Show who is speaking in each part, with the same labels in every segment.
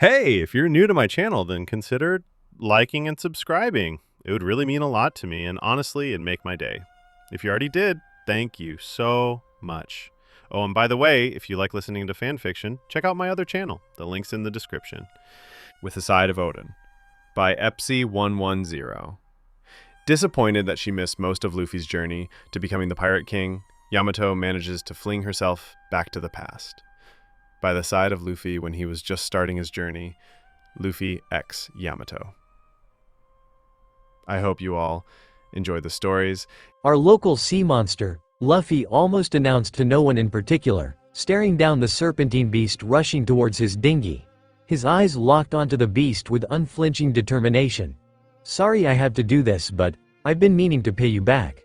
Speaker 1: Hey, if you're new to my channel, then consider liking and subscribing. It would really mean a lot to me, and honestly, it'd make my day. If you already did, thank you so much. Oh, and by the way, if you like listening to fan fiction, check out my other channel. The link's in the description. With the Side of Odin by Epsy110. Disappointed that she missed most of Luffy's journey to becoming the Pirate King, Yamato manages to fling herself back to the past. By the side of Luffy when he was just starting his journey, Luffy x Yamato. I hope you all enjoy the stories.
Speaker 2: Our local sea monster, Luffy, almost announced to no one in particular, staring down the serpentine beast rushing towards his dinghy. His eyes locked onto the beast with unflinching determination. "Sorry I have to do this, but I've been meaning to pay you back."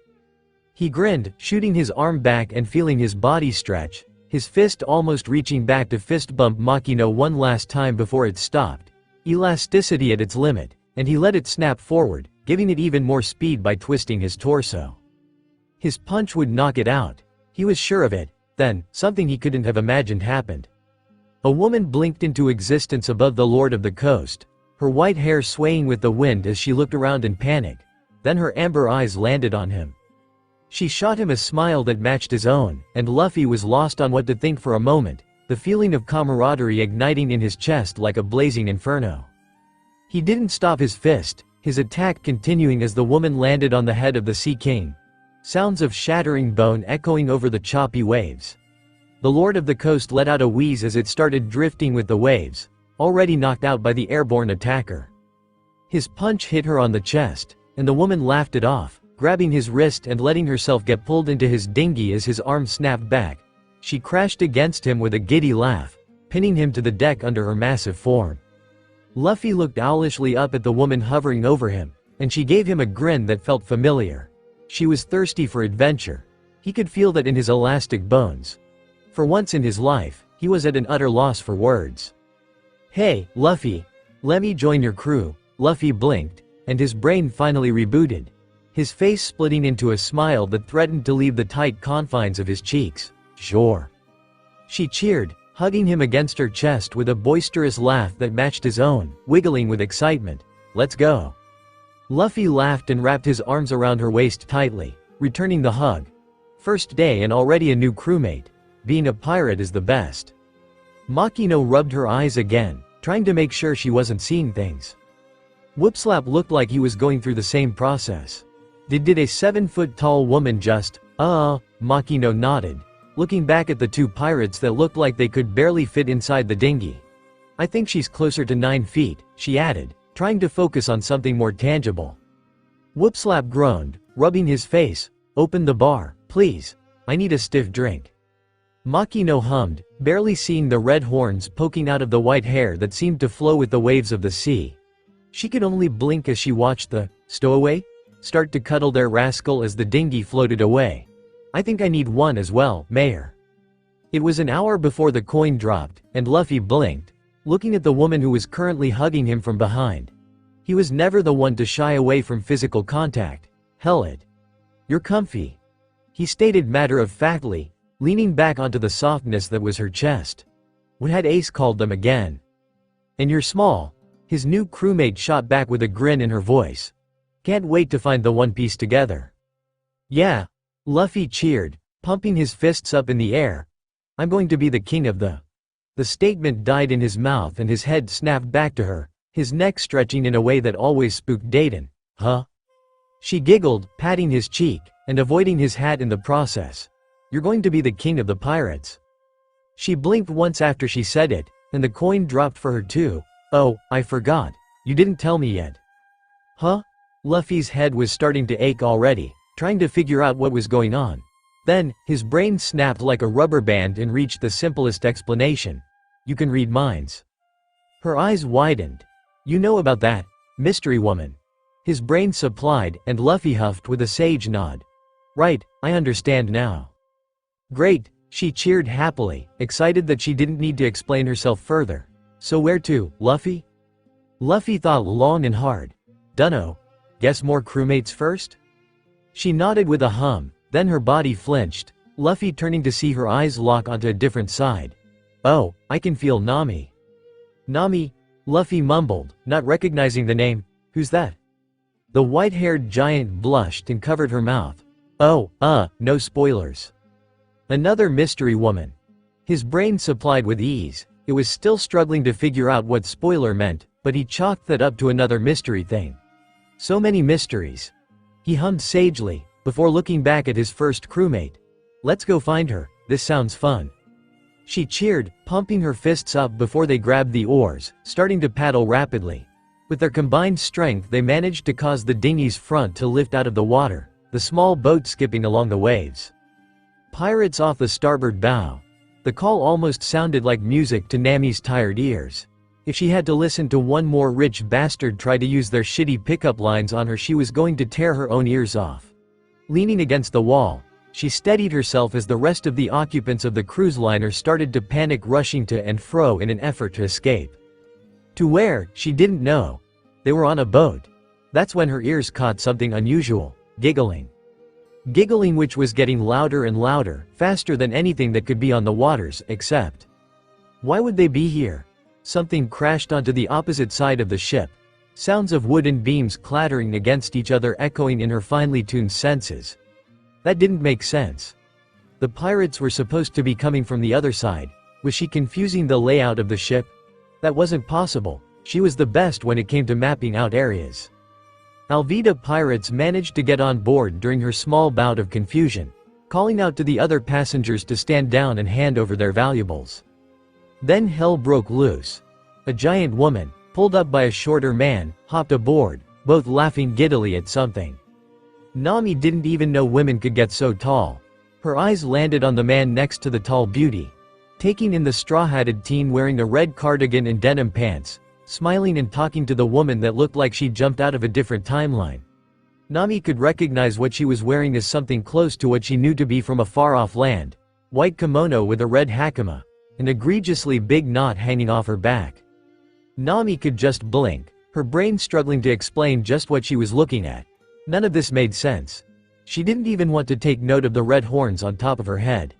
Speaker 2: He grinned, shooting his arm back and feeling his body stretch, his fist almost reaching back to fist bump Makino one last time before it stopped. Elasticity at its limit, and he let it snap forward, giving it even more speed by twisting his torso. His punch would knock it out. He was sure of it. Then, something he couldn't have imagined happened. A woman blinked into existence above the Lord of the Coast, her white hair swaying with the wind as she looked around in panic. Then her amber eyes landed on him. She shot him a smile that matched his own, and Luffy was lost on what to think for a moment, the feeling of camaraderie igniting in his chest like a blazing inferno. He didn't stop his fist, his attack continuing as the woman landed on the head of the Sea King. Sounds of shattering bone echoing over the choppy waves. The Lord of the Coast let out a wheeze as it started drifting with the waves, already knocked out by the airborne attacker. His punch hit her on the chest, and the woman laughed it off, grabbing his wrist and letting herself get pulled into his dinghy as his arm snapped back. She crashed against him with a giddy laugh, pinning him to the deck under her massive form. Luffy looked owlishly up at the woman hovering over him, and she gave him a grin that felt familiar. She was thirsty for adventure. He could feel that in his elastic bones. For once in his life, he was at an utter loss for words. "Hey, Luffy. Let me join your crew." Luffy blinked, and his brain finally rebooted. His face splitting into a smile that threatened to leave the tight confines of his cheeks. "Sure." She cheered, hugging him against her chest with a boisterous laugh that matched his own, wiggling with excitement. "Let's go." Luffy laughed and wrapped his arms around her waist tightly, returning the hug. First day and already a new crewmate. Being a pirate is the best. Makino rubbed her eyes again, trying to make sure she wasn't seeing things. Whoopslap looked like he was going through the same process. Did a 7-foot-tall woman just, Makino nodded, looking back at the two pirates that looked like they could barely fit inside the dinghy. "I think she's closer to 9 feet, she added, trying to focus on something more tangible. Whoopslap groaned, rubbing his face. "Open the bar, please. I need a stiff drink." Makino hummed, barely seeing the red horns poking out of the white hair that seemed to flow with the waves of the sea. She could only blink as she watched the stowaway start to cuddle their rascal as the dinghy floated away. "I think I need one as well, Mayor." It was an hour before the coin dropped, and Luffy blinked, looking at the woman who was currently hugging him from behind. He was never the one to shy away from physical contact. "Hell it. You're comfy," he stated matter-of-factly, leaning back onto the softness that was her chest. What had Ace called them again? "And you're small," his new crewmate shot back with a grin in her voice. "Can't wait to find the One Piece together." "Yeah," Luffy cheered, pumping his fists up in the air. "I'm going to be the king of the—" The statement died in his mouth and his head snapped back to her, his neck stretching in a way that always spooked Dayton. "Huh?" She giggled, patting his cheek, and avoiding his hat in the process. "You're going to be the king of the pirates." She blinked once after she said it, and the coin dropped for her too. "Oh, I forgot. You didn't tell me yet." "Huh?" Luffy's head was starting to ache already, trying to figure out what was going on. Then, his brain snapped like a rubber band and reached the simplest explanation. "You can read minds." Her eyes widened. "You know about that, mystery woman?" His brain supplied, and Luffy huffed with a sage nod. "Right, I understand now." "Great," she cheered happily, excited that she didn't need to explain herself further. "So where to, Luffy?" Luffy thought long and hard. "Dunno. Guess more crewmates first?" She nodded with a hum, then her body flinched, Luffy turning to see her eyes lock onto a different side. "Oh, I can feel Nami." "Nami?" Luffy mumbled, not recognizing the name. Who's that? The white-haired giant blushed and covered her mouth. Oh, no spoilers. Another mystery woman. His brain supplied with ease. It was still struggling to figure out what spoiler meant, but he chalked that up to another mystery thing. So many mysteries. He hummed sagely, before looking back at his first crewmate. Let's go find her, this sounds fun. She cheered, pumping her fists up before they grabbed the oars, starting to paddle rapidly. With their combined strength they managed to cause the dinghy's front to lift out of the water, the small boat skipping along the waves. Pirates off the starboard bow. The call almost sounded like music to Nami's tired ears. If she had to listen to one more rich bastard try to use their shitty pickup lines on her, she was going to tear her own ears off. Leaning against the wall, she steadied herself as the rest of the occupants of the cruise liner started to panic, rushing to and fro in an effort to escape. To where, she didn't know. They were on a boat. That's when her ears caught something unusual, giggling. Giggling which was getting louder and louder, faster than anything that could be on the waters, except. Why would they be here? Something crashed onto the opposite side of the ship. Sounds of wooden beams clattering against each other echoing in her finely tuned senses. That didn't make sense. The pirates were supposed to be coming from the other side. Was she confusing the layout of the ship? That wasn't possible. She was the best when it came to mapping out areas. Alvida pirates managed to get on board during her small bout of confusion, calling out to the other passengers to stand down and hand over their valuables. Then hell broke loose. A giant woman, pulled up by a shorter man, hopped aboard, both laughing giddily at something. Nami didn't even know women could get so tall. Her eyes landed on the man next to the tall beauty, taking in the straw-hatted teen wearing a red cardigan and denim pants, smiling and talking to the woman that looked like she jumped out of a different timeline. Nami could recognize what she was wearing as something close to what she knew to be from a far-off land. White kimono with a red hakama, an egregiously big knot hanging off her back. Nami could just blink, her brain struggling to explain just what she was looking at. None of this made sense. She didn't even want to take note of the red horns on top of her head.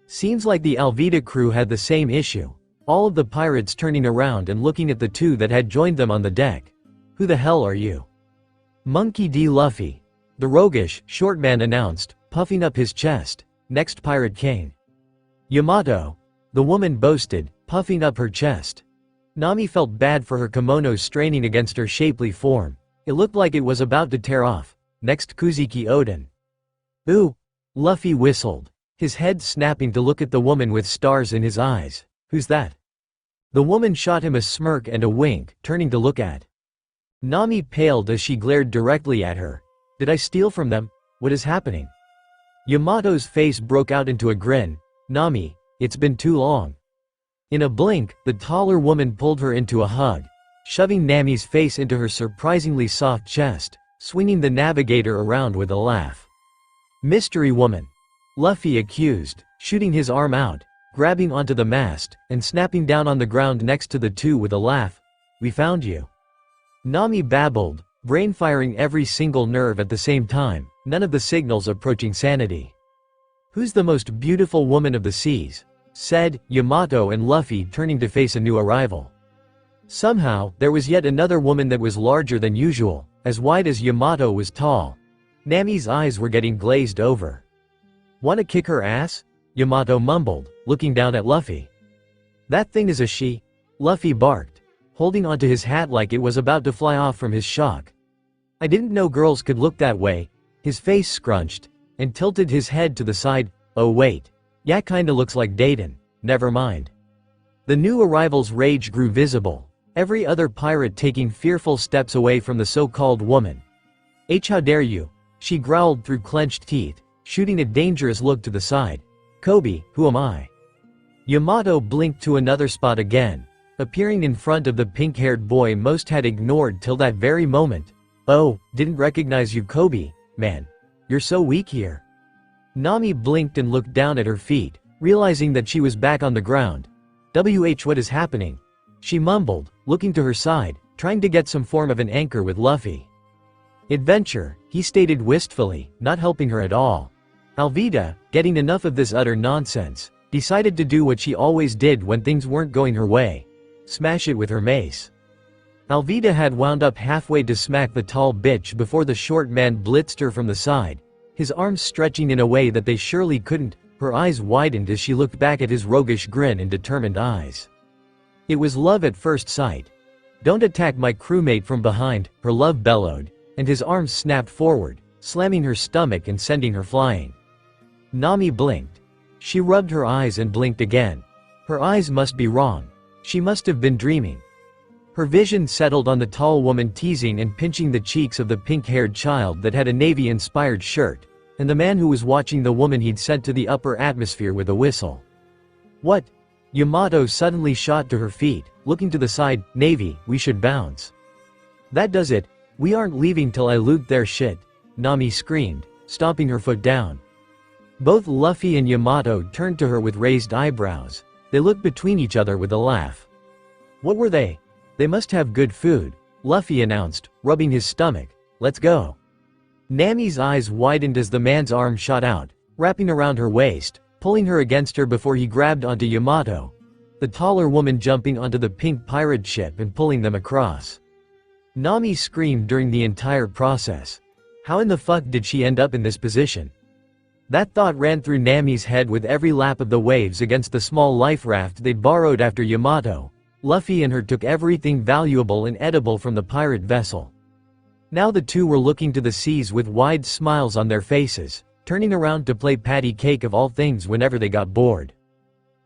Speaker 2: Seems like the Alvida crew had the same issue. All of the pirates turning around and looking at the two that had joined them on the deck. Who the hell are you? Monkey D. Luffy. The roguish, short man announced, puffing up his chest. Next Pirate King. Yamato. The woman boasted, puffing up her chest. Nami felt bad for her kimono straining against her shapely form. It looked like it was about to tear off. Next Kuziki Oden. Ooh. Luffy whistled, his head snapping to look at the woman with stars in his eyes. Who's that? The woman shot him a smirk and a wink, turning to look at. Nami paled as she glared directly at her. Did I steal from them? What is happening? Yamato's face broke out into a grin. Nami, it's been too long. In a blink, the taller woman pulled her into a hug, shoving Nami's face into her surprisingly soft chest, swinging the navigator around with a laugh. Mystery woman. Luffy accused, shooting his arm out, grabbing onto the mast, and snapping down on the ground next to the two with a laugh. We found you. Nami babbled, brain firing every single nerve at the same time, none of the signals approaching sanity. Who's the most beautiful woman of the seas? Said Yamato and Luffy, turning to face a new arrival. Somehow, there was yet another woman that was larger than usual, as wide as Yamato was tall. Nami's eyes were getting glazed over. Wanna kick her ass? Yamato mumbled, looking down at Luffy. That thing is a she? Luffy barked, holding onto his hat like it was about to fly off from his shock. I didn't know girls could look that way. His face scrunched, and tilted his head to the side. Oh wait. Yeah, kinda looks like Dayton. Never mind. The new arrival's rage grew visible, every other pirate taking fearful steps away from the so-called woman. How dare you? She growled through clenched teeth, shooting a dangerous look to the side. Kobe, who am I? Yamato blinked to another spot again, appearing in front of the pink-haired boy most had ignored till that very moment. Oh, didn't recognize you, Kobe, man. You're so weak here. Nami blinked and looked down at her feet, realizing that she was back on the ground. What is happening? She mumbled, looking to her side, trying to get some form of an anchor with Luffy. Adventure, he stated wistfully, not helping her at all. Alvida, getting enough of this utter nonsense, decided to do what she always did when things weren't going her way. smash it with her mace. Alvida had wound up halfway to smack the tall bitch before the short man blitzed her from the side, his arms stretching in a way that they surely couldn't. Her eyes widened as she looked back at his roguish grin and determined eyes. It was love at first sight. "Don't attack my crewmate from behind," her love bellowed, and his arms snapped forward, slamming her stomach and sending her flying. Nami blinked. She rubbed her eyes and blinked again. Her eyes must be wrong. She must have been dreaming. Her vision settled on the tall woman teasing and pinching the cheeks of the pink-haired child that had a Navy-inspired shirt, and the man who was watching the woman he'd sent to the upper atmosphere with a whistle. "What?" Yamato suddenly shot to her feet, looking to the side. "Navy, we should bounce." "That does it. We aren't leaving till I loot their shit," Nami screamed, stomping her foot down. Both Luffy and Yamato turned to her with raised eyebrows. They looked between each other with a laugh. "What were they? They must have good food," Luffy announced, rubbing his stomach. "Let's go." Nami's eyes widened as the man's arm shot out, wrapping around her waist, pulling her against her before he grabbed onto Yamato, the taller woman jumping onto the pink pirate ship and pulling them across. Nami screamed during the entire process. How in the fuck did she end up in this position? That thought ran through Nami's head with every lap of the waves against the small life raft they'd borrowed after Yamato, Luffy and her took everything valuable and edible from the pirate vessel. Now the two were looking to the seas with wide smiles on their faces, turning around to play patty cake of all things whenever they got bored.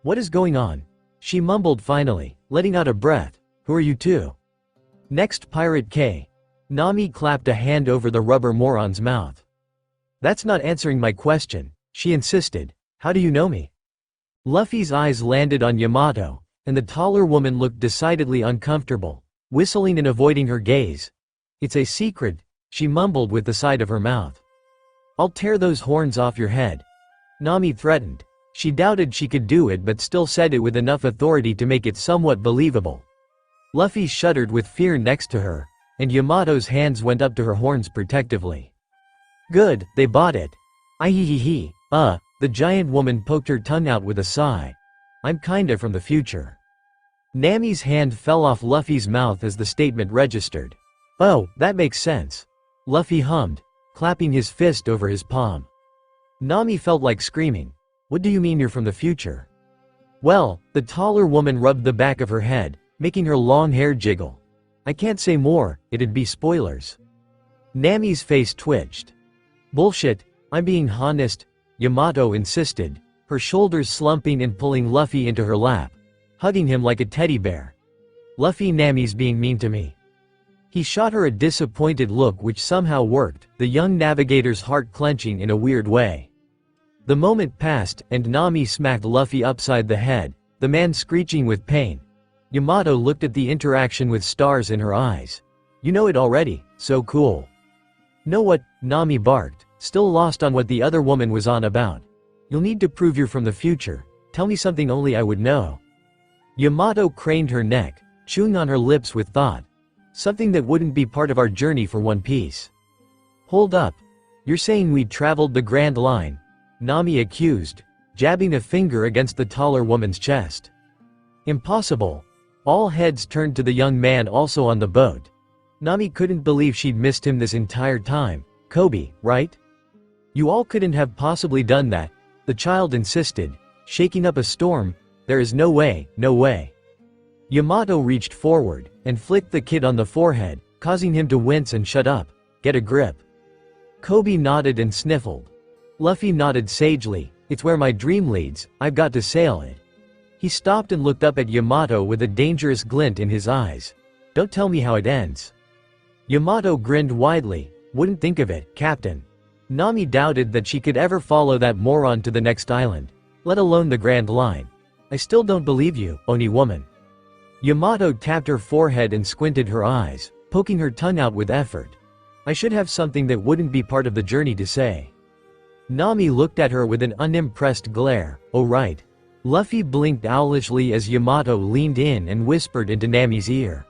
Speaker 2: "What is going on?" she mumbled finally, letting out a breath. "Who are you two?" "Next Pirate K." Nami clapped a hand over the rubber moron's mouth. "That's not answering my question," she insisted. "How do you know me?" Luffy's eyes landed on Yamato, and the taller woman looked decidedly uncomfortable, whistling and avoiding her gaze. "It's a secret," she mumbled with the side of her mouth. "I'll tear those horns off your head," Nami threatened. She doubted she could do it but still said it with enough authority to make it somewhat believable. Luffy shuddered with fear next to her, and Yamato's hands went up to her horns protectively. "Good, they bought it." "Ahihihi, the giant woman poked her tongue out with a sigh. "I'm kinda from the future." Nami's hand fell off Luffy's mouth as the statement registered. "Oh, that makes sense," Luffy hummed, clapping his fist over his palm. Nami felt like screaming. "What do you mean you're from the future?" "Well," the taller woman rubbed the back of her head, making her long hair jiggle. "I can't say more, it'd be spoilers." Nami's face twitched. "Bullshit, I'm being honest," Yamato insisted, her shoulders slumping and pulling Luffy into her lap, hugging him like a teddy bear. "Luffy, Nami's being mean to me." He shot her a disappointed look which somehow worked, the young navigator's heart clenching in a weird way. The moment passed, and Nami smacked Luffy upside the head, the man screeching with pain. Yamato looked at the interaction with stars in her eyes. "You know it already, so cool." "Know what?" Nami barked, still lost on what the other woman was on about. "You'll need to prove you're from the future. Tell me something only I would know." Yamato craned her neck, chewing on her lips with thought. "Something that wouldn't be part of our journey for One Piece." "Hold up. You're saying we traveled the Grand Line?" Nami accused, jabbing a finger against the taller woman's chest. "Impossible." All heads turned to the young man also on the boat. Nami couldn't believe she'd missed him this entire time. "Kobe, right? You all couldn't have possibly done that," the child insisted, shaking up a storm. "There is no way, no way." Yamato reached forward and flicked the kid on the forehead, causing him to wince and shut up. "Get a grip." Kobe nodded and sniffled. Luffy nodded sagely. "It's where my dream leads, I've got to sail it." He stopped and looked up at Yamato with a dangerous glint in his eyes. "Don't tell me how it ends." Yamato grinned widely. "Wouldn't think of it, Captain." Nami doubted that she could ever follow that moron to the next island, let alone the Grand Line. "I still don't believe you, Oni woman." Yamato tapped her forehead and squinted her eyes, poking her tongue out with effort. "I should have something that wouldn't be part of the journey to say." Nami looked at her with an unimpressed glare. "Oh right." Luffy blinked owlishly as Yamato leaned in and whispered into Nami's ear.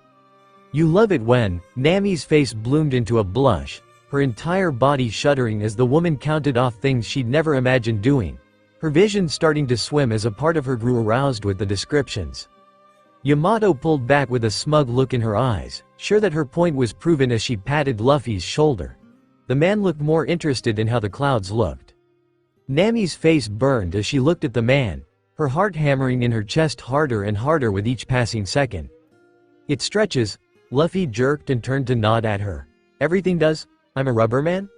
Speaker 2: "You love it when." Nami's face bloomed into a blush, her entire body shuddering as the woman counted off things she'd never imagined doing, her vision starting to swim as a part of her grew aroused with the descriptions. Yamato pulled back with a smug look in her eyes, sure that her point was proven as she patted Luffy's shoulder. The man looked more interested in how the clouds looked. Nami's face burned as she looked at the man, her heart hammering in her chest harder and harder with each passing second. It stretches. Luffy jerked and turned to nod at her. Everything does? I'm a rubber man?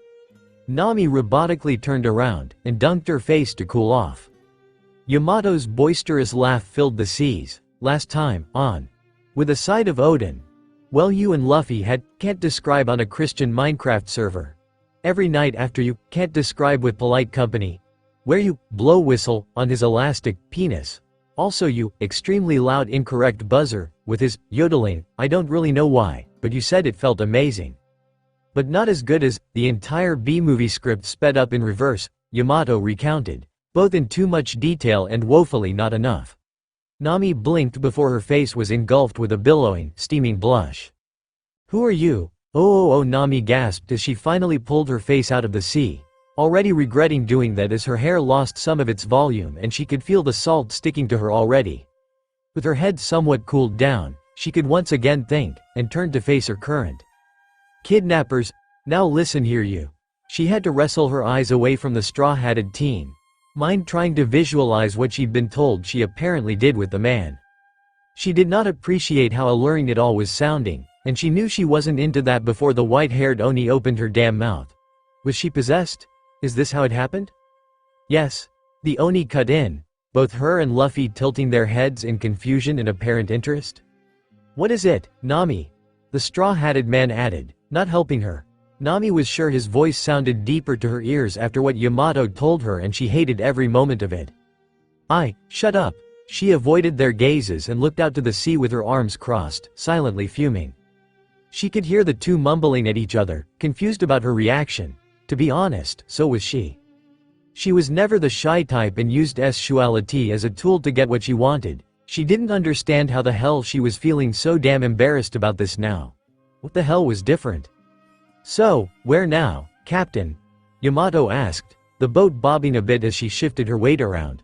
Speaker 2: Nami robotically turned around and dunked her face to cool off. Yamato's boisterous laugh filled the seas. Last time, on. With a side of Odin. Well, you and Luffy can't describe on a Christian Minecraft server. Every night after you can't describe with polite company. Where you blow whistle on his elastic penis. Also you extremely loud incorrect buzzer with his yodeling. I don't really know why, but you said it felt amazing. But not as good as the entire B-movie script sped up in reverse, Yamato recounted, both in too much detail and woefully not enough. Nami blinked before her face was engulfed with a billowing, steaming blush. Who are you? Oh, Nami gasped as she finally pulled her face out of the sea, already regretting doing that as her hair lost some of its volume and she could feel the salt sticking to her already. With her head somewhat cooled down, she could once again think, and turned to face her current kidnappers. Now listen here you. She had to wrestle her eyes away from the straw-hatted teen, mind trying to visualize what she'd been told she apparently did with the man. She did not appreciate how alluring it all was sounding, and she knew she wasn't into that before the white-haired Oni opened her damn mouth. Was she possessed? Is this how it happened? Yes. The Oni cut in, both her and Luffy tilting their heads in confusion and apparent interest. What is it, Nami? The straw-hatted man added, not helping her. Nami was sure his voice sounded deeper to her ears after what Yamato told her, and she hated every moment of it. Shut up. She avoided their gazes and looked out to the sea with her arms crossed, silently fuming. She could hear the two mumbling at each other, confused about her reaction. To be honest, so was she. She was never the shy type and used sexuality as a tool to get what she wanted. She didn't understand how the hell she was feeling so damn embarrassed about this now. What the hell was different? So, where now, Captain? Yamato asked, the boat bobbing a bit as she shifted her weight around.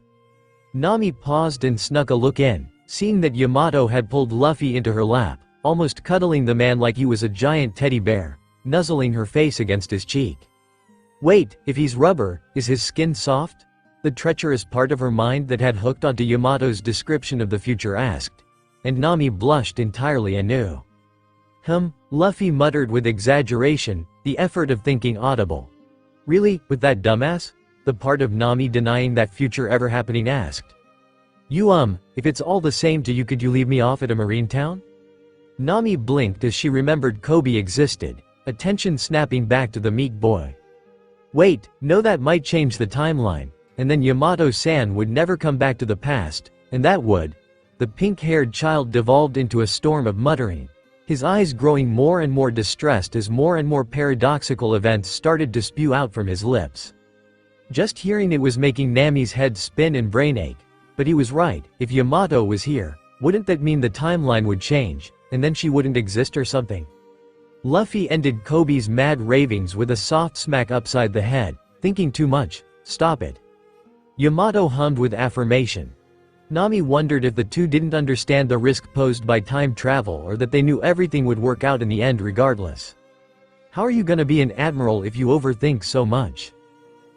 Speaker 2: Nami paused and snuck a look in, seeing that Yamato had pulled Luffy into her lap, almost cuddling the man like he was a giant teddy bear, nuzzling her face against his cheek. Wait, if he's rubber, is his skin soft? The treacherous part of her mind that had hooked onto Yamato's description of the future asked, and Nami blushed entirely anew. Luffy muttered with exaggeration, the effort of thinking audible. Really, with that dumbass? The part of Nami denying that future ever happening asked. If it's all the same to you, could you leave me off at a marine town? Nami blinked as she remembered Kobe existed, attention snapping back to the meek boy. Wait, no, that might change the timeline, and then Yamato-san would never come back to the past, and that would. The pink-haired child devolved into a storm of muttering, his eyes growing more and more distressed as more and more paradoxical events started to spew out from his lips. Just hearing it was making Nami's head spin and brain ache, but he was right. If Yamato was here, wouldn't that mean the timeline would change, and then she wouldn't exist or something? Luffy ended Kobe's mad ravings with a soft smack upside the head, thinking too much, stop it. Yamato hummed with affirmation. Nami wondered if the two didn't understand the risk posed by time travel, or that they knew everything would work out in the end regardless. How are you gonna be an admiral if you overthink so much?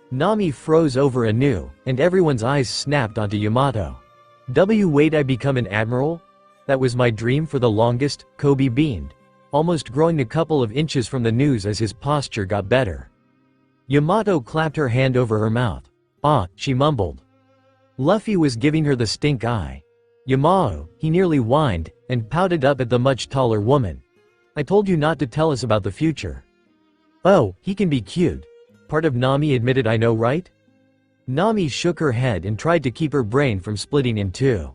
Speaker 2: Nami froze over anew, and everyone's eyes snapped onto Yamato. Wait, I become an admiral? That was my dream for the longest, Kobe beamed, almost growing a couple of inches from the news as his posture got better. Yamato clapped her hand over her mouth. She mumbled. Luffy was giving her the stink eye. Yamato, he nearly whined, and pouted up at the much taller woman. I told you not to tell us about the future. Oh, he can be cute. Part of Nami admitted, I know, right? Nami shook her head and tried to keep her brain from splitting in two.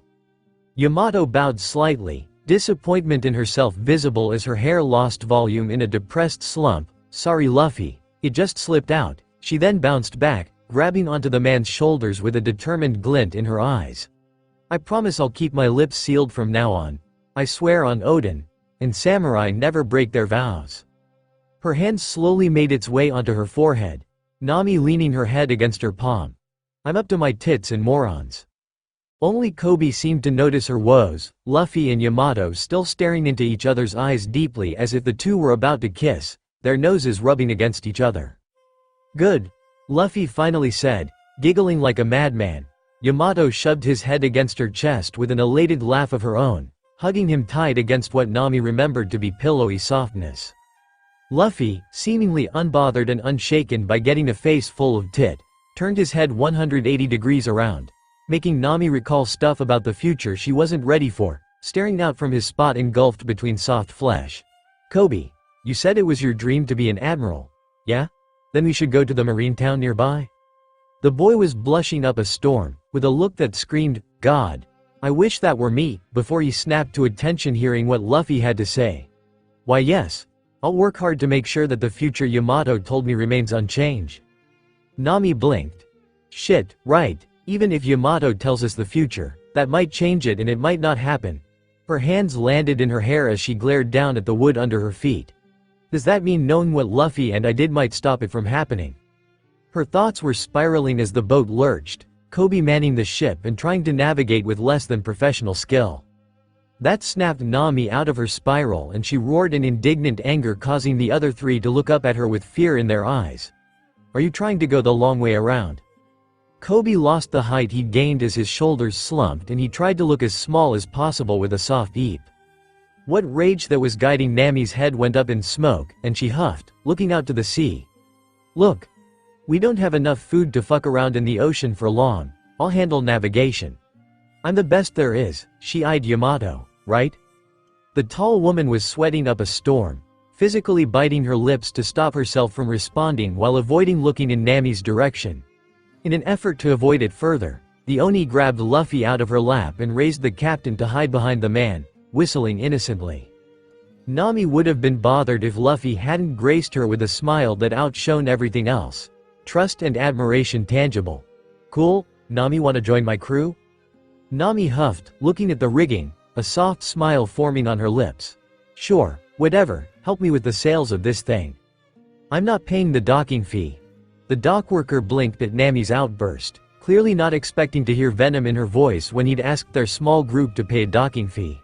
Speaker 2: Yamato bowed slightly, disappointment in herself visible as her hair lost volume in a depressed slump. Sorry Luffy, it just slipped out. She then bounced back, grabbing onto the man's shoulders with a determined glint in her eyes. I promise I'll keep my lips sealed from now on. I swear on Odin. And samurai never break their vows. Her hand slowly made its way onto her forehead, Nami leaning her head against her palm. I'm up to my tits in morons. Only Kobe seemed to notice her woes, Luffy and Yamato still staring into each other's eyes deeply as if the two were about to kiss, their noses rubbing against each other. "Good," Luffy finally said, giggling like a madman. Yamato shoved his head against her chest with an elated laugh of her own, hugging him tight against what Nami remembered to be pillowy softness. Luffy, seemingly unbothered and unshaken by getting a face full of tit, turned his head 180 degrees around, making Nami recall stuff about the future she wasn't ready for, staring out from his spot engulfed between soft flesh. "Kobe, you said it was your dream to be an admiral, yeah? Then we should go to the marine town nearby?" The boy was blushing up a storm, with a look that screamed, "God, I wish that were me," before he snapped to attention hearing what Luffy had to say. "Why yes. I'll work hard to make sure that the future Yamato told me remains unchanged." Nami blinked. "Shit, right, even if Yamato tells us the future, that might change it and it might not happen." Her hands landed in her hair as she glared down at the wood under her feet. "Does that mean knowing what Luffy and I did might stop it from happening?" Her thoughts were spiraling as the boat lurched, Kobe manning the ship and trying to navigate with less than professional skill. That snapped Nami out of her spiral and she roared in indignant anger, causing the other three to look up at her with fear in their eyes. "Are you trying to go the long way around?" Kobe lost the height he'd gained as his shoulders slumped and he tried to look as small as possible with a soft eep. What rage that was guiding Nami's head went up in smoke, and she huffed, looking out to the sea. "Look. We don't have enough food to fuck around in the ocean for long. I'll handle navigation. I'm the best there is." She eyed Yamato, "right?" The tall woman was sweating up a storm, physically biting her lips to stop herself from responding while avoiding looking in Nami's direction. In an effort to avoid it further, the Oni grabbed Luffy out of her lap and raised the captain to hide behind the man, whistling innocently. Nami would have been bothered if Luffy hadn't graced her with a smile that outshone everything else. Trust and admiration tangible. "Cool, Nami, wanna join my crew?" Nami huffed, looking at the rigging, a soft smile forming on her lips. "Sure, whatever, help me with the sails of this thing. I'm not paying the docking fee." The dockworker blinked at Nami's outburst, clearly not expecting to hear venom in her voice when he'd asked their small group to pay a docking fee.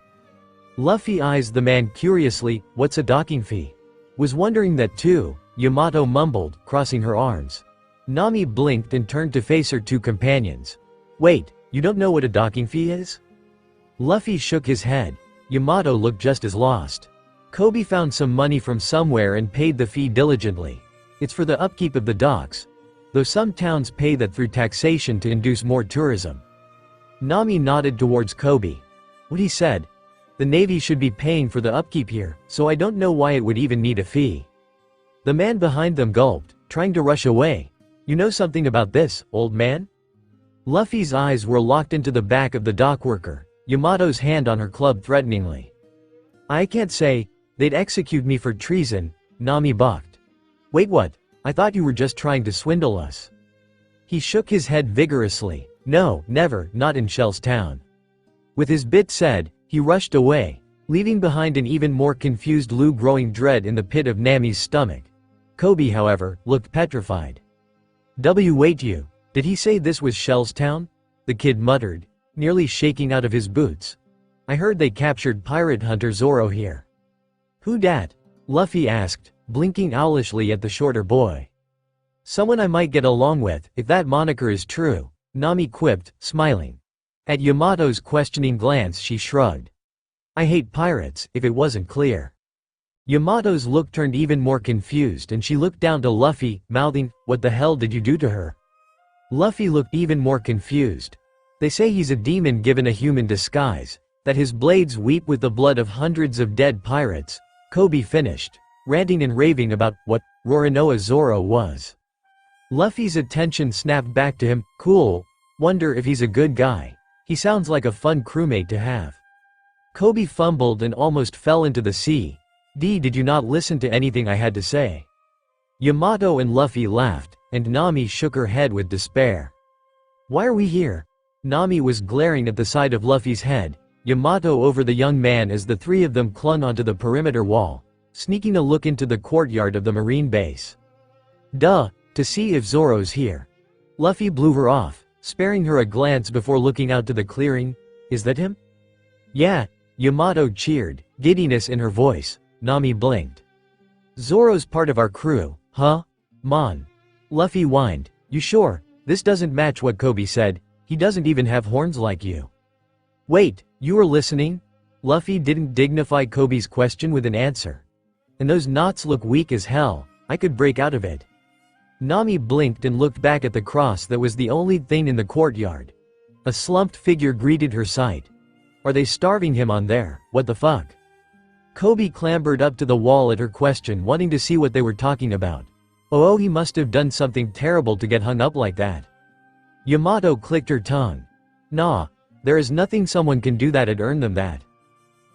Speaker 2: Luffy eyes the man curiously. "What's a docking fee?" "Was wondering that too," Yamato mumbled, crossing her arms. Nami blinked and turned to face her two companions. "Wait, you don't know what a docking fee is?" Luffy shook his head. Yamato looked just as lost. "Kobe found some money from somewhere and paid the fee diligently. It's for the upkeep of the docks, though some towns pay that through taxation to induce more tourism." Nami nodded towards Kobe. "What he said. The Navy should be paying for the upkeep here, so I don't know why it would even need a fee." The man behind them gulped, trying to rush away. "You know something about this, old man?" Luffy's eyes were locked into the back of the dockworker, Yamato's hand on her club threateningly. "I can't say. They'd execute me for treason," Nami balked. "Wait, what? I thought you were just trying to swindle us." He shook his head vigorously. "No, never, not in Shell's town." With his bit said, he rushed away, leaving behind an even more confused Lu growing dread in the pit of Nami's stomach. Kobe, however, looked petrified. Wait, you. Did he say this was Shell's town?" the kid muttered, nearly shaking out of his boots. "I heard they captured pirate hunter Zoro here." "Who dat?" Luffy asked, blinking owlishly at the shorter boy. "Someone I might get along with, if that moniker is true," Nami quipped, smiling. At Yamato's questioning glance she shrugged. "I hate pirates, if it wasn't clear." Yamato's look turned even more confused and she looked down to Luffy, mouthing, "What the hell did you do to her?" Luffy looked even more confused. "They say he's a demon given a human disguise, that his blades weep with the blood of hundreds of dead pirates," Kobe finished, ranting and raving about what Roronoa Zoro was. Luffy's attention snapped back to him. "Cool. Wonder if he's a good guy. He sounds like a fun crewmate to have." Kobe fumbled and almost fell into the sea. Did you not listen to anything I had to say?" Yamato and Luffy laughed, and Nami shook her head with despair. "Why are we here?" Nami was glaring at the side of Luffy's head, Yamato over the young man as the three of them clung onto the perimeter wall, sneaking a look into the courtyard of the marine base. "Duh, to see if Zoro's here." Luffy blew her off, sparing her a glance before looking out to the clearing. Is that him? Yeah, Yamato cheered, giddiness in her voice. Nami blinked. Zoro's part of our crew, huh? Mon. Luffy whined. You sure? This doesn't match what Kobe said. He doesn't even have horns like you. Wait, you were listening? Luffy didn't dignify Kobe's question with an answer. And those knots look weak as hell. I could break out of it. Nami blinked and looked back at the cross that was the only thing in the courtyard. A slumped figure greeted her sight. Are they starving him on there? What the fuck? Kobe clambered up to the wall at her question, wanting to see what they were talking about. Oh, he must have done something terrible to get hung up like that. Yamato clicked her tongue. Nah, there is nothing someone can do that'd earn them that.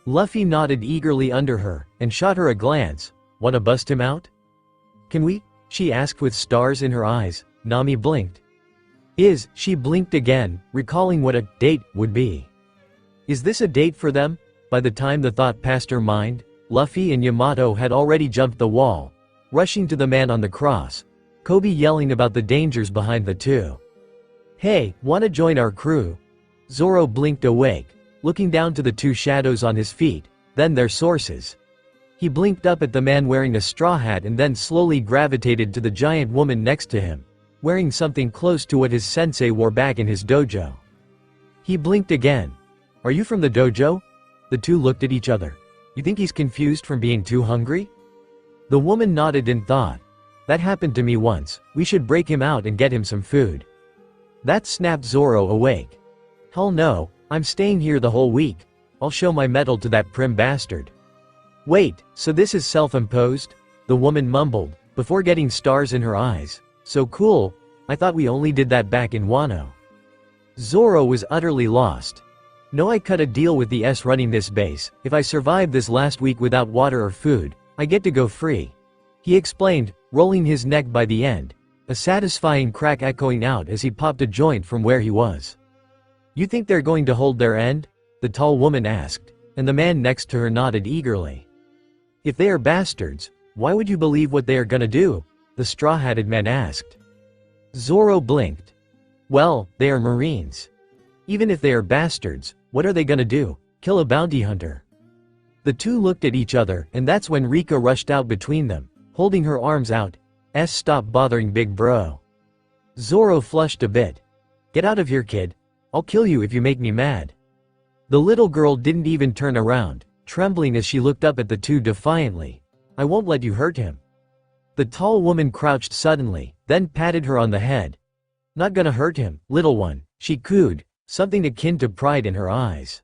Speaker 2: Luffy nodded eagerly under her, and shot her a glance. Wanna bust him out? Can we? She asked with stars in her eyes. Nami blinked. She blinked again, recalling what a date would be. Is this a date for them? By the time the thought passed her mind, Luffy and Yamato had already jumped the wall, rushing to the man on the cross, Kobe yelling about the dangers behind the two. Hey, wanna join our crew? Zoro blinked awake, looking down to the two shadows on his feet, then their sources. He blinked up at the man wearing a straw hat and then slowly gravitated to the giant woman next to him, wearing something close to what his sensei wore back in his dojo. He blinked again. Are you from the dojo? The two looked at each other. You think he's confused from being too hungry? The woman nodded in thought. That happened to me once. We should break him out and get him some food. That snapped Zoro awake. Hell no, I'm staying here the whole week. I'll show my mettle to that prim bastard. Wait, so this is self-imposed? The woman mumbled, before getting stars in her eyes. So cool, I thought we only did that back in Wano. Zoro was utterly lost. No, I cut a deal with the S running this base. If I survive this last week without water or food, I get to go free. He explained, rolling his neck by the end, a satisfying crack echoing out as he popped a joint from where he was. You think they're going to hold their end? The tall woman asked, and the man next to her nodded eagerly. If they are bastards, why would you believe what they are gonna do? The straw-hatted man asked. Zoro blinked. Well, they are Marines. Even if they are bastards, what are they gonna do? Kill a bounty hunter? The two looked at each other, and that's when Rika rushed out between them, holding her arms out. Stop bothering big bro. Zoro flushed a bit. Get out of here, kid. I'll kill you if you make me mad. The little girl didn't even turn around, trembling as she looked up at the two defiantly. I won't let you hurt him. The tall woman crouched suddenly, then patted her on the head. Not gonna hurt him, little one, she cooed, something akin to pride in her eyes.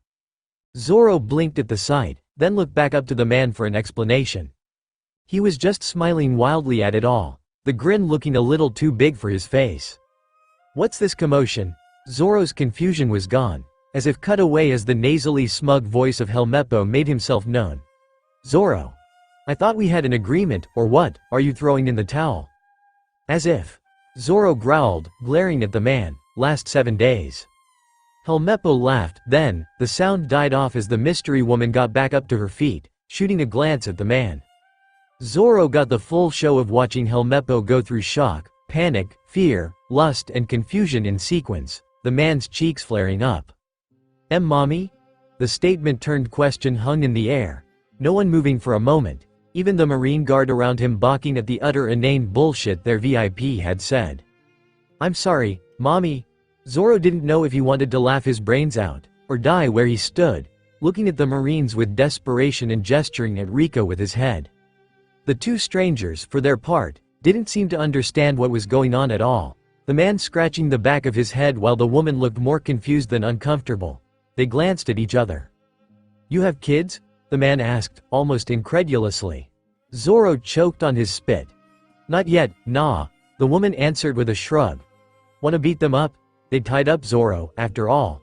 Speaker 2: Zoro blinked at the sight, then looked back up to the man for an explanation. He was just smiling wildly at it all, the grin looking a little too big for his face. What's this commotion? Zoro's confusion was gone, as if cut away as the nasally smug voice of Helmeppo made himself known. Zoro. I thought we had an agreement, or what, are you throwing in the towel? As if. Zoro growled, glaring at the man, last 7 days. Helmeppo laughed, then, the sound died off as the mystery woman got back up to her feet, shooting a glance at the man. Zoro got the full show of watching Helmeppo go through shock, panic, fear, lust and confusion in sequence, the man's cheeks flaring up. Mommy? The statement-turned question hung in the air, no one moving for a moment, even the Marine guard around him balking at the utter inane bullshit their VIP had said. I'm sorry, Mommy. Zoro didn't know if he wanted to laugh his brains out, or die where he stood, looking at the Marines with desperation and gesturing at Rika with his head. The two strangers, for their part, didn't seem to understand what was going on at all, the man scratching the back of his head while the woman looked more confused than uncomfortable. They glanced at each other. You have kids? The man asked, almost incredulously. Zoro choked on his spit. Not yet, nah, the woman answered with a shrug. Wanna beat them up? They tied up Zoro, after all.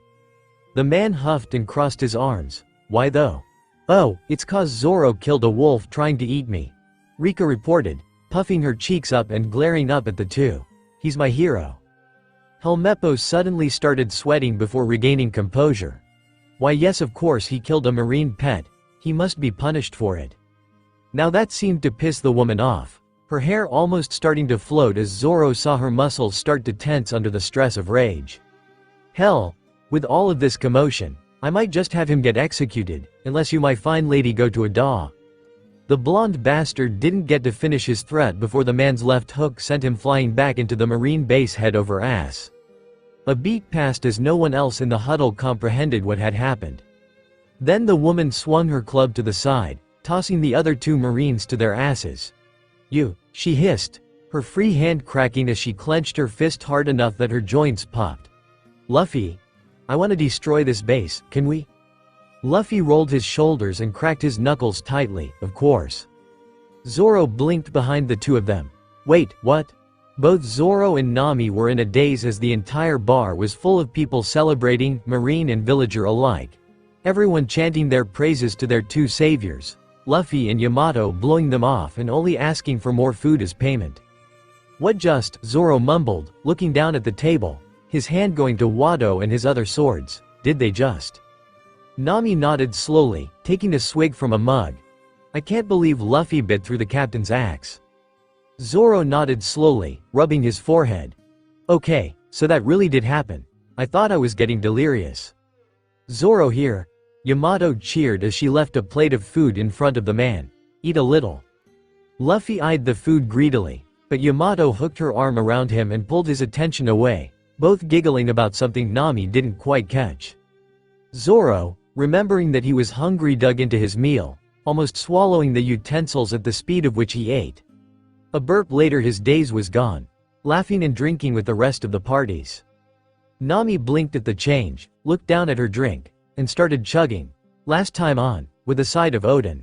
Speaker 2: The man huffed and crossed his arms. Why though? Oh, it's 'cause Zoro killed a wolf trying to eat me. Rika reported, puffing her cheeks up and glaring up at the two. He's my hero. Helmeppo suddenly started sweating before regaining composure. Why yes, of course he killed a marine pet. He must be punished for it. Now that seemed to piss the woman off, her hair almost starting to float as Zoro saw her muscles start to tense under the stress of rage. Hell, with all of this commotion, I might just have him get executed, unless you my fine lady go to a daw. The blonde bastard didn't get to finish his threat before the man's left hook sent him flying back into the marine base head over ass. A beat passed as no one else in the huddle comprehended what had happened. Then the woman swung her club to the side, tossing the other two marines to their asses. "You," she hissed, her free hand cracking as she clenched her fist hard enough that her joints popped. "Luffy, I want to destroy this base, can we?" Luffy rolled his shoulders and cracked his knuckles tightly, of course. Zoro blinked behind the two of them. Wait, what? Both Zoro and Nami were in a daze as the entire bar was full of people celebrating, marine and villager alike. Everyone chanting their praises to their two saviors, Luffy and Yamato blowing them off and only asking for more food as payment. "What just?" Zoro mumbled, looking down at the table, his hand going to Wado and his other swords. "Did they just?" Nami nodded slowly, taking a swig from a mug. "I can't believe Luffy bit through the captain's axe." Zoro nodded slowly, rubbing his forehead. "Okay, so that really did happen. I thought I was getting delirious." "Zoro here." Yamato cheered as she left a plate of food in front of the man. "Eat a little." Luffy eyed the food greedily, but Yamato hooked her arm around him and pulled his attention away, both giggling about something Nami didn't quite catch. Zoro, remembering that he was hungry, dug into his meal, almost swallowing the utensils at the speed of which he ate. A burp later his daze was gone, laughing and drinking with the rest of the parties. Nami blinked at the change, looked down at her drink, and started chugging, last time on, with a side of Oden.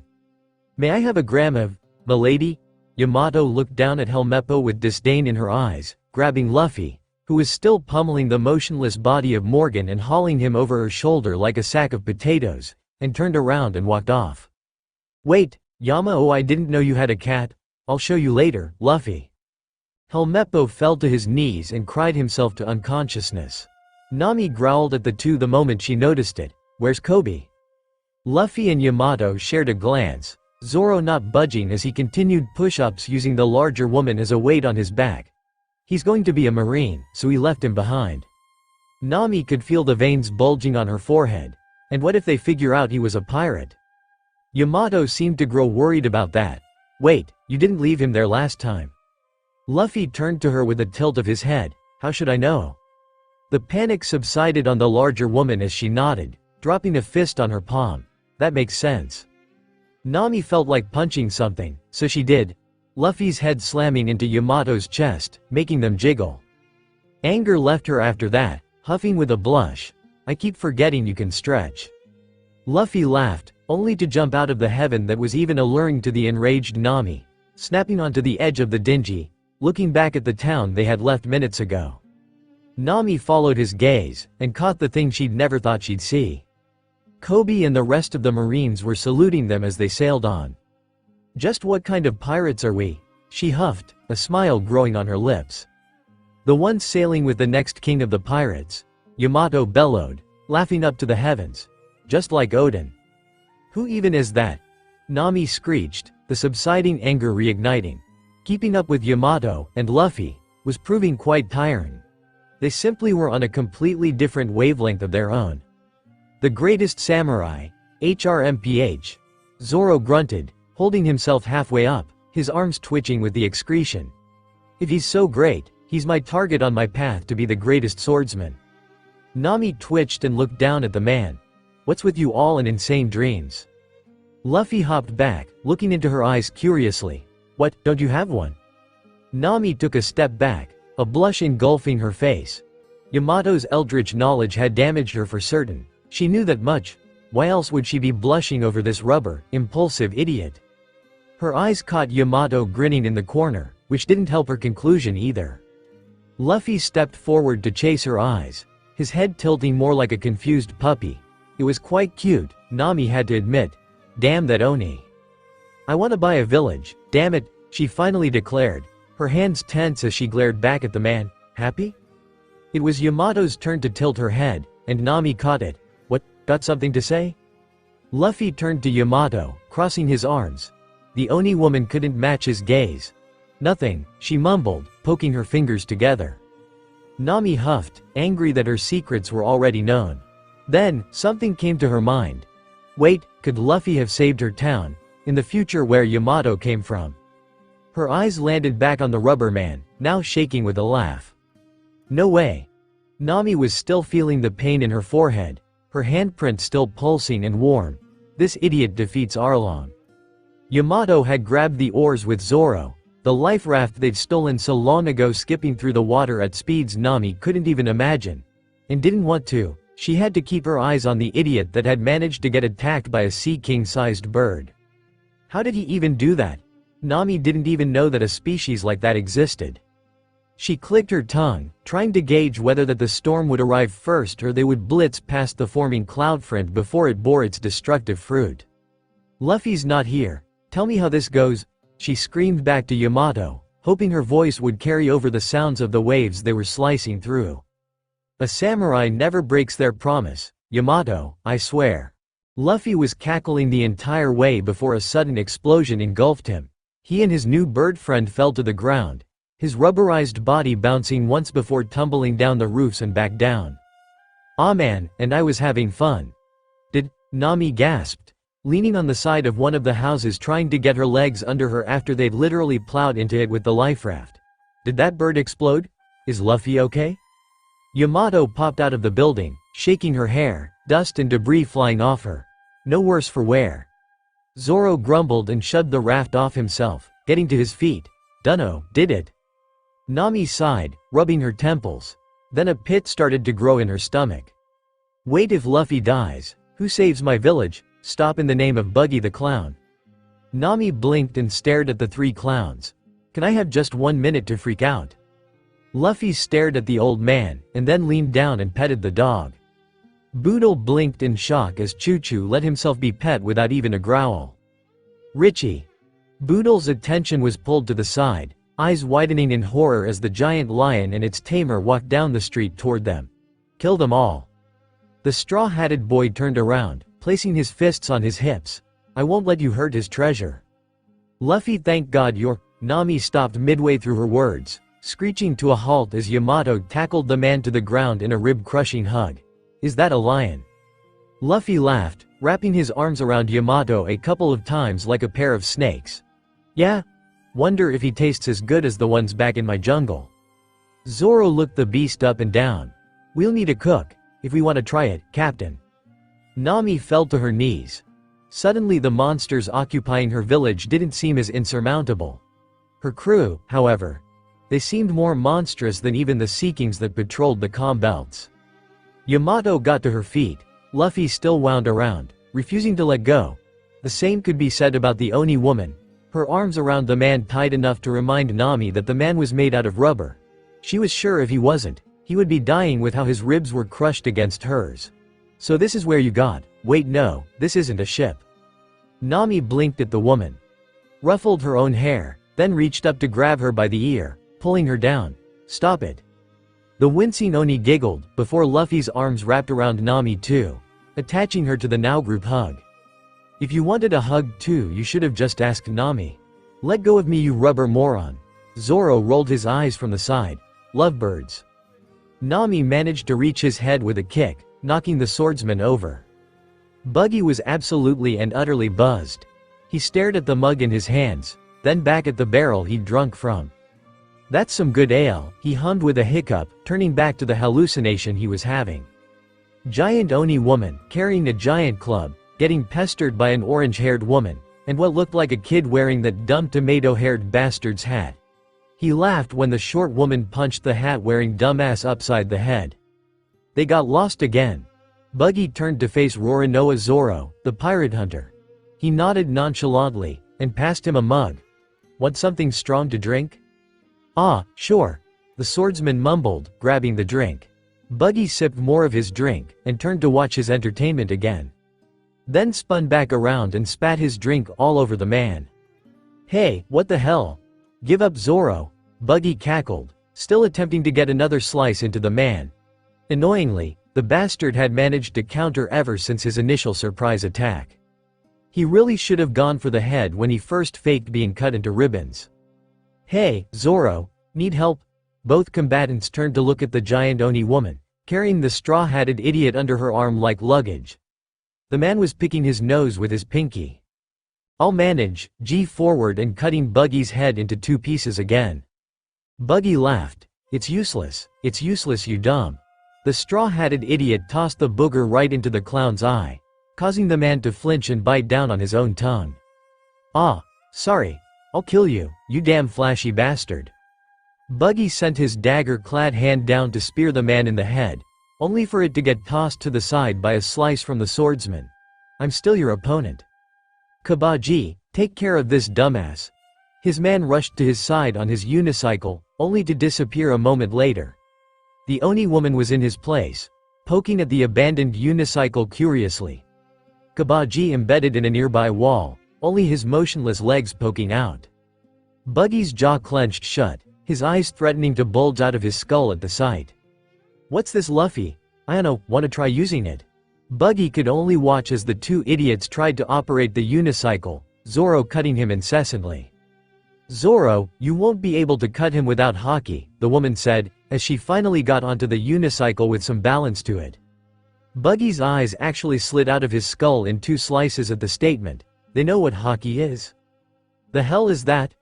Speaker 2: "May I have a gram of, milady?" Yamato looked down at Helmeppo with disdain in her eyes, grabbing Luffy, who was still pummeling the motionless body of Morgan and hauling him over her shoulder like a sack of potatoes, and turned around and walked off. "Wait, Yama, I didn't know you had a cat. I'll show you later, Luffy." Helmeppo fell to his knees and cried himself to unconsciousness. Nami growled at the two the moment she noticed it. "Where's Kobe?" Luffy and Yamato shared a glance, Zoro not budging as he continued push-ups using the larger woman as a weight on his back. He's going to be a marine, so he left him behind. Nami could feel the veins bulging on her forehead. And what if they figure out he was a pirate? Yamato seemed to grow worried about that. "Wait, you didn't leave him there last time." Luffy turned to her with a tilt of his head. "How should I know?" The panic subsided on the larger woman as she nodded, dropping a fist on her palm. "That makes sense." Nami felt like punching something, so she did. Luffy's head slamming into Yamato's chest, making them jiggle. Anger left her after that, huffing with a blush. "I keep forgetting you can stretch." Luffy laughed, only to jump out of the heaven that was even alluring to the enraged Nami, snapping onto the edge of the dingy, looking back at the town they had left minutes ago. Nami followed his gaze, and caught the thing she'd never thought she'd see. Kobe and the rest of the Marines were saluting them as they sailed on. "Just what kind of pirates are we?" she huffed, a smile growing on her lips. "The ones sailing with the next king of the pirates," Yamato bellowed, laughing up to the heavens. "Just like Oden." "Who even is that?" Nami screeched, the subsiding anger reigniting. Keeping up with Yamato and Luffy was proving quite tiring. They simply were on a completely different wavelength of their own. "The greatest samurai, HRMPH. Zoro grunted, holding himself halfway up, his arms twitching with the excretion. "If he's so great, he's my target on my path to be the greatest swordsman." Nami twitched and looked down at the man. "What's with you all and insane dreams?" Luffy hopped back, looking into her eyes curiously. "What, don't you have one?" Nami took a step back, a blush engulfing her face. Yamato's eldritch knowledge had damaged her for certain. She knew that much. Why else would she be blushing over this rubber, impulsive idiot? Her eyes caught Yamato grinning in the corner, which didn't help her conclusion either. Luffy stepped forward to chase her eyes, his head tilting more like a confused puppy. It was quite cute, Nami had to admit. Damn that Oni. "I want to buy a village, damn it," she finally declared, her hands tense as she glared back at the man. "Happy?" It was Yamato's turn to tilt her head, and Nami caught it. "What, got something to say?" Luffy turned to Yamato, crossing his arms. The Oni woman couldn't match his gaze. "Nothing," she mumbled, poking her fingers together. Nami huffed, angry that her secrets were already known. Then, something came to her mind. Wait, could Luffy have saved her town, in the future where Yamato came from? Her eyes landed back on the rubber man, now shaking with a laugh. No way. Nami was still feeling the pain in her forehead, her handprint still pulsing and warm. This idiot defeats Arlong. Yamato had grabbed the oars with Zoro, the life raft they'd stolen so long ago, skipping through the water at speeds Nami couldn't even imagine. And didn't want to. She had to keep her eyes on the idiot that had managed to get attacked by a sea king-sized bird. How did he even do that? Nami didn't even know that a species like that existed. She clicked her tongue, trying to gauge whether that the storm would arrive first or they would blitz past the forming cloud front before it bore its destructive fruit. Luffy's not here. Tell me how this goes, she screamed back to Yamato, hoping her voice would carry over the sounds of the waves they were slicing through. A samurai never breaks their promise, Yamato, I swear. Luffy was cackling the entire way before a sudden explosion engulfed him. He and his new bird friend fell to the ground, his rubberized body bouncing once before tumbling down the roofs and back down. "Aw man, and I was having fun." Did, Nami gasped, leaning on the side of one of the houses trying to get her legs under her after they'd literally plowed into it with the life raft. Did that bird explode? Is Luffy okay? Yamato popped out of the building, shaking her hair, dust and debris flying off her. No worse for wear. Zoro grumbled and shoved the raft off himself, getting to his feet. Dunno, did it? Nami sighed, rubbing her temples. Then a pit started to grow in her stomach. Wait, if Luffy dies, who saves my village? Stop in the name of Buggy the Clown. Nami blinked and stared at the three clowns. Can I have just 1 minute to freak out? Luffy stared at the old man, and then leaned down and petted the dog. Boodle blinked in shock as Choo-Choo let himself be pet without even a growl. Richie. Boodle's attention was pulled to the side, eyes widening in horror as the giant lion and its tamer walked down the street toward them. Kill them all. The straw-hatted boy turned around, placing his fists on his hips. I won't let you hurt his treasure. Luffy, thank God you're— Nami stopped midway through her words, screeching to a halt as Yamato tackled the man to the ground in a rib-crushing hug. Is that a lion? Luffy laughed, wrapping his arms around Yamato a couple of times like a pair of snakes. Yeah? Wonder if he tastes as good as the ones back in my jungle. Zoro looked the beast up and down. We'll need a cook, if we want to try it, Captain. Nami fell to her knees. Suddenly the monsters occupying her village didn't seem as insurmountable. Her crew, however, they seemed more monstrous than even the Sea Kings that patrolled the calm belts. Yamato got to her feet. Luffy still wound around, refusing to let go. The same could be said about the Oni woman, her arms around the man tight enough to remind Nami that the man was made out of rubber. She was sure if he wasn't, he would be dying with how his ribs were crushed against hers. So this is where you got— wait, no, this isn't a ship. Nami blinked at the woman, ruffled her own hair, then reached up to grab her by the ear, pulling her down. Stop it. The wincing Oni giggled, before Luffy's arms wrapped around Nami too, attaching her to the now group hug. If you wanted a hug too, you should have just asked Nami. Let go of me, you rubber moron. Zoro rolled his eyes from the side. Lovebirds. Nami managed to reach his head with a kick, knocking the swordsman over. Buggy was absolutely and utterly buzzed. He stared at the mug in his hands, then back at the barrel he'd drunk from. That's some good ale, he hummed with a hiccup, turning back to the hallucination he was having. Giant Oni woman, carrying a giant club, getting pestered by an orange-haired woman, and what looked like a kid wearing that dumb tomato-haired bastard's hat. He laughed when the short woman punched the hat-wearing dumbass upside the head. They got lost again. Buggy turned to face Roronoa Zoro, the pirate hunter. He nodded nonchalantly, and passed him a mug. Want something strong to drink? Ah, sure. The swordsman mumbled, grabbing the drink. Buggy sipped more of his drink, and turned to watch his entertainment again. Then spun back around and spat his drink all over the man. Hey, what the hell? Give up, Zoro, Buggy cackled, still attempting to get another slice into the man. Annoyingly, the bastard had managed to counter ever since his initial surprise attack. He really should have gone for the head when he first faked being cut into ribbons. Hey, Zoro, need help? Both combatants turned to look at the giant Oni woman, carrying the straw-hatted idiot under her arm like luggage. The man was picking his nose with his pinky. "I'll manage," G forward and cutting Buggy's head into two pieces again. Buggy laughed. It's useless, you dumb." The straw-hatted idiot tossed the booger right into the clown's eye, causing the man to flinch and bite down on his own tongue. "Ah, sorry. I'll kill you, you damn flashy bastard." Buggy sent his dagger-clad hand down to spear the man in the head, only for it to get tossed to the side by a slice from the swordsman. "I'm still your opponent. Kabaji, take care of this dumbass." His man rushed to his side on his unicycle, only to disappear a moment later. The Oni woman was in his place, poking at the abandoned unicycle curiously. Kabaji embedded in a nearby wall, only his motionless legs poking out. Buggy's jaw clenched shut, his eyes threatening to bulge out of his skull at the sight. "What's this Luffy? I don't want to try using it." Buggy could only watch as the two idiots tried to operate the unicycle, Zoro cutting him incessantly. "Zoro, you won't be able to cut him without haki," the woman said, as she finally got onto the unicycle with some balance to it. Buggy's eyes actually slid out of his skull in two slices at the statement. "They know what haki is." "The hell is that?"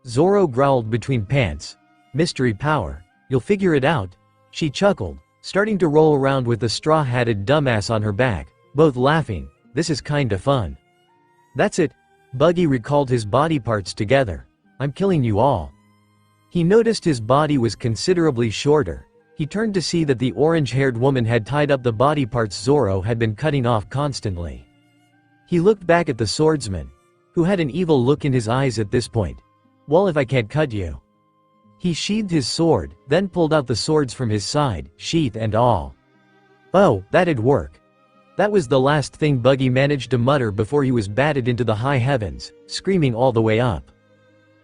Speaker 2: Zoro growled between pants. "Mystery power. You'll figure it out." She chuckled, starting to roll around with the straw-hatted dumbass on her back, both laughing. "This is kinda fun." "That's it." Buggy recalled his body parts together. "I'm killing you all." He noticed his body was considerably shorter. He turned to see that the orange-haired woman had tied up the body parts Zoro had been cutting off constantly. He looked back at the swordsman, who had an evil look in his eyes at this point. "Well, if I can't cut you." He sheathed his sword, then pulled out the swords from his side, sheath and all. "Oh, that'd work." That was the last thing Buggy managed to mutter before he was batted into the high heavens, screaming all the way up.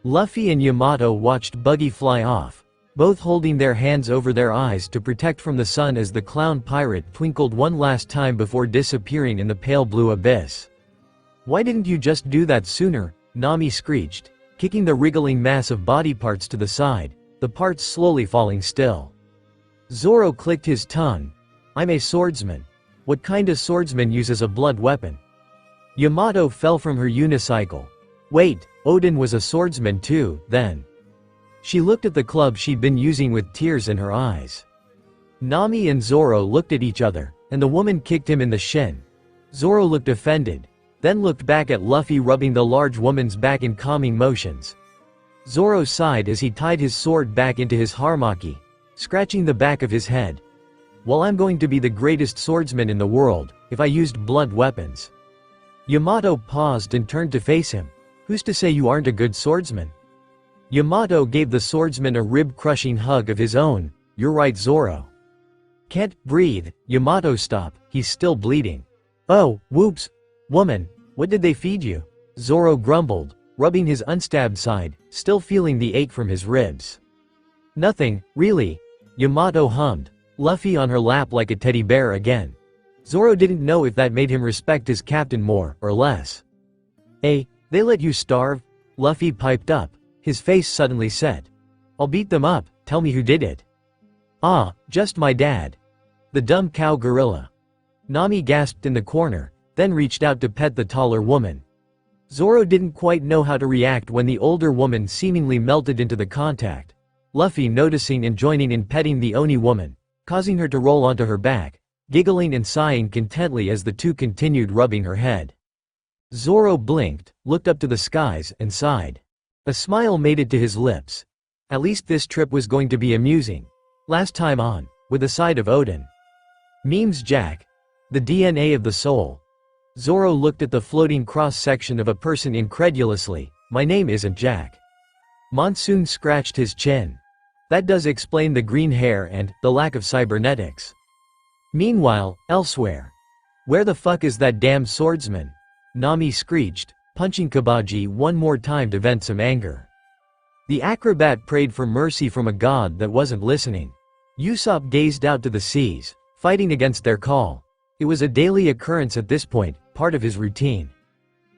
Speaker 2: Luffy and Yamato watched Buggy fly off, both holding their hands over their eyes to protect from the sun as the clown pirate twinkled one last time before disappearing in the pale blue abyss. "Why didn't you just do that sooner?" Nami screeched, kicking the wriggling mass of body parts to the side, the parts slowly falling still. Zoro clicked his tongue. "I'm a swordsman. What kind of swordsman uses a blood weapon?" Yamato fell from her unicycle. "Wait, Odin was a swordsman too, then." She looked at the club she'd been using with tears in her eyes. Nami and Zoro looked at each other, and the woman kicked him in the shin. Zoro looked offended, then looked back at Luffy rubbing the large woman's back in calming motions. Zoro sighed as he tied his sword back into his harmaki, scratching the back of his head. "Well, I'm going to be the greatest swordsman in the world, if I used blood weapons." Yamato paused and turned to face him. "Who's to say you aren't a good swordsman?" Yamato gave the swordsman a rib-crushing hug of his own. "You're right, Zoro." "Can't breathe." Yamato, "Stop, he's still bleeding." "Oh, whoops. Woman, what did they feed you?" Zoro grumbled, rubbing his unstabbed side, still feeling the ache from his ribs. "Nothing, really." Yamato hummed, Luffy on her lap like a teddy bear again. Zoro didn't know if that made him respect his captain more or less. They let you starve?" Luffy piped up, his face suddenly set. "I'll beat them up, tell me who did it." "Ah, just my dad. The dumb cow gorilla." Nami gasped in the corner, then reached out to pet the taller woman. Zoro didn't quite know how to react when the older woman seemingly melted into the contact. Luffy noticing and joining in petting the Oni woman, causing her to roll onto her back, giggling and sighing contently as the two continued rubbing her head. Zoro blinked, looked up to the skies, and sighed. A smile made it to his lips. At least this trip was going to be amusing. Last time on, with a side of Odin. Memes Jack. The DNA of the soul. Zoro looked at the floating cross-section of a person incredulously. "My name isn't Jack." Monsoon scratched his chin. That does explain the green hair and the lack of cybernetics. Meanwhile, elsewhere. "Where the fuck is that damn swordsman?" Nami screeched, punching Kabaji one more time to vent some anger. The acrobat prayed for mercy from a god that wasn't listening. Usopp gazed out to the seas, fighting against their call. It was a daily occurrence at this point, part of his routine.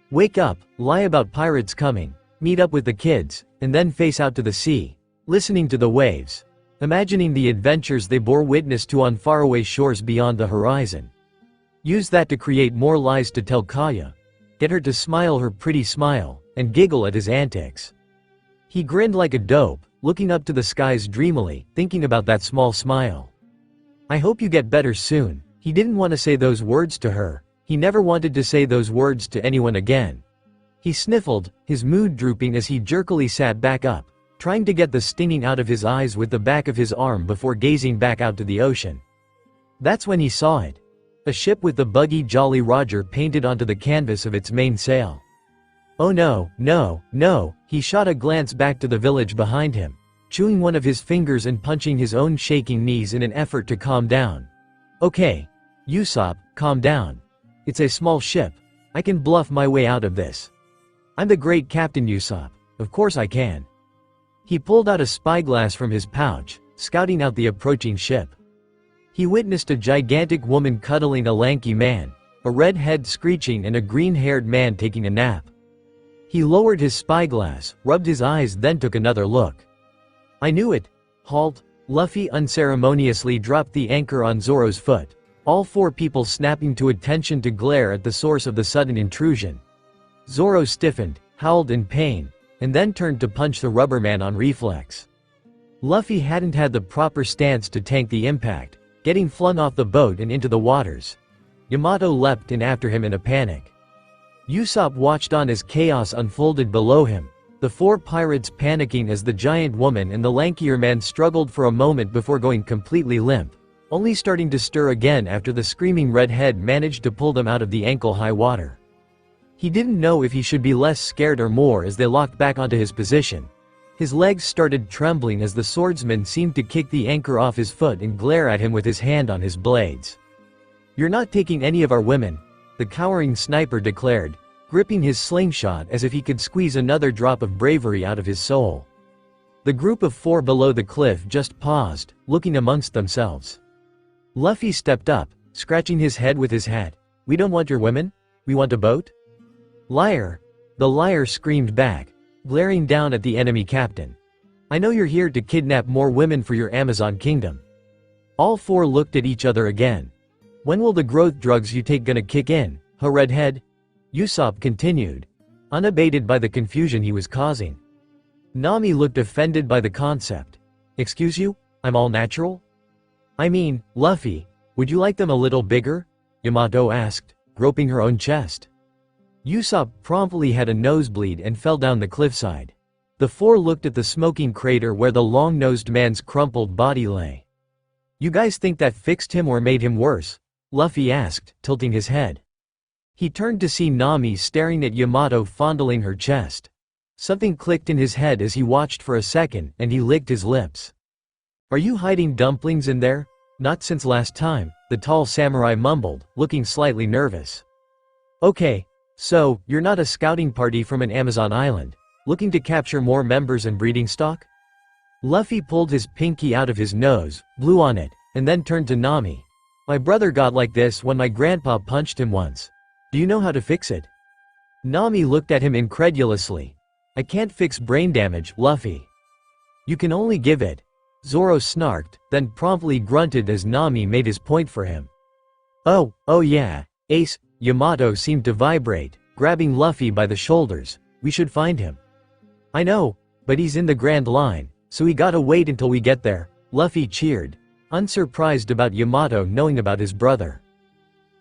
Speaker 2: Wake up, lie about pirates coming, meet up with the kids, and then face out to the sea, listening to the waves. imagining the adventures they bore witness to on faraway shores beyond the horizon. Use that to create more lies to tell Kaya. Get her to smile her pretty smile, and giggle at his antics. He grinned like a dope, looking up to the skies dreamily, thinking about that small smile. I hope you get better soon. He didn't want to say those words to her. He never wanted to say those words to anyone again. He sniffled, his mood drooping as he jerkily sat back up, trying to get the stinging out of his eyes with the back of his arm before gazing back out to the ocean. That's when he saw it. A ship with the buggy Jolly Roger painted onto the canvas of its mainsail. Oh no, no, no, he shot a glance back to the village behind him, chewing one of his fingers and punching his own shaking knees in an effort to calm down. Okay. Usopp, calm down. It's a small ship. I can bluff my way out of this. I'm the great Captain Usopp. Of course I can. He pulled out a spyglass from his pouch, scouting out the approaching ship. He witnessed a gigantic woman cuddling a lanky man, a red head screeching and a green-haired man taking a nap. He lowered his spyglass, rubbed his eyes, then took another look. I knew it. Halt. Luffy unceremoniously dropped the anchor on Zoro's foot, all four people snapping to attention to glare at the source of the sudden intrusion. Zoro stiffened, howled in pain, and then turned to punch the rubberman on reflex. Luffy hadn't had the proper stance to tank the impact, getting flung off the boat and into the waters. Yamato leapt in after him in a panic. Usopp watched on as chaos unfolded below him, the four pirates panicking as the giant woman and the lankier man struggled for a moment before going completely limp, only starting to stir again after the screaming redhead managed to pull them out of the ankle-high water. He didn't know if he should be less scared or more as they locked back onto his position. His legs started trembling as the swordsman seemed to kick the anchor off his foot and glare at him with his hand on his blades. You're not taking any of our women, the cowering sniper declared, gripping his slingshot as if he could squeeze another drop of bravery out of his soul. The group of four below the cliff just paused, looking amongst themselves. Luffy stepped up, scratching his head with his hat. We don't want your women? We want a boat? Liar! The liar screamed back, glaring down at the enemy captain. I know you're here to kidnap more women for your Amazon kingdom. All four looked at each other again. When will the growth drugs you take gonna kick in, huh, redhead? Usopp continued, unabated by the confusion he was causing. Nami looked offended by the concept. Excuse you? I'm all natural? I mean, Luffy, would you like them a little bigger? Yamato asked, groping her own chest. Usopp promptly had a nosebleed and fell down the cliffside. The four looked at the smoking crater where the long-nosed man's crumpled body lay. You guys think that fixed him or made him worse? Luffy asked, tilting his head. He turned to see Nami staring at Yamato fondling her chest. Something clicked in his head as he watched for a second, and he licked his lips. Are you hiding dumplings in there? Not since last time, the tall samurai mumbled, looking slightly nervous. Okay, so, you're not a scouting party from an Amazon island, looking to capture more members and breeding stock? Luffy pulled his pinky out of his nose, blew on it, and then turned to Nami. My brother got like this when my grandpa punched him once. Do you know how to fix it? Nami looked at him incredulously. I can't fix brain damage, Luffy. You can only give it. Zoro snarked, then promptly grunted as Nami made his point for him. Oh yeah, Ace. Yamato seemed to vibrate, grabbing Luffy by the shoulders. We should find him. I know, but he's in the Grand Line, so we gotta wait until we get there, Luffy cheered, unsurprised about Yamato knowing about his brother.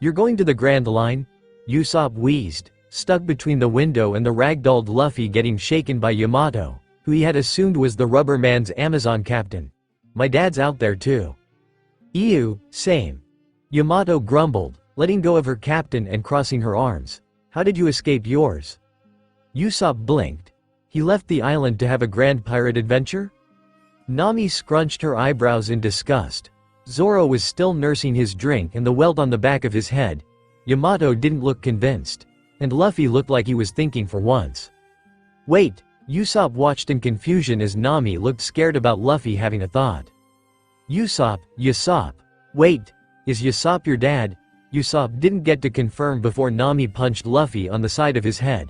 Speaker 2: You're going to the Grand Line? Usopp wheezed, stuck between the window and the ragdolled Luffy getting shaken by Yamato, who he had assumed was the rubber man's Amazon captain. My dad's out there too. Ew, same. Yamato grumbled, letting go of her captain and crossing her arms. How did you escape yours? Usopp blinked. He left the island to have a grand pirate adventure? Nami scrunched her eyebrows in disgust. Zoro was still nursing his drink and the welt on the back of his head. Yamato didn't look convinced. And Luffy looked like he was thinking for once. Wait, Usopp watched in confusion as Nami looked scared about Luffy having a thought. Usopp. Wait, is Usopp your dad? Usopp didn't get to confirm before Nami punched Luffy on the side of his head.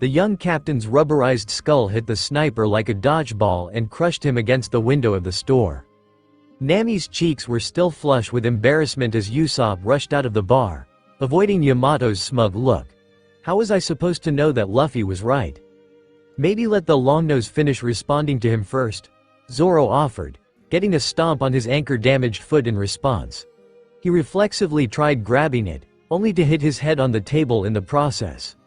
Speaker 2: The young captain's rubberized skull hit the sniper like a dodgeball and crushed him against the window of the store. Nami's cheeks were still flush with embarrassment as Usopp rushed out of the bar, avoiding Yamato's smug look. How was I supposed to know that Luffy was right? Maybe let the longnose finish responding to him first, Zoro offered, getting a stomp on his anchor-damaged foot in response. He reflexively tried grabbing it, only to hit his head on the table in the process.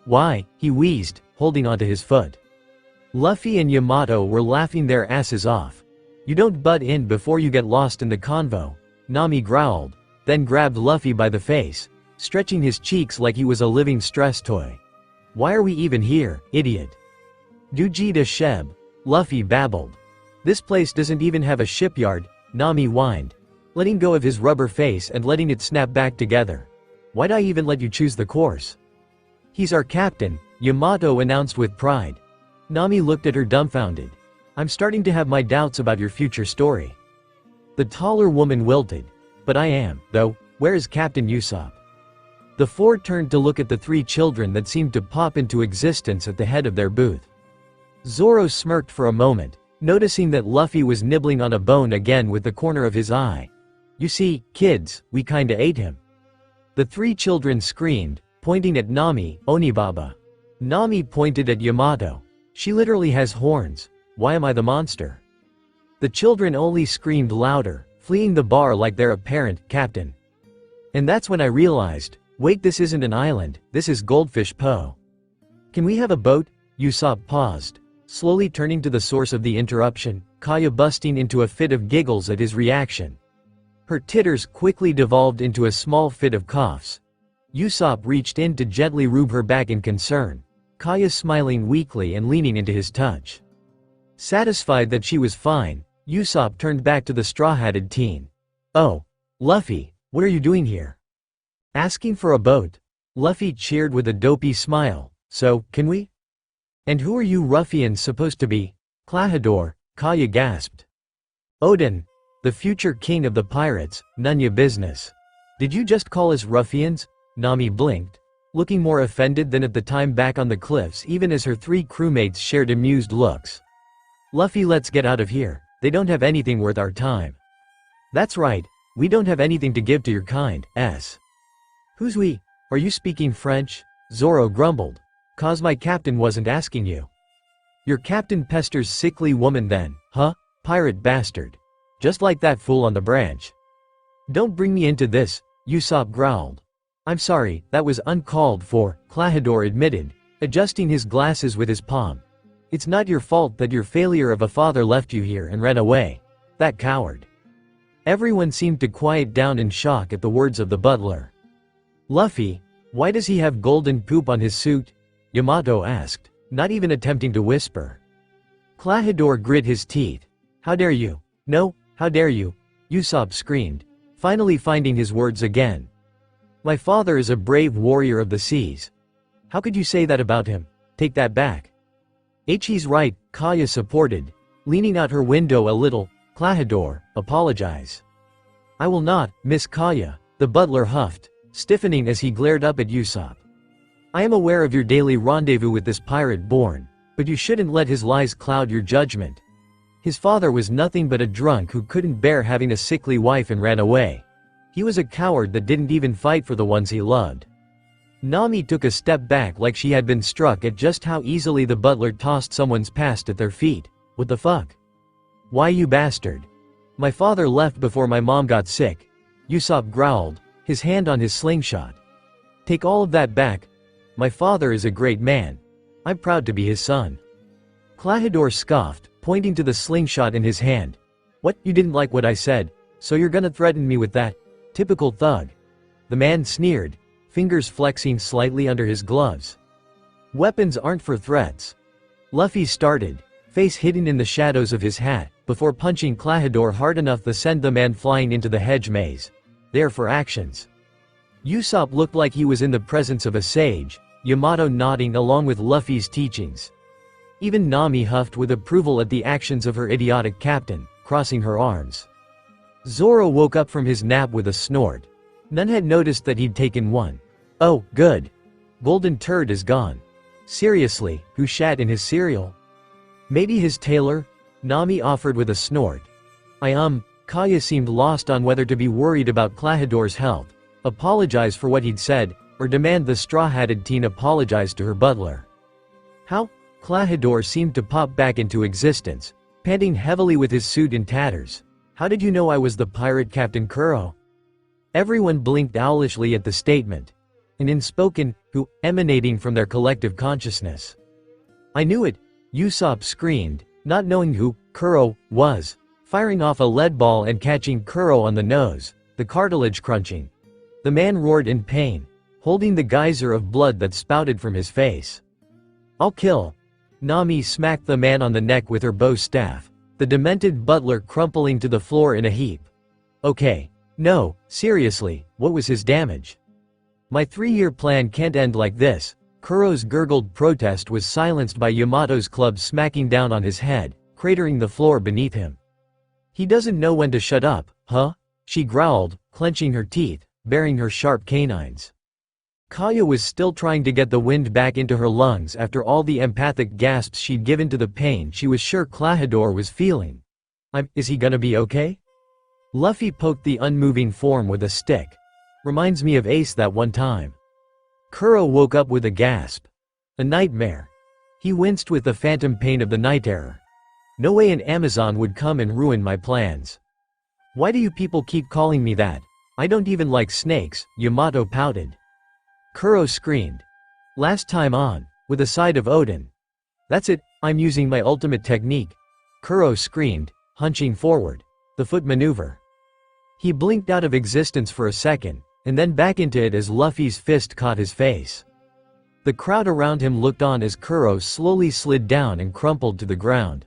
Speaker 2: Why, he wheezed, holding onto his foot. Luffy and Yamato were laughing their asses off. You don't butt in before you get lost in the convo, Nami growled, then grabbed Luffy by the face, stretching his cheeks like he was a living stress toy. Why are we even here, idiot? Dujita Sheb, Luffy babbled. This place doesn't even have a shipyard, Nami whined, letting go of his rubber face and letting it snap back together. Why'd I even let you choose the course? He's our captain, Yamato announced with pride. Nami looked at her dumbfounded. I'm starting to have my doubts about your future story. The taller woman wilted. But I am, though. Where is Captain Usopp? The four turned to look at the three children that seemed to pop into existence at the head of their booth. Zoro smirked for a moment, noticing that Luffy was nibbling on a bone again with the corner of his eye. You see, kids, we kinda ate him. The three children screamed, pointing at Nami, Onibaba. Nami pointed at Yamato. She literally has horns. Why am I the monster? The children only screamed louder, fleeing the bar like their apparent captain. And that's when I realized, wait, this isn't an island, this is Goldfish Po. Can we have a boat? Usopp paused, slowly turning to the source of the interruption, Kaya busting into a fit of giggles at his reaction. Her titters quickly devolved into a small fit of coughs. Usopp reached in to gently rub her back in concern, Kaya smiling weakly and leaning into his touch. Satisfied that she was fine, Usopp turned back to the straw-hatted teen. Oh, Luffy, what are you doing here? Asking for a boat. Luffy cheered with a dopey smile. So, can we? And who are you ruffians supposed to be? Klahadore, Kaya gasped. Odin, the future king of the pirates, none ya business. Did you just call us ruffians? Nami blinked, looking more offended than at the time back on the cliffs even as her three crewmates shared amused looks. Luffy, let's get out of here, they don't have anything worth our time. That's right, we don't have anything to give to your kind, s. Who's we? Are you speaking French? Zoro grumbled. Cause my captain wasn't asking you. Your captain pesters sickly woman then, huh? Pirate bastard. Just like that fool on the branch. Don't bring me into this, Usopp growled. I'm sorry, that was uncalled for, Klahadore admitted, adjusting his glasses with his palm. It's not your fault that your failure of a father left you here and ran away. That coward. Everyone seemed to quiet down in shock at the words of the butler. Luffy, why does he have golden poop on his suit? Yamato asked, not even attempting to whisper. Klahadore grit his teeth. How dare you? No, how dare you? Usopp screamed, finally finding his words again. My father is a brave warrior of the seas. How could you say that about him? Take that back. He's right, Kaya supported, leaning out her window a little. Klahadore, apologize. I will not, Miss Kaya, the butler huffed, stiffening as he glared up at Usopp. I am aware of your daily rendezvous with this pirate born, but you shouldn't let his lies cloud your judgment. His father was nothing but a drunk who couldn't bear having a sickly wife and ran away. He was a coward that didn't even fight for the ones he loved. Nami took a step back like she had been struck at just how easily the butler tossed someone's past at their feet. What the fuck? Why, you bastard? My father left before my mom got sick, Usopp growled, his hand on his slingshot. Take all of that back. My father is a great man. I'm proud to be his son. Klahadore scoffed, pointing to the slingshot in his hand. What, you didn't like what I said, so you're gonna threaten me with that? Typical thug. The man sneered, fingers flexing slightly under his gloves. Weapons aren't for threats. Luffy started, face hidden in the shadows of his hat, before punching Klahadore hard enough to send the man flying into the hedge maze. There for actions. Usopp looked like he was in the presence of a sage, Yamato nodding along with Luffy's teachings. Even Nami huffed with approval at the actions of her idiotic captain, crossing her arms. Zoro woke up from his nap with a snort. None had noticed that he'd taken one. Oh, good. Golden turd is gone. Seriously, who shat in his cereal? Maybe his tailor? Nami offered with a snort. Kaya seemed lost on whether to be worried about Klahador's health, apologize for what he'd said, or demand the straw-hatted teen apologize to her butler. How? Klahador seemed to pop back into existence, panting heavily with his suit in tatters. How did you know I was the pirate Captain Kuro? Everyone blinked owlishly at the statement, an inspoken who emanating from their collective consciousness. I knew it, Usopp screamed, not knowing who Kuro was, firing off a lead ball and catching Kuro on the nose, the cartilage crunching. The man roared in pain, holding the geyser of blood that spouted from his face. I'll kill. Nami smacked the man on the neck with her bow staff, the demented butler crumpling to the floor in a heap. Okay. No, seriously, what was his damage? My 3-year plan can't end like this. Kuro's gurgled protest was silenced by Yamato's club smacking down on his head, cratering the floor beneath him. He doesn't know when to shut up, huh? She growled, clenching her teeth, baring her sharp canines. Kaya was still trying to get the wind back into her lungs after all the empathic gasps she'd given to the pain she was sure Klahador was feeling. Is he gonna be okay? Luffy poked the unmoving form with a stick. Reminds me of Ace that one time. Kuro woke up with a gasp. A nightmare. He winced with the phantom pain of the night terror. No way an Amazon would come and ruin my plans. Why do you people keep calling me that? I don't even like snakes, Yamato pouted. Kuro screamed. Last time on, with a side of Odin. That's it, I'm using my ultimate technique. Kuro screamed, hunching forward. The foot maneuver. He blinked out of existence for a second, and then back into it as Luffy's fist caught his face. The crowd around him looked on as Kuro slowly slid down and crumpled to the ground.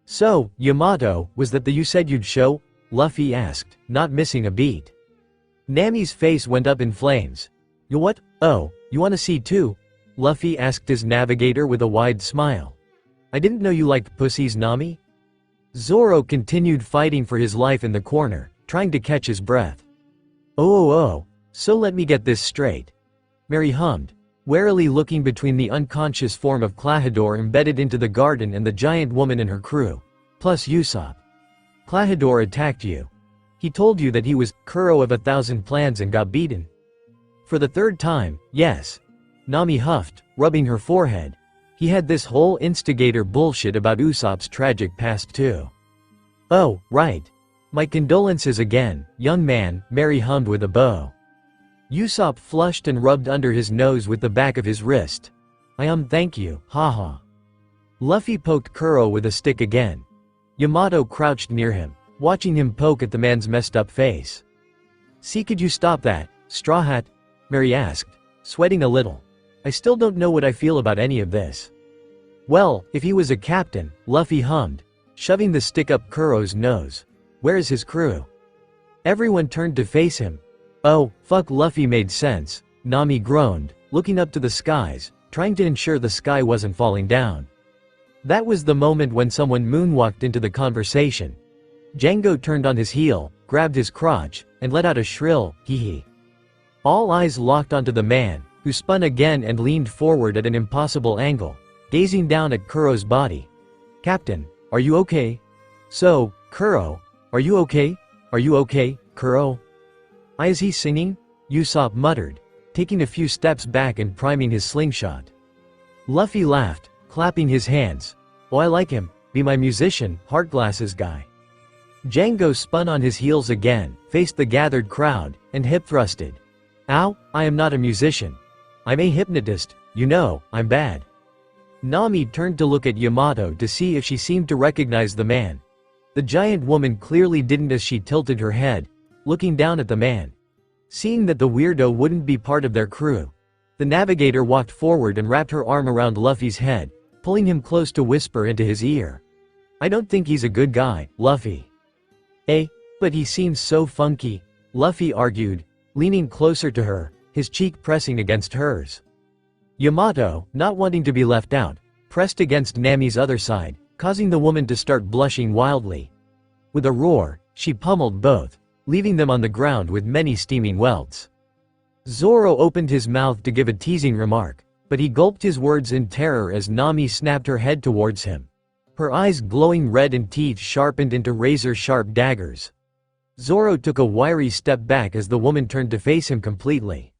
Speaker 2: So, Yamato, was that the you said you'd show? Luffy asked, not missing a beat. Nami's face went up in flames. You what? Oh, you wanna see too? Luffy asked his navigator with a wide smile. I didn't know you liked pussies, Nami? Zoro continued fighting for his life in the corner, trying to catch his breath. Oh, so let me get this straight. Mary hummed, warily looking between the unconscious form of Klahador embedded into the garden and the giant woman and her crew, plus Usopp. Klahador attacked you. He told you that he was Kuro of 1,000 plans and got beaten. For the 3rd time, yes. Nami huffed, rubbing her forehead. He had this whole instigator bullshit about Usopp's tragic past too. Oh, right. My condolences again, young man, Mary hummed with a bow. Usopp flushed and rubbed under his nose with the back of his wrist. Thank you, haha. Luffy poked Kuro with a stick again. Yamato crouched near him, watching him poke at the man's messed up face. See, could you stop that, Straw Hat? Mary asked, sweating a little. I still don't know what I feel about any of this. Well, if he was a captain, Luffy hummed, shoving the stick up Kuro's nose. Where is his crew? Everyone turned to face him. Oh, fuck, Luffy made sense, Nami groaned, looking up to the skies, trying to ensure the sky wasn't falling down. That was the moment when someone moonwalked into the conversation. Django turned on his heel, grabbed his crotch, and let out a shrill, hee-hee. All eyes locked onto the man, who spun again and leaned forward at an impossible angle, gazing down at Kuro's body. Captain, are you okay? So, Kuro, are you okay? Are you okay, Kuro? Is he singing? Usopp muttered, taking a few steps back and priming his slingshot. Luffy laughed, clapping his hands. Oh, I like him, be my musician, heart glasses guy. Django spun on his heels again, faced the gathered crowd, and hip-thrusted. Ow, I am not a musician. I'm a hypnotist, you know, I'm bad. Nami turned to look at Yamato to see if she seemed to recognize the man. The giant woman clearly didn't as she tilted her head, looking down at the man. Seeing that the weirdo wouldn't be part of their crew, the navigator walked forward and wrapped her arm around Luffy's head, pulling him close to whisper into his ear. I don't think he's a good guy, Luffy. But he seems so funky, Luffy argued, leaning closer to her, his cheek pressing against hers. Yamato, not wanting to be left out, pressed against Nami's other side, causing the woman to start blushing wildly. With a roar, she pummeled both, leaving them on the ground with many steaming welts. Zoro opened his mouth to give a teasing remark, But he gulped his words in terror as Nami snapped her head towards him. Her eyes glowing red and teeth sharpened into razor-sharp daggers. Zoro took a wiry step back as the woman turned to face him completely.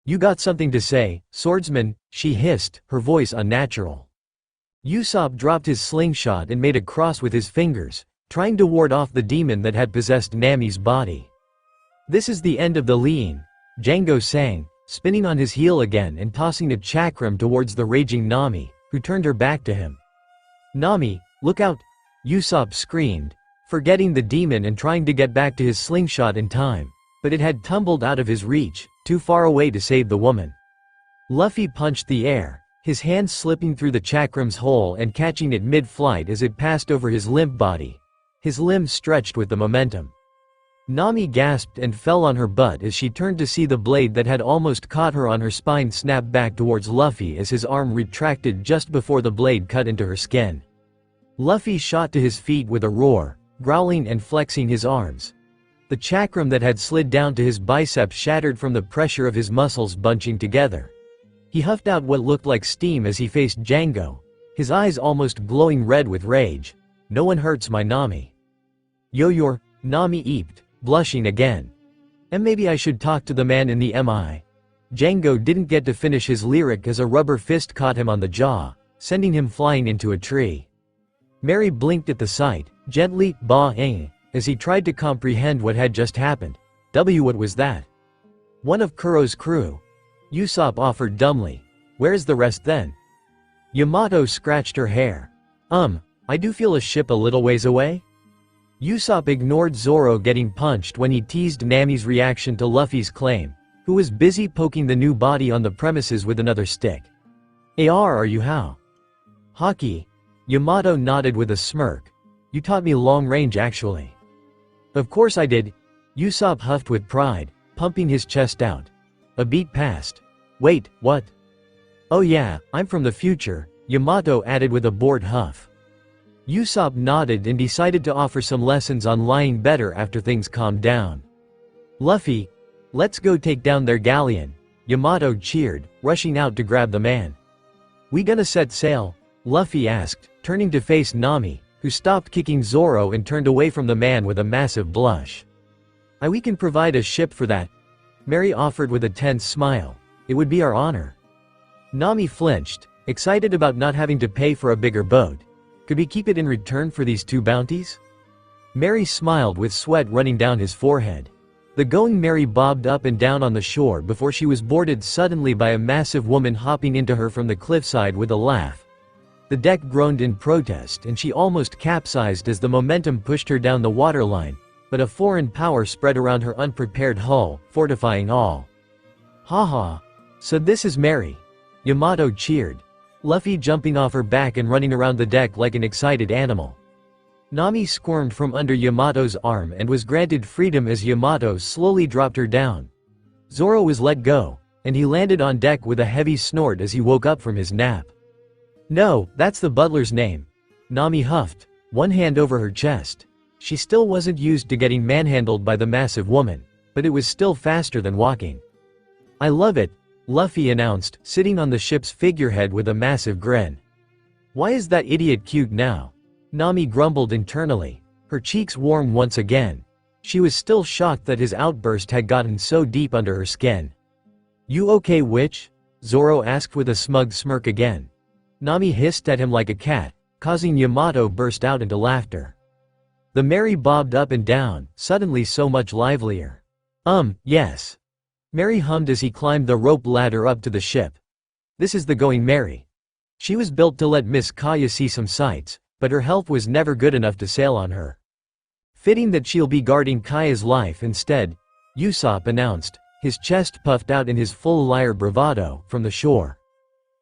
Speaker 2: "You got something to say, swordsman," she hissed, her voice unnatural. Usopp dropped his slingshot and made a cross with his fingers, trying to ward off the demon that had possessed Nami's body. "This is the end of the Lean," Django sang, spinning on his heel again and tossing a chakram towards the raging Nami, who turned her back to him. "Nami, look out!" Usopp screamed, forgetting the demon and trying to get back to his slingshot in time, but it had tumbled out of his reach, too far away to save the woman. Luffy punched the air, his hand slipping through the chakram's hole and catching it mid-flight as it passed over his limp body. His limbs stretched with the momentum. Nami gasped and fell on her butt as she turned to see the blade that had almost caught her on her spine snap back towards Luffy as his arm retracted just before the blade cut into her skin. Luffy shot to his feet with a roar, growling and flexing his arms. The chakram that had slid down to his biceps shattered from the pressure of his muscles bunching together. He huffed out what looked like steam as he faced Django, his eyes almost glowing red with rage. "No one hurts my Nami." "You're," Nami eeped, blushing again. "And maybe I should talk to the man in the MI." Django didn't get to finish his lyric as a rubber fist caught him on the jaw, sending him flying into a tree. Mary blinked at the sight, gently bah-ing, as he tried to comprehend what had just happened. What was that? "One of Kuro's crew," Usopp offered dumbly. "Where's the rest then?" Yamato scratched her hair. I do feel a ship a little ways away." Usopp ignored Zoro getting punched when he teased Nami's reaction to Luffy's claim, who was busy poking the new body on the premises with another stick. "Are you how?" "Hockey." Yamato nodded with a smirk. "You taught me long range actually." "Of course I did," Usopp huffed with pride, pumping his chest out. A beat passed. "Wait, what?" "Oh yeah, I'm from the future," Yamato added with a bored huff. Usopp nodded and decided to offer some lessons on lying better after things calmed down. "Luffy, let's go take down their galleon," Yamato cheered, rushing out to grab the man. "We gonna set sail?" Luffy asked, turning to face Nami, who stopped kicking Zoro and turned away from the man with a massive blush. We can provide a ship for that," Mary offered with a tense smile. "It would be our honor." Nami flinched, excited about not having to pay for a bigger boat. Could we keep it in return for these 2 bounties? Mary smiled with sweat running down his forehead. The Going Merry bobbed up and down on the shore before she was boarded suddenly by a massive woman hopping into her from the cliffside with a laugh. The deck groaned in protest and she almost capsized as the momentum pushed her down the waterline, but a foreign power spread around her unprepared hull, fortifying all. "Haha. So this is Mary," Yamato cheered, Luffy jumping off her back and running around the deck like an excited animal. Nami squirmed from under Yamato's arm and was granted freedom as Yamato slowly dropped her down. Zoro was let go, and he landed on deck with a heavy snort as he woke up from his nap. "No, that's the butler's name," Nami huffed, one hand over her chest. She still wasn't used to getting manhandled by the massive woman, but it was still faster than walking. "I love it," Luffy announced, sitting on the ship's figurehead with a massive grin. "Why is that idiot cute now?" Nami grumbled internally, her cheeks warm once again. She was still shocked that his outburst had gotten so deep under her skin. "You okay, witch?" Zoro asked with a smug smirk again. Nami hissed at him like a cat, causing Yamato burst out into laughter. The Mary bobbed up and down, suddenly so much livelier. Yes." Mary hummed as he climbed the rope ladder up to the ship. "This is the Going Mary. She was built to let Miss Kaya see some sights, but her health was never good enough to sail on her. Fitting that she'll be guarding Kaya's life instead," Usopp announced, his chest puffed out in his full liar bravado, from the shore.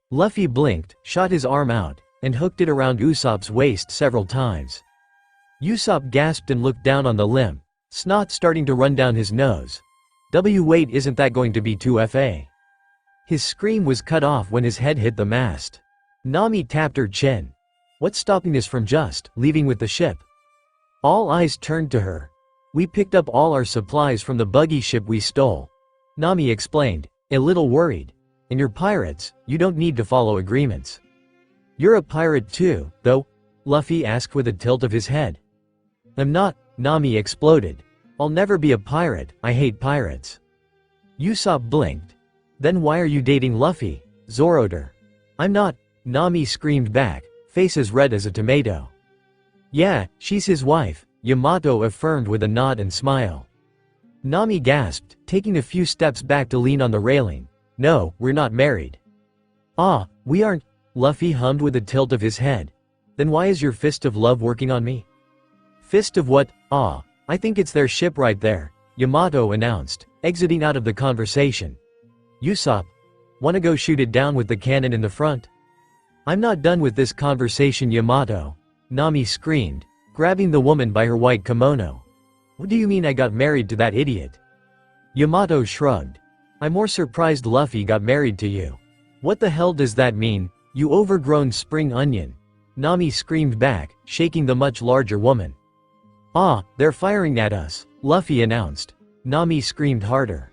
Speaker 2: Luffy blinked, shot his arm out, and hooked it around Usopp's waist several times. Usopp gasped and looked down on the limb, snot starting to run down his nose. Wait, isn't that going to be too fa? His scream was cut off when his head hit the mast. Nami tapped her chin. "What's stopping us from just leaving with the ship?" All eyes turned to her. "We picked up all our supplies from the buggy ship we stole," Nami explained, a little worried. And you're pirates, you don't need to follow agreements. You're a pirate too, though? Luffy asked with a tilt of his head. I'm not, Nami exploded. I'll never be a pirate, I hate pirates. Usopp blinked. Then why are you dating Luffy? Zoroark. I'm not, Nami screamed back, face as red as a tomato. Yeah, she's his wife, Yamato affirmed with a nod and smile. Nami gasped, taking a few steps back to lean on the railing. No, we're not married. Ah, we aren't, Luffy hummed with a tilt of his head. Then why is your fist of love working on me? Fist of what? Ah, I think it's their ship right there, Yamato announced, exiting out of the conversation. Usopp, wanna go shoot it down with the cannon in the front? I'm not done with this conversation, Yamato, Nami screamed, grabbing the woman by her white kimono. What do you mean I got married to that idiot? Yamato shrugged. I'm more surprised Luffy got married to you. What the hell does that mean, you overgrown spring onion? Nami screamed back, shaking the much larger woman. Ah, they're firing at us, Luffy announced. Nami screamed harder.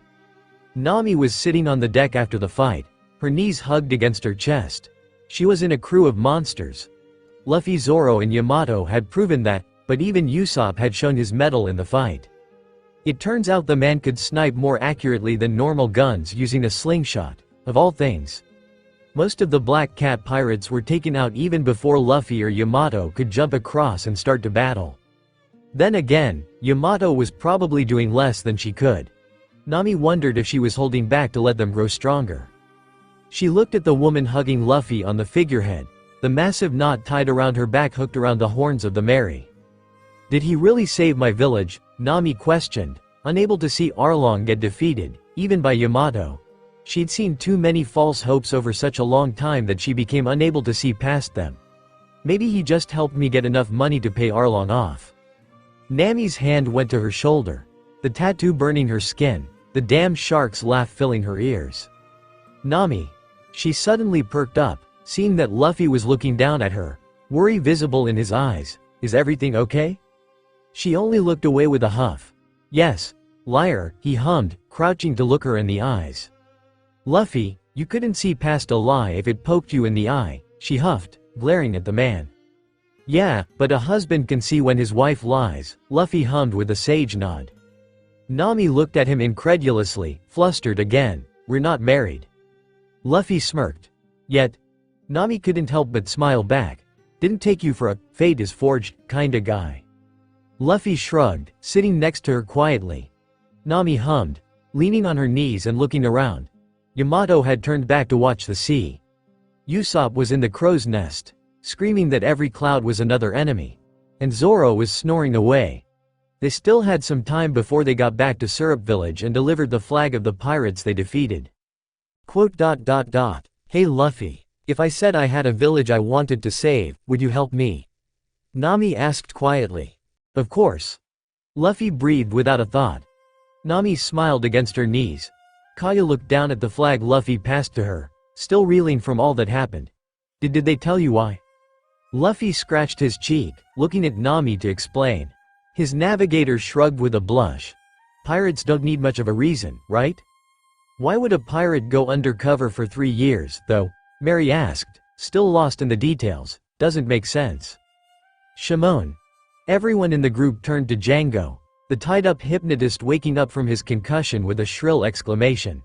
Speaker 2: Nami was sitting on the deck after the fight, her knees hugged against her chest. She was in a crew of monsters. Luffy, Zoro and Yamato had proven that, but even Usopp had shown his mettle in the fight. It turns out the man could snipe more accurately than normal guns using a slingshot, of all things. Most of the Black Cat pirates were taken out even before Luffy or Yamato could jump across and start to battle. Then again, Yamato was probably doing less than she could. Nami wondered if she was holding back to let them grow stronger. She looked at the woman hugging Luffy on the figurehead, the massive knot tied around her back hooked around the horns of the Mary. Did he really save my village? Nami questioned, unable to see Arlong get defeated, even by Yamato. She'd seen too many false hopes over such a long time that she became unable to see past them. Maybe he just helped me get enough money to pay Arlong off. Nami's hand went to her shoulder, the tattoo burning her skin, the damn shark's laugh filling her ears. Nami. She suddenly perked up, seeing that Luffy was looking down at her, worry visible in his eyes. Is everything okay? She only looked away with a huff. Yes, liar, he hummed, crouching to look her in the eyes. Luffy, you couldn't see past a lie if it poked you in the eye, she huffed, glaring at the man. Yeah, but a husband can see when his wife lies, Luffy hummed with a sage nod. Nami looked at him incredulously, flustered again. We're not married. Luffy smirked. Yet, Nami couldn't help but smile back. Didn't take you for a fate is forged kinda guy. Luffy shrugged, sitting next to her quietly. Nami hummed, leaning on her knees and looking around. Yamato had turned back to watch the sea. Usopp was in the crow's nest, screaming that every cloud was another enemy. And Zoro was snoring away. They still had some time before they got back to Syrup Village and delivered the flag of the pirates they defeated. Hey Luffy, if I said I had a village I wanted to save, would you help me? Nami asked quietly. Of course. Luffy breathed without a thought. Nami smiled against her knees. Kaya looked down at the flag Luffy passed to her, still reeling from all that happened. Did they tell you why? Luffy scratched his cheek, looking at Nami to explain. His navigator shrugged with a blush. Pirates don't need much of a reason, right? Why would a pirate go undercover for 3 years, though? Mary asked, still lost in the details. Doesn't make sense. Shimon. Everyone in the group turned to Django, the tied-up hypnotist waking up from his concussion with a shrill exclamation.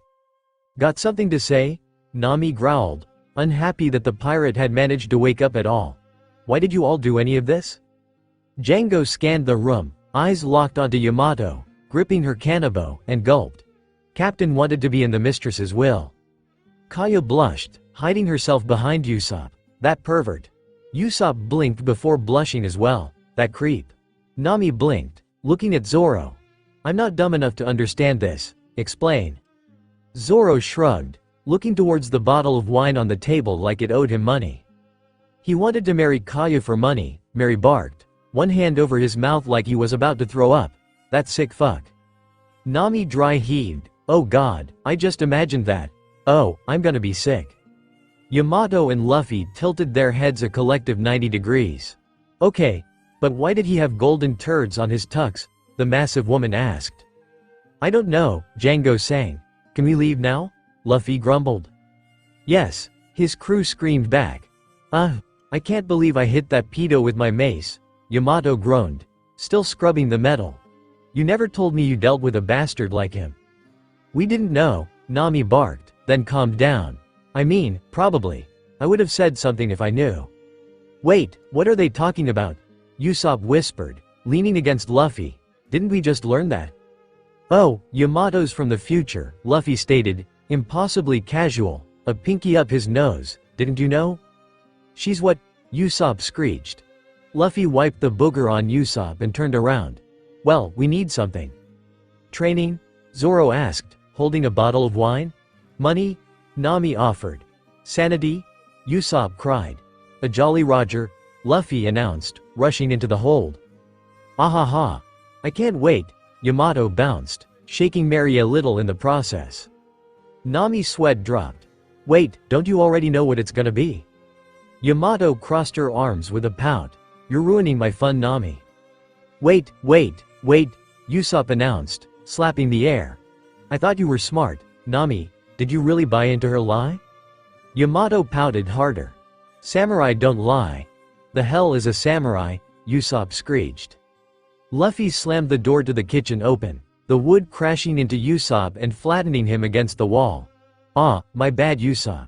Speaker 2: Got something to say? Nami growled, unhappy that the pirate had managed to wake up at all. Why did you all do any of this? Django scanned the room, eyes locked onto Yamato, gripping her kanabo, and gulped. Captain wanted to be in the mistress's will. Kaya blushed, hiding herself behind Usopp. That pervert. Usopp blinked before blushing as well. That creep. Nami blinked, looking at Zoro. I'm not dumb enough to understand this. Explain. Zoro shrugged, looking towards the bottle of wine on the table like it owed him money. He wanted to marry Kaya for money, Mary barked, one hand over his mouth like he was about to throw up. That sick fuck. Nami dry heaved. Oh god, I just imagined that. Oh, I'm gonna be sick. Yamato and Luffy tilted their heads a collective 90 degrees. Okay, but why did he have golden turds on his tux? The massive woman asked. I don't know, Django sang. Can we leave now? Luffy grumbled. Yes, his crew screamed back. I can't believe I hit that pedo with my mace, Yamato groaned, still scrubbing the metal. You never told me you dealt with a bastard like him. We didn't know, Nami barked, then calmed down. I mean, probably. I would have said something if I knew. Wait, what are they talking about? Usopp whispered, leaning against Luffy. Didn't we just learn that? Oh, Yamato's from the future, Luffy stated, impossibly casual, a pinky up his nose, didn't you know? She's what? Usopp screeched. Luffy wiped the booger on Usopp and turned around. Well, we need something. Training? Zoro asked, holding a bottle of wine. Money? Nami offered. Sanity? Usopp cried. A Jolly Roger, Luffy announced, rushing into the hold. Ahaha. I can't wait, Yamato bounced, shaking Mary a little in the process. Nami's sweat dropped. Wait, don't you already know what it's gonna be? Yamato crossed her arms with a pout. You're ruining my fun, Nami. Wait, Usopp announced, slapping the air. I thought you were smart, Nami, did you really buy into her lie? Yamato pouted harder. Samurai don't lie. The hell is a samurai? Usopp screeched. Luffy slammed the door to the kitchen open, the wood crashing into Usopp and flattening him against the wall. Ah, my bad, Usopp.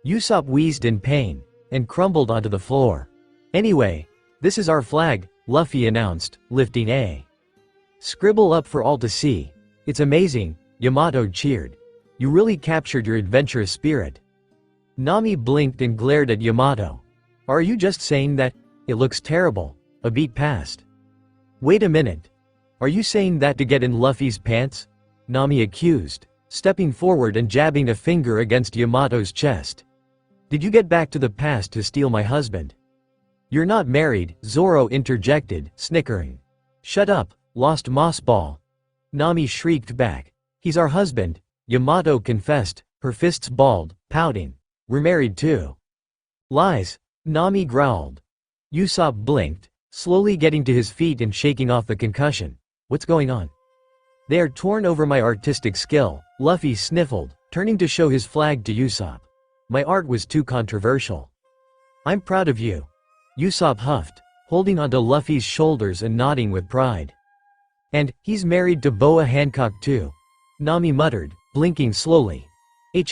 Speaker 2: Usopp wheezed in pain and crumbled onto the floor. Anyway, this is our flag, Luffy announced, lifting a scribble up for all to see. It's amazing, Yamato cheered. You really captured your adventurous spirit. Nami blinked and glared at Yamato. Are you just saying that? It looks terrible. A beat passed. Wait a minute. Are you saying that to get in Luffy's pants? Nami accused, stepping forward and jabbing a finger against Yamato's chest. Did you get back to the past to steal my husband? You're not married, Zoro interjected, snickering. Shut up, lost mossball. Nami shrieked back. He's our husband, Yamato confessed, her fists balled, pouting. We're married too. Lies, Nami growled. Usopp blinked, slowly getting to his feet and shaking off the concussion. What's going on? They are torn over my artistic skill, Luffy sniffled, turning to show his flag to Usopp. My art was too controversial. I'm proud of you. Usopp huffed, holding onto Luffy's shoulders and nodding with pride. And, he's married to Boa Hancock too. Nami muttered, blinking slowly.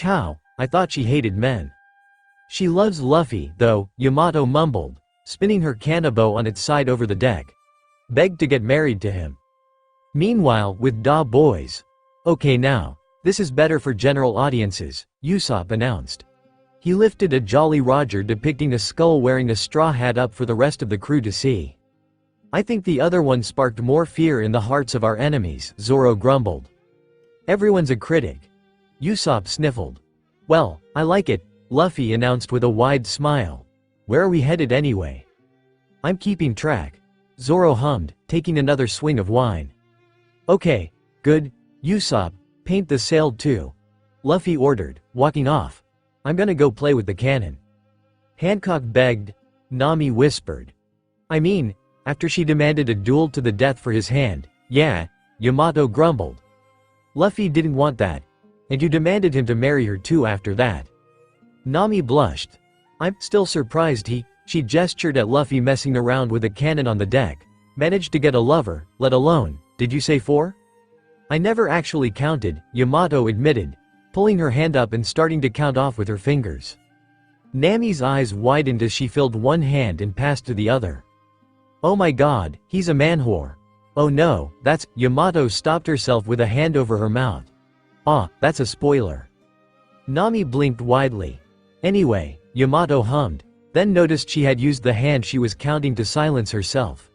Speaker 2: How, I thought she hated men. She loves Luffy, though, Yamato mumbled, spinning her kanabo on its side over the deck. Begged to get married to him. Meanwhile, with Da boys. Okay now, this is better for general audiences, Usopp announced. He lifted a Jolly Roger depicting a skull wearing a straw hat up for the rest of the crew to see. I think the other one sparked more fear in the hearts of our enemies, Zoro grumbled. Everyone's a critic. Usopp sniffled. Well, I like it, Luffy announced with a wide smile. Where are we headed anyway? I'm keeping track. Zoro hummed, taking another swing of wine. Okay, good, Usopp, paint the sail too. Luffy ordered, walking off. I'm gonna go play with the cannon. Hancock begged. Nami whispered. I mean, after she demanded a duel to the death for his hand, yeah, Yamato grumbled. Luffy didn't want that. And you demanded him to marry her too after that. Nami blushed. I'm still surprised she gestured at Luffy messing around with a cannon on the deck. Managed to get a lover, let alone, did you say 4? I never actually counted, Yamato admitted, pulling her hand up and starting to count off with her fingers. Nami's eyes widened as she filled one hand and passed to the other. Oh my god, he's a man-whore. Oh no, that's, Yamato stopped herself with a hand over her mouth. Ah, that's a spoiler. Nami blinked widely. Anyway, Yamato hummed, then noticed she had used the hand she was counting to silence herself.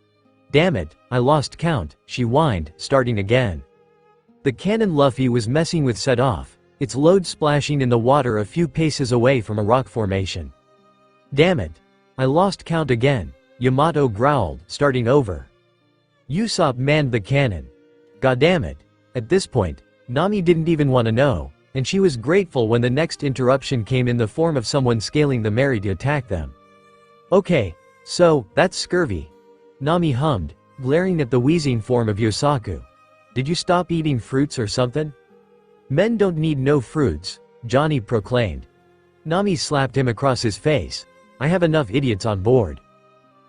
Speaker 2: Damn it, I lost count, she whined, starting again. The cannon Luffy was messing with set off, its load splashing in the water a few paces away from a rock formation. Damn it. I lost count again, Yamato growled, starting over. Usopp manned the cannon. Goddamn it. At this point, Nami didn't even want to know, and she was grateful when the next interruption came in the form of someone scaling the Mary to attack them. Okay, so, that's scurvy. Nami hummed, glaring at the wheezing form of Yosaku. Did you stop eating fruits or something? Men don't need no fruits, Johnny proclaimed. Nami slapped him across his face. I have enough idiots on board.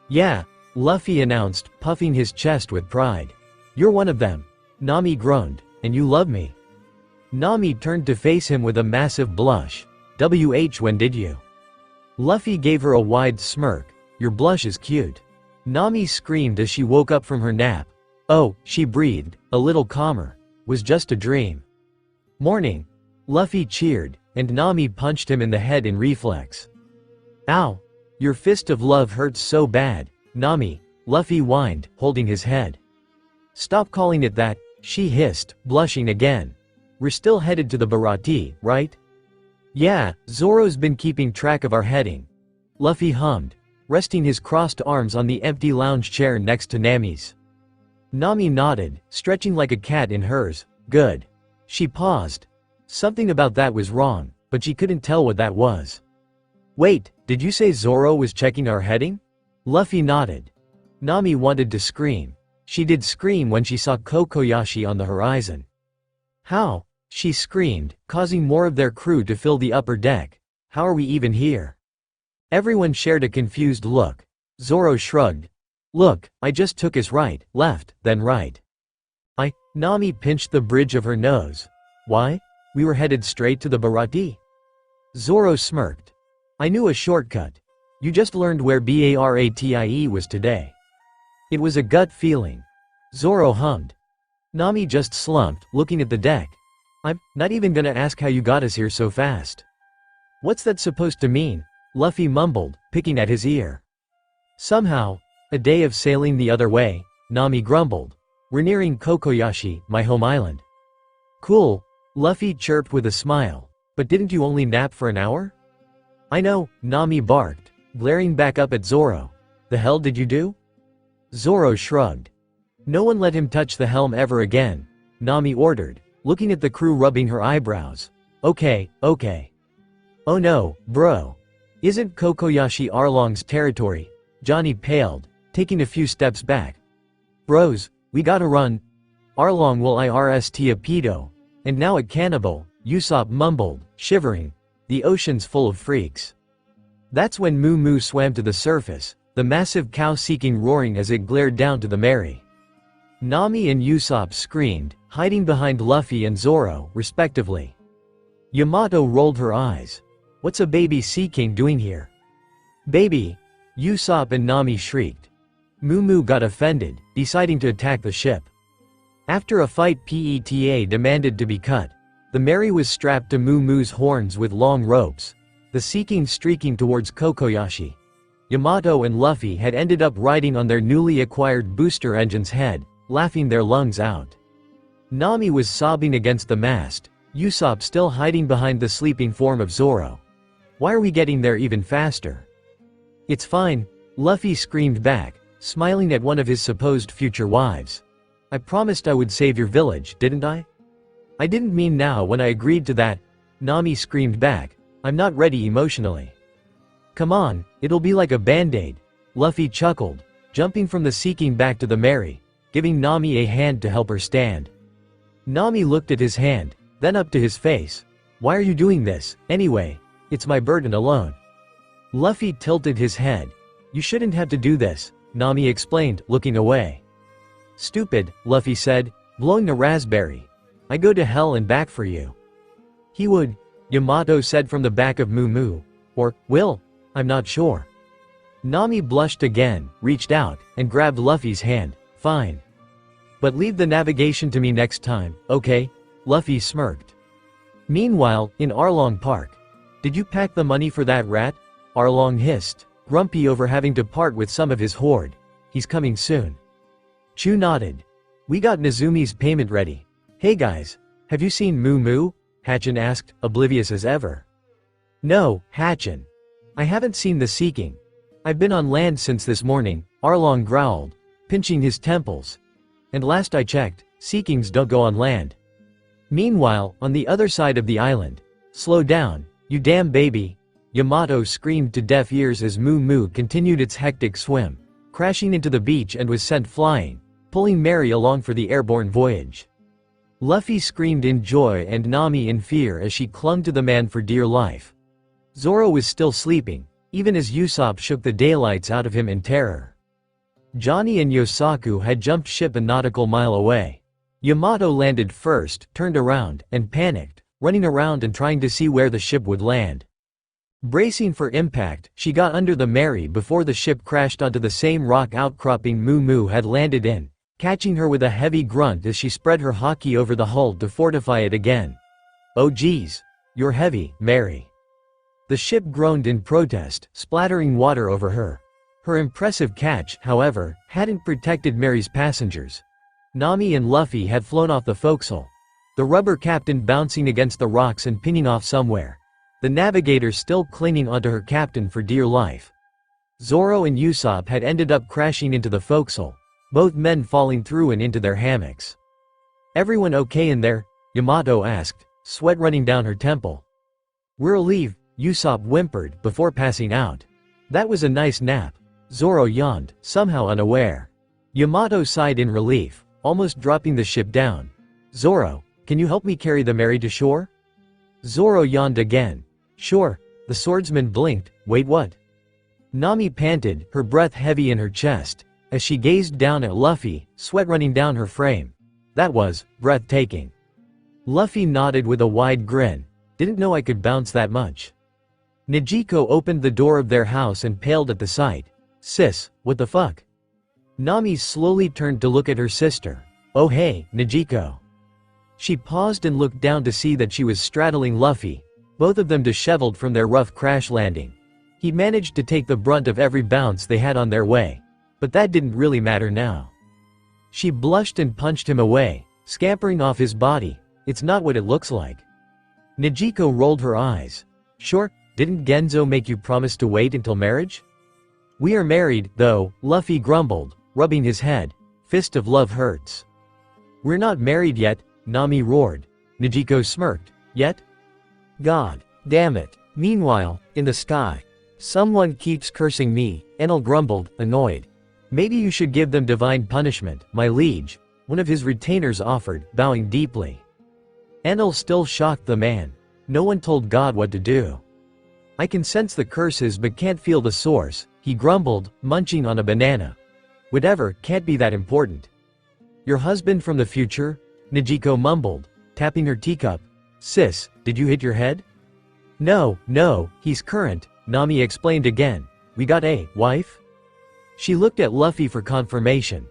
Speaker 2: Yeah, Luffy announced, puffing his chest with pride. You're one of them. Nami groaned. And you love me. Nami turned to face him with a massive blush. When did you? Luffy gave her a wide smirk. Your blush is cute. Nami screamed as she woke up from her nap. Oh, she breathed, a little calmer. Was just a dream. Morning. Luffy cheered, and Nami punched him in the head in reflex. Ow. Your fist of love hurts so bad, Nami, Luffy whined, holding his head. Stop calling it that, she hissed, blushing again. We're still headed to the Baratie, right? Yeah, Zoro's been keeping track of our heading. Luffy hummed, resting his crossed arms on the empty lounge chair next to Nami's. Nami nodded, stretching like a cat in hers. Good. She paused. Something about that was wrong, but she couldn't tell what that was. Wait, did you say Zoro was checking our heading? Luffy nodded. Nami wanted to scream. She did scream when she saw Kokoyashi on the horizon. How? She screamed, causing more of their crew to fill the upper deck. How are we even here? Everyone shared a confused look. Zoro shrugged. Look, I just took us right, left, then right. Nami pinched the bridge of her nose. Why? We were headed straight to the Baratie. Zoro smirked. I knew a shortcut. You just learned where Baratie was today. It was a gut feeling. Zoro hummed. Nami just slumped, looking at the deck. I'm not even gonna ask how you got us here so fast. What's that supposed to mean? Luffy mumbled, picking at his ear. Somehow, a day of sailing the other way, Nami grumbled. We're nearing Kokoyashi, my home island. Cool, Luffy chirped with a smile. But didn't you only nap for an hour? I know, Nami barked, glaring back up at Zoro. The hell did you do? Zoro shrugged. No one let him touch the helm ever again, Nami ordered, looking at the crew rubbing her eyebrows. Okay. Oh no, bro. Isn't Kokoyashi Arlong's territory? Johnny paled, taking a few steps back. Bros, we gotta run. Arlong will IRST a pedo. And now a cannibal, Usopp mumbled, shivering. The ocean's full of freaks. That's when Moo Moo swam to the surface, the massive cow seeking roaring as it glared down to the Mary. Nami and Usopp screamed, hiding behind Luffy and Zoro, respectively. Yamato rolled her eyes. What's a baby sea king doing here? Baby! Usopp and Nami shrieked. Moo Moo got offended, deciding to attack the ship. After a fight PETA demanded to be cut. The Mary was strapped to Moo Moo's horns with long ropes. The Sea King streaking towards Kokoyashi. Yamato and Luffy had ended up riding on their newly acquired booster engine's head, laughing their lungs out. Nami was sobbing against the mast, Usopp still hiding behind the sleeping form of Zoro. Why are we getting there even faster? It's fine, Luffy screamed back, smiling at one of his supposed future wives. I promised I would save your village, didn't I? I didn't mean now when I agreed to that, Nami screamed back. I'm not ready emotionally. Come on, it'll be like a band-aid, Luffy chuckled, jumping from the Sea King back to the Mary, giving Nami a hand to help her stand. Nami looked at his hand, then up to his face. Why are you doing this, anyway? It's my burden alone. Luffy tilted his head. You shouldn't have to do this, Nami explained, looking away. Stupid, Luffy said, blowing a raspberry. I go to hell and back for you. He would, Yamato said from the back of Moo Moo. Or, will, I'm not sure. Nami blushed again, reached out, and grabbed Luffy's hand. Fine. But leave the navigation to me next time, okay? Luffy smirked. Meanwhile, in Arlong Park. Did you pack the money for that rat? Arlong hissed, grumpy over having to part with some of his hoard. He's coming soon. Chu nodded. We got Nezumi's payment ready. Hey guys, have you seen Moo Moo? Hatchin asked, oblivious as ever. No, Hatchin. I haven't seen the Sea King. I've been on land since this morning, Arlong growled, pinching his temples. And last I checked, Sea Kings don't go on land. Meanwhile, on the other side of the island. Slow down, you damn baby. Yamato screamed to deaf ears as Moo Moo continued its hectic swim, crashing into the beach and was sent flying, pulling Mary along for the airborne voyage. Luffy screamed in joy and Nami in fear as she clung to the man for dear life. Zoro was still sleeping, even as Usopp shook the daylights out of him in terror. Johnny and Yosaku had jumped ship a nautical mile away. Yamato landed first, turned around, and panicked, running around and trying to see where the ship would land. Bracing for impact, she got under the Mary before the ship crashed onto the same rock outcropping Moo had landed in, catching her with a heavy grunt as she spread her haki over the hull to fortify it again. "Oh geez. You're heavy, Mary." The ship groaned in protest, splattering water over her. Her impressive catch, however, hadn't protected Mary's passengers. Nami and Luffy had flown off the forecastle, the rubber captain bouncing against the rocks and pinning off somewhere, the navigator still clinging onto her captain for dear life. Zoro and Usopp had ended up crashing into the forecastle, both men falling through and into their hammocks. "Everyone okay in there?" Yamato asked, sweat running down her temple. "We're relieved," Usopp whimpered before passing out. "That was a nice nap." Zoro yawned, somehow unaware. Yamato sighed in relief, almost dropping the ship down. "Zoro, can you help me carry the Mary to shore?" Zoro yawned again. "Sure." The swordsman blinked. "Wait, what?" Nami panted, her breath heavy in her chest, as she gazed down at Luffy, sweat running down her frame. That was breathtaking. Luffy nodded with a wide grin. "Didn't know I could bounce that much." Nijiko opened the door of their house and paled at the sight. "Sis, what the fuck?" Nami slowly turned to look at her sister. "Oh hey, Nijiko." She paused and looked down to see that she was straddling Luffy, both of them disheveled from their rough crash landing. He managed to take the brunt of every bounce they had on their way, but that didn't really matter now. She blushed and punched him away, scampering off his body. "It's not what it looks like." Nijiko rolled her eyes. "Sure, didn't Genzo make you promise to wait until marriage?" "We are married, though," Luffy grumbled, rubbing his head. "Fist of love hurts." "We're not married yet," Nami roared. Nijiko smirked. "Yet? God damn it." Meanwhile, in the sky, "Someone keeps cursing me," Enel grumbled, annoyed. "Maybe you should give them divine punishment, my liege," one of his retainers offered, bowing deeply. Enel still shocked the man. "No one told God what to do." "I can sense the curses but can't feel the source," he grumbled, munching on a banana. "Whatever, can't be that important." "Your husband from the future?" Nijiko mumbled, tapping her teacup. "Sis, did you hit your head?" No, he's current," Nami explained again. "We got a wife?" She looked at Luffy for confirmation.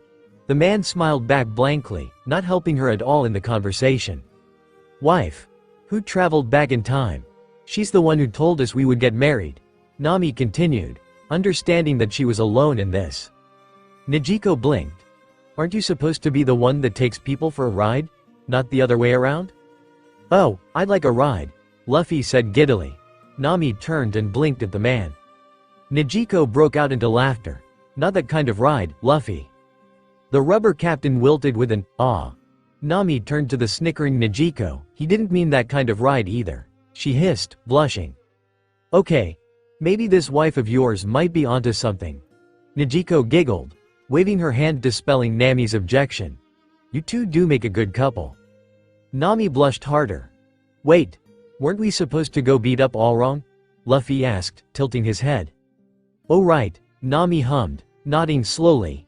Speaker 2: The man smiled back blankly, not helping her at all in the conversation. "Wife? Who traveled back in time? She's the one who told us we would get married," Nami continued, understanding that she was alone in this. Nijiko blinked. "Aren't you supposed to be the one that takes people for a ride? Not the other way around?" "Oh, I'd like a ride," Luffy said giddily. Nami turned and blinked at the man. Nijiko broke out into laughter. "Not that kind of ride, Luffy." The rubber captain wilted with an "ah." Nami turned to the snickering Nijiko. "He didn't mean that kind of ride either," she hissed, blushing. "Okay. Maybe this wife of yours might be onto something." Nijiko giggled, waving her hand dispelling Nami's objection. "You two do make a good couple." Nami blushed harder. "Wait, weren't we supposed to go beat up Allwrong?" Luffy asked, tilting his head. "Oh right," Nami hummed, nodding slowly.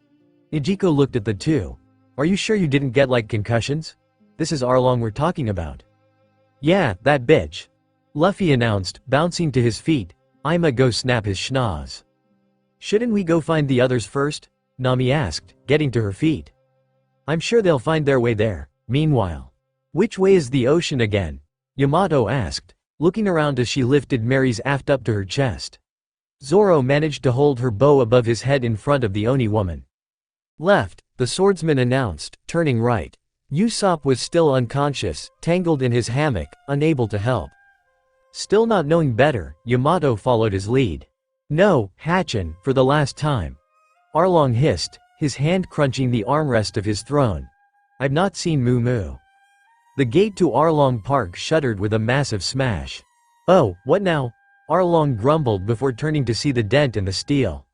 Speaker 2: Nijiko looked at the two. "Are you sure you didn't get like concussions? This is Arlong we're talking about." "Yeah, that bitch," Luffy announced, bouncing to his feet. "I'ma go snap his schnoz." "Shouldn't we go find the others first?" Nami asked, getting to her feet. "I'm sure they'll find their way there, meanwhile." "Which way is the ocean again?" Yamato asked, looking around as she lifted Mary's aft up to her chest. Zoro managed to hold her bow above his head in front of the Oni woman. "Left," the swordsman announced, turning right. Usopp was still unconscious, tangled in his hammock, unable to help. Still not knowing better, Yamato followed his lead. "No, Hatchin, for the last time." Arlong hissed, his hand crunching the armrest of his throne. "I've not seen Moo." The gate to Arlong Park shuddered with a massive smash. "Oh, what now?" Arlong grumbled before turning to see the dent in the steel.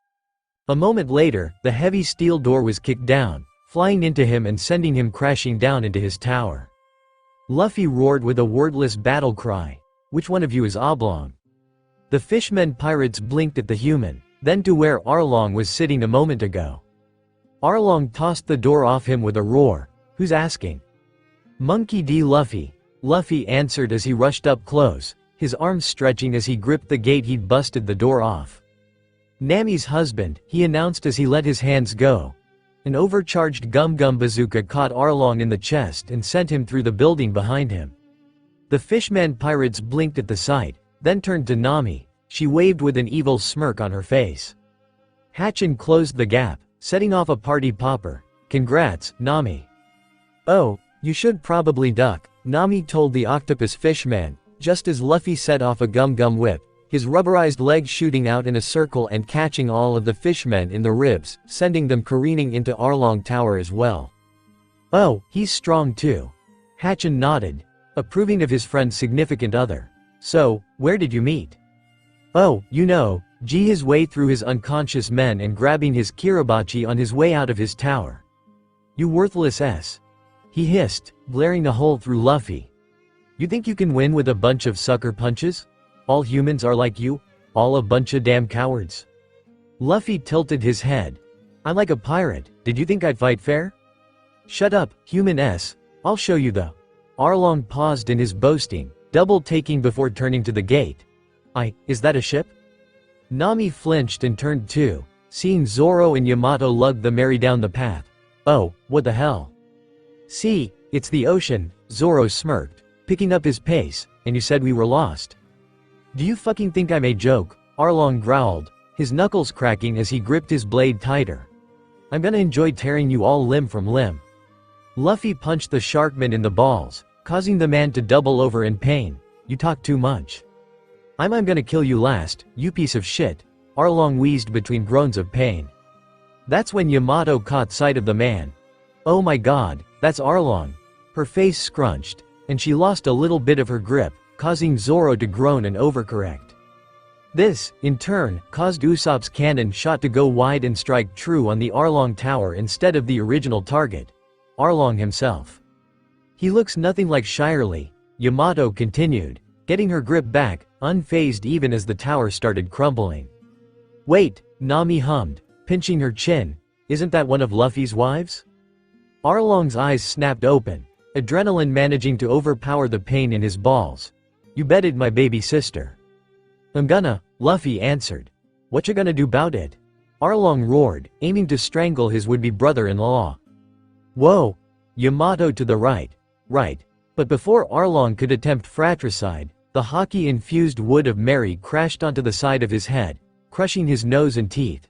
Speaker 2: A moment later, the heavy steel door was kicked down, flying into him and sending him crashing down into his tower. Luffy roared with a wordless battle cry. "Which one of you is Oblong?" The fishmen pirates blinked at the human, then to where Arlong was sitting a moment ago. Arlong tossed the door off him with a roar. "Who's asking?" "Monkey D. Luffy," Luffy answered as he rushed up close, his arms stretching as he gripped the gate he'd busted the door off. "Nami's husband," he announced as he let his hands go. An overcharged gum-gum bazooka caught Arlong in the chest and sent him through the building behind him. The fishman pirates blinked at the sight, then turned to Nami. She waved with an evil smirk on her face. Hatchin closed the gap, setting off a party popper. "Congrats, Nami." "Oh, you should probably duck," Nami told the octopus fishman, just as Luffy set off a gum-gum whip, his rubberized legs shooting out in a circle and catching all of the fishmen in the ribs, sending them careening into Arlong Tower as well. "Oh, he's strong too." Hatchin nodded, approving of his friend's significant other. "So, where did you meet?" "Oh, you know, G his way through his unconscious men and grabbing his Kiribachi on his way out of his tower." "You worthless s," he hissed, glaring a hole through Luffy. "You think you can win with a bunch of sucker punches? All humans are like you? All a bunch of damn cowards?" Luffy tilted his head. "I'm like a pirate, did you think I'd fight fair?" "Shut up, human s, I'll show you though." Arlong paused in his boasting, double-taking before turning to the gate. Is that a ship?" Nami flinched and turned too, seeing Zoro and Yamato lug the Mary down the path. "Oh, what the hell?" "See, it's the ocean," Zoro smirked, picking up his pace, "and you said we were lost." "Do you fucking think I'm a joke?" Arlong growled, his knuckles cracking as he gripped his blade tighter. "I'm gonna enjoy tearing you all limb from limb." Luffy punched the sharkman in the balls, causing the man to double over in pain. "You talk too much." I'm gonna kill you last, you piece of shit," Arlong wheezed between groans of pain. That's when Yamato caught sight of the man. "Oh my god, that's Arlong." Her face scrunched, and she lost a little bit of her grip, causing Zoro to groan and overcorrect. This, in turn, caused Usopp's cannon shot to go wide and strike true on the Arlong Tower instead of the original target, Arlong himself. "He looks nothing like Shirley," Yamato continued, getting her grip back, unfazed even as the tower started crumbling. "Wait," Nami hummed, pinching her chin, "isn't that one of Luffy's wives?" Arlong's eyes snapped open, adrenaline managing to overpower the pain in his balls. "You betted my baby sister." "I'm gonna," Luffy answered. "What you gonna do about it?" Arlong roared, aiming to strangle his would-be brother-in-law. "Whoa!" Yamato to the right. "Right." But before Arlong could attempt fratricide, the hockey-infused wood of Mary crashed onto the side of his head, crushing his nose and teeth.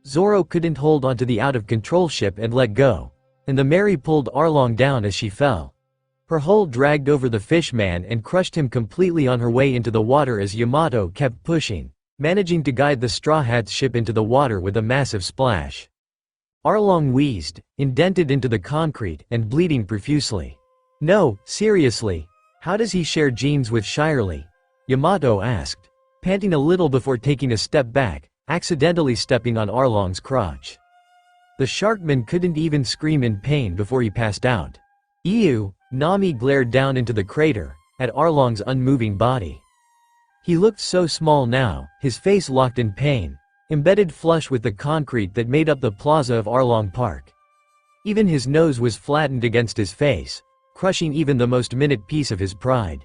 Speaker 2: Zoro couldn't hold onto the out-of-control ship and let go, and the Mary pulled Arlong down as she fell. Her hull dragged over the fishman and crushed him completely on her way into the water as Yamato kept pushing, managing to guide the Straw Hat's ship into the water with a massive splash. Arlong wheezed, indented into the concrete, and bleeding profusely. "No, seriously. How does he share genes with Shirley?" Yamato asked, panting a little before taking a step back, accidentally stepping on Arlong's crotch. The sharkman couldn't even scream in pain before he passed out. Ew, Nami glared down into the crater, at Arlong's unmoving body. He looked so small now, his face locked in pain, embedded flush with the concrete that made up the plaza of Arlong Park. Even his nose was flattened against his face, crushing even the most minute piece of his pride.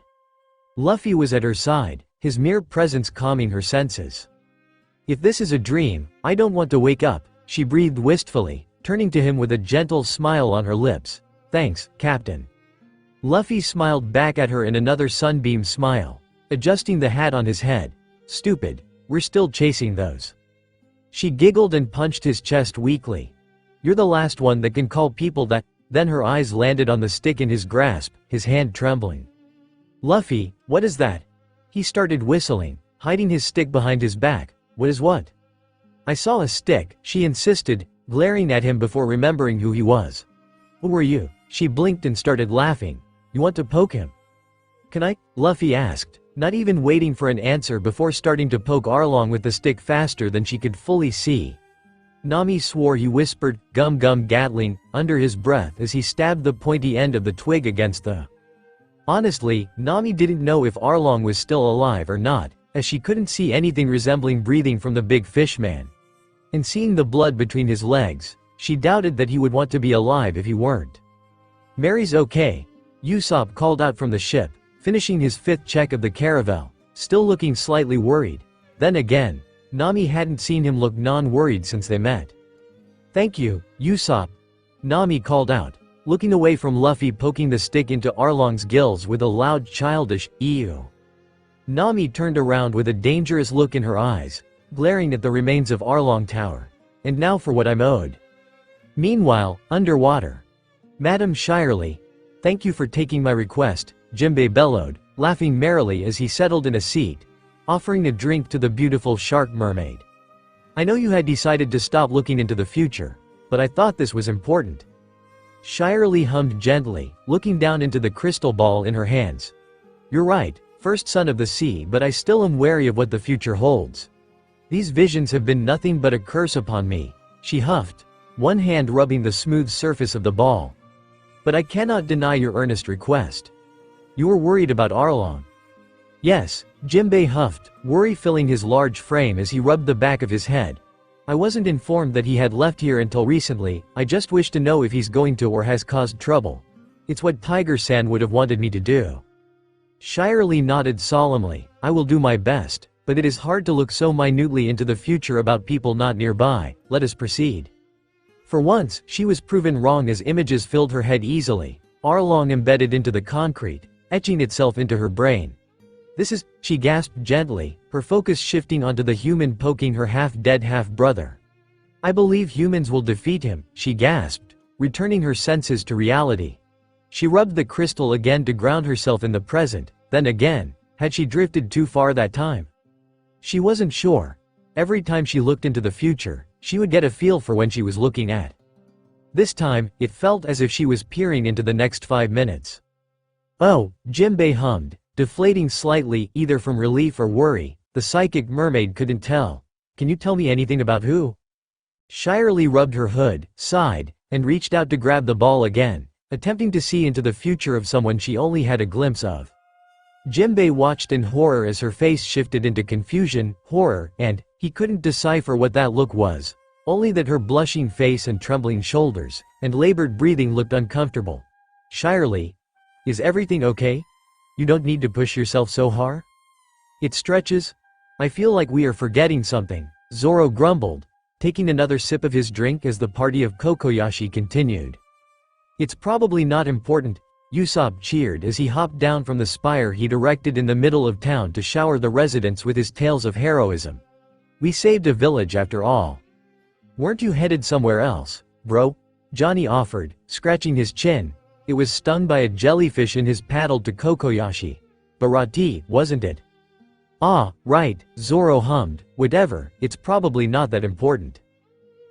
Speaker 2: Luffy was at her side, his mere presence calming her senses. "If this is a dream, I don't want to wake up," she breathed wistfully, turning to him with a gentle smile on her lips. "Thanks, Captain." Luffy smiled back at her in another sunbeam smile, adjusting the hat on his head. "Stupid, we're still chasing those." She giggled and punched his chest weakly. "You're the last one that can call people that." Then her eyes landed on the stick in his grasp, his hand trembling. "Luffy, what is that?" He started whistling, hiding his stick behind his back. "What is what?" "I saw a stick," she insisted, glaring at him before remembering who he was. "Who were you?" She blinked and started laughing. "You want to poke him?" "Can I?" Luffy asked, not even waiting for an answer before starting to poke Arlong with the stick faster than she could fully see. Nami swore he whispered, "Gum gum Gatling," under his breath as he stabbed the pointy end of the twig against the. Honestly, Nami didn't know if Arlong was still alive or not, as she couldn't see anything resembling breathing from the big fish man. And seeing the blood between his legs, she doubted that he would want to be alive if he weren't. "Mary's okay," Usopp called out from the ship, finishing his 5th check of the caravel, still looking slightly worried. Then again, Nami hadn't seen him look non-worried since they met. "Thank you, Usopp," Nami called out, looking away from Luffy poking the stick into Arlong's gills with a loud childish "ew." Nami turned around with a dangerous look in her eyes, glaring at the remains of Arlong Tower. "And now for what I'm owed." Meanwhile, underwater. "Madam Shirley, thank you for taking my request," Jinbei bellowed, laughing merrily as he settled in a seat, offering a drink to the beautiful shark mermaid. "I know you had decided to stop looking into the future, but I thought this was important." Shirley hummed gently, looking down into the crystal ball in her hands. "You're right, first son of the sea, but I still am wary of what the future holds. These visions have been nothing but a curse upon me," she huffed, one hand rubbing the smooth surface of the ball. "But I cannot deny your earnest request. You were worried about Arlong." "Yes," Jinbei huffed, worry filling his large frame as he rubbed the back of his head. "I wasn't informed that he had left here until recently. I just wish to know if he's going to or has caused trouble. It's what Tiger-san would have wanted me to do." Shirley nodded solemnly. "I will do my best, but it is hard to look so minutely into the future about people not nearby. Let us proceed." For once, she was proven wrong as images filled her head easily, Arlong embedded into the concrete, etching itself into her brain. "This is," she gasped gently, her focus shifting onto the human poking her half-dead half-brother. "I believe humans will defeat him," she gasped, returning her senses to reality. She rubbed the crystal again to ground herself in the present, then again, had she drifted too far that time? She wasn't sure. Every time she looked into the future, she would get a feel for when she was looking at. This time, it felt as if she was peering into the next 5 minutes. "Oh," Jinbei hummed, deflating slightly, either from relief or worry. The psychic mermaid couldn't tell. "Can you tell me anything about who?" Shirley rubbed her hood, sighed, and reached out to grab the ball again, attempting to see into the future of someone she only had a glimpse of. Jinbei watched in horror as her face shifted into confusion, horror, and he couldn't decipher what that look was, only that her blushing face and trembling shoulders, and labored breathing looked uncomfortable. "Shirley, is everything okay? You don't need to push yourself so hard. It stretches. I feel like we are forgetting something," Zoro grumbled, taking another sip of his drink as the party of Kokoyashi continued. "It's probably not important," Usopp cheered as he hopped down from the spire he'd erected in the middle of town to shower the residents with his tales of heroism. "We saved a village after all." "Weren't you headed somewhere else, bro?" Johnny offered, scratching his chin. It was stung by a jellyfish in his paddle to Kokoyashi. "Barati, wasn't it?" "Ah, right," Zoro hummed. "Whatever, it's probably not that important."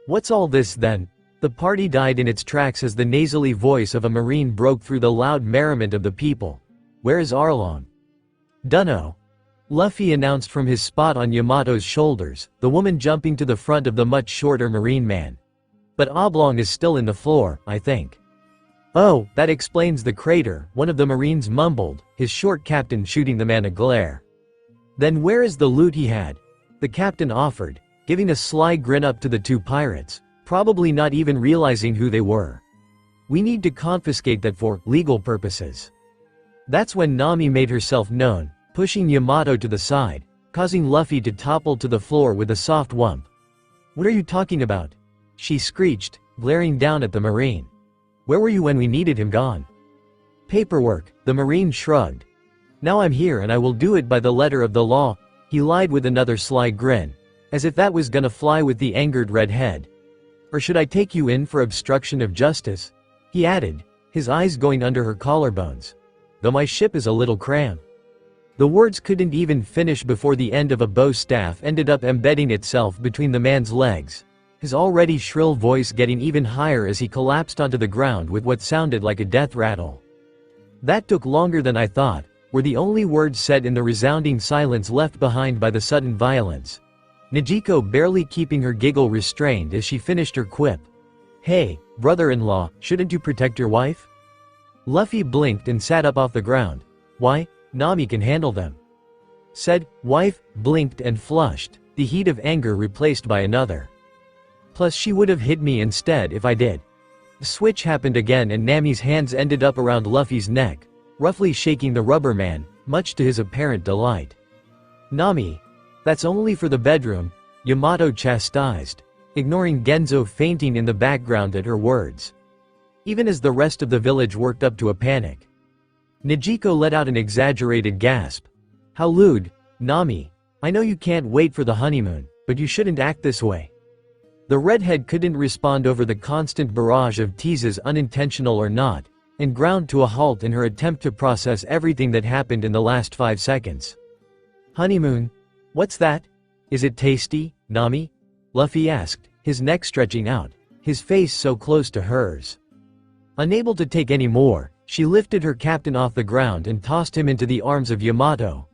Speaker 2: "What's all this then?" The party died in its tracks as the nasally voice of a marine broke through the loud merriment of the people. "Where is Arlong?" "Dunno," Luffy announced from his spot on Yamato's shoulders, the woman jumping to the front of the much shorter marine man. "But Oblong is still in the floor, I think." "Oh, that explains the crater," one of the marines mumbled, his short captain shooting the man a glare. "Then where is the loot he had?" the captain offered, giving a sly grin up to the 2 pirates, probably not even realizing who they were. "We need to confiscate that for legal purposes." That's when Nami made herself known, pushing Yamato to the side, causing Luffy to topple to the floor with a soft whump. "What are you talking about?" she screeched, glaring down at the marine. "Where were you when we needed him gone?" "Paperwork," the marine shrugged. "Now I'm here and I will do it by the letter of the law," he lied with another sly grin, as if that was gonna fly with the angered redhead. "Or should I take you in for obstruction of justice?" he added, his eyes going under her collarbones. "Though my ship is a little cramped." The words couldn't even finish before the end of a bow staff ended up embedding itself between the man's legs, his already shrill voice getting even higher as he collapsed onto the ground with what sounded like a death rattle. "That took longer than I thought," were the only words said in the resounding silence left behind by the sudden violence, Nijiko barely keeping her giggle restrained as she finished her quip. "Hey, brother-in-law, shouldn't you protect your wife?" Luffy blinked and sat up off the ground. "Why? Nami can handle them." said, wife, blinked and flushed, the heat of anger replaced by another. Plus she would have hit me instead if I did. The switch happened again and Nami's hands ended up around Luffy's neck, roughly shaking the rubber man, much to his apparent delight. Nami. That's only for the bedroom, Yamato chastised, ignoring Genzo fainting in the background at her words. Even as the rest of the village worked up to a panic. Nijiko let out an exaggerated gasp. How lewd, Nami. I know you can't wait for the honeymoon, but you shouldn't act this way. The redhead couldn't respond over the constant barrage of teases, unintentional or not, and ground to a halt in her attempt to process everything that happened in the last 5 seconds. Honeymoon? What's that? Is it tasty, Nami? Luffy asked, his neck stretching out, his face so close to hers. Unable to take any more, she lifted her captain off the ground and tossed him into the arms of Yamato,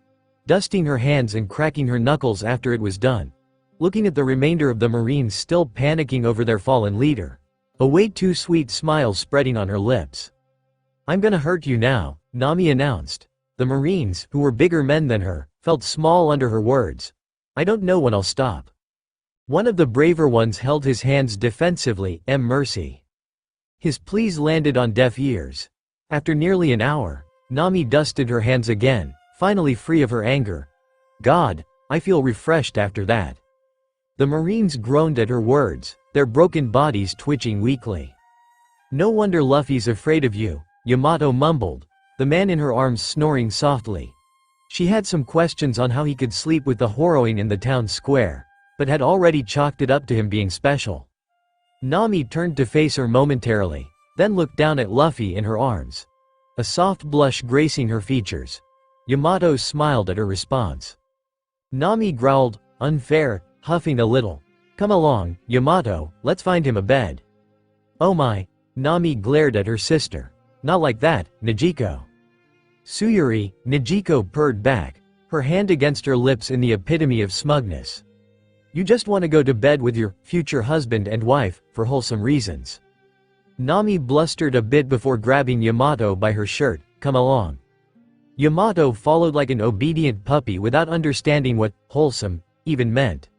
Speaker 2: dusting her hands and cracking her knuckles after it was done, looking at the remainder of the Marines still panicking over their fallen leader, a way too sweet smile spreading on her lips. I'm gonna hurt you now, Nami announced. The Marines, who were bigger men than her, felt small under her words. I don't know when I'll stop. One of the braver ones held his hands defensively, mercy. His pleas landed on deaf ears. After nearly an hour, Nami dusted her hands again, finally free of her anger. God, I feel refreshed after that. The Marines groaned at her words, their broken bodies twitching weakly. No wonder Luffy's afraid of you, Yamato mumbled, the man in her arms snoring softly. She had some questions on how he could sleep with the heroine in the town square, but had already chalked it up to him being special. Nami turned to face her momentarily, then looked down at Luffy in her arms. A soft blush gracing her features. Yamato smiled at her response. Nami growled, unfair, huffing a little. Come along, Yamato, let's find him a bed. Oh my, Nami glared at her sister. Not like that, Nijiko. Tsuyuri, Nijiko purred back, her hand against her lips in the epitome of smugness. You just want to go to bed with your future husband and wife, for wholesome reasons. Nami blustered a bit before grabbing Yamato by her shirt, come along. Yamato followed like an obedient puppy without understanding what wholesome even meant.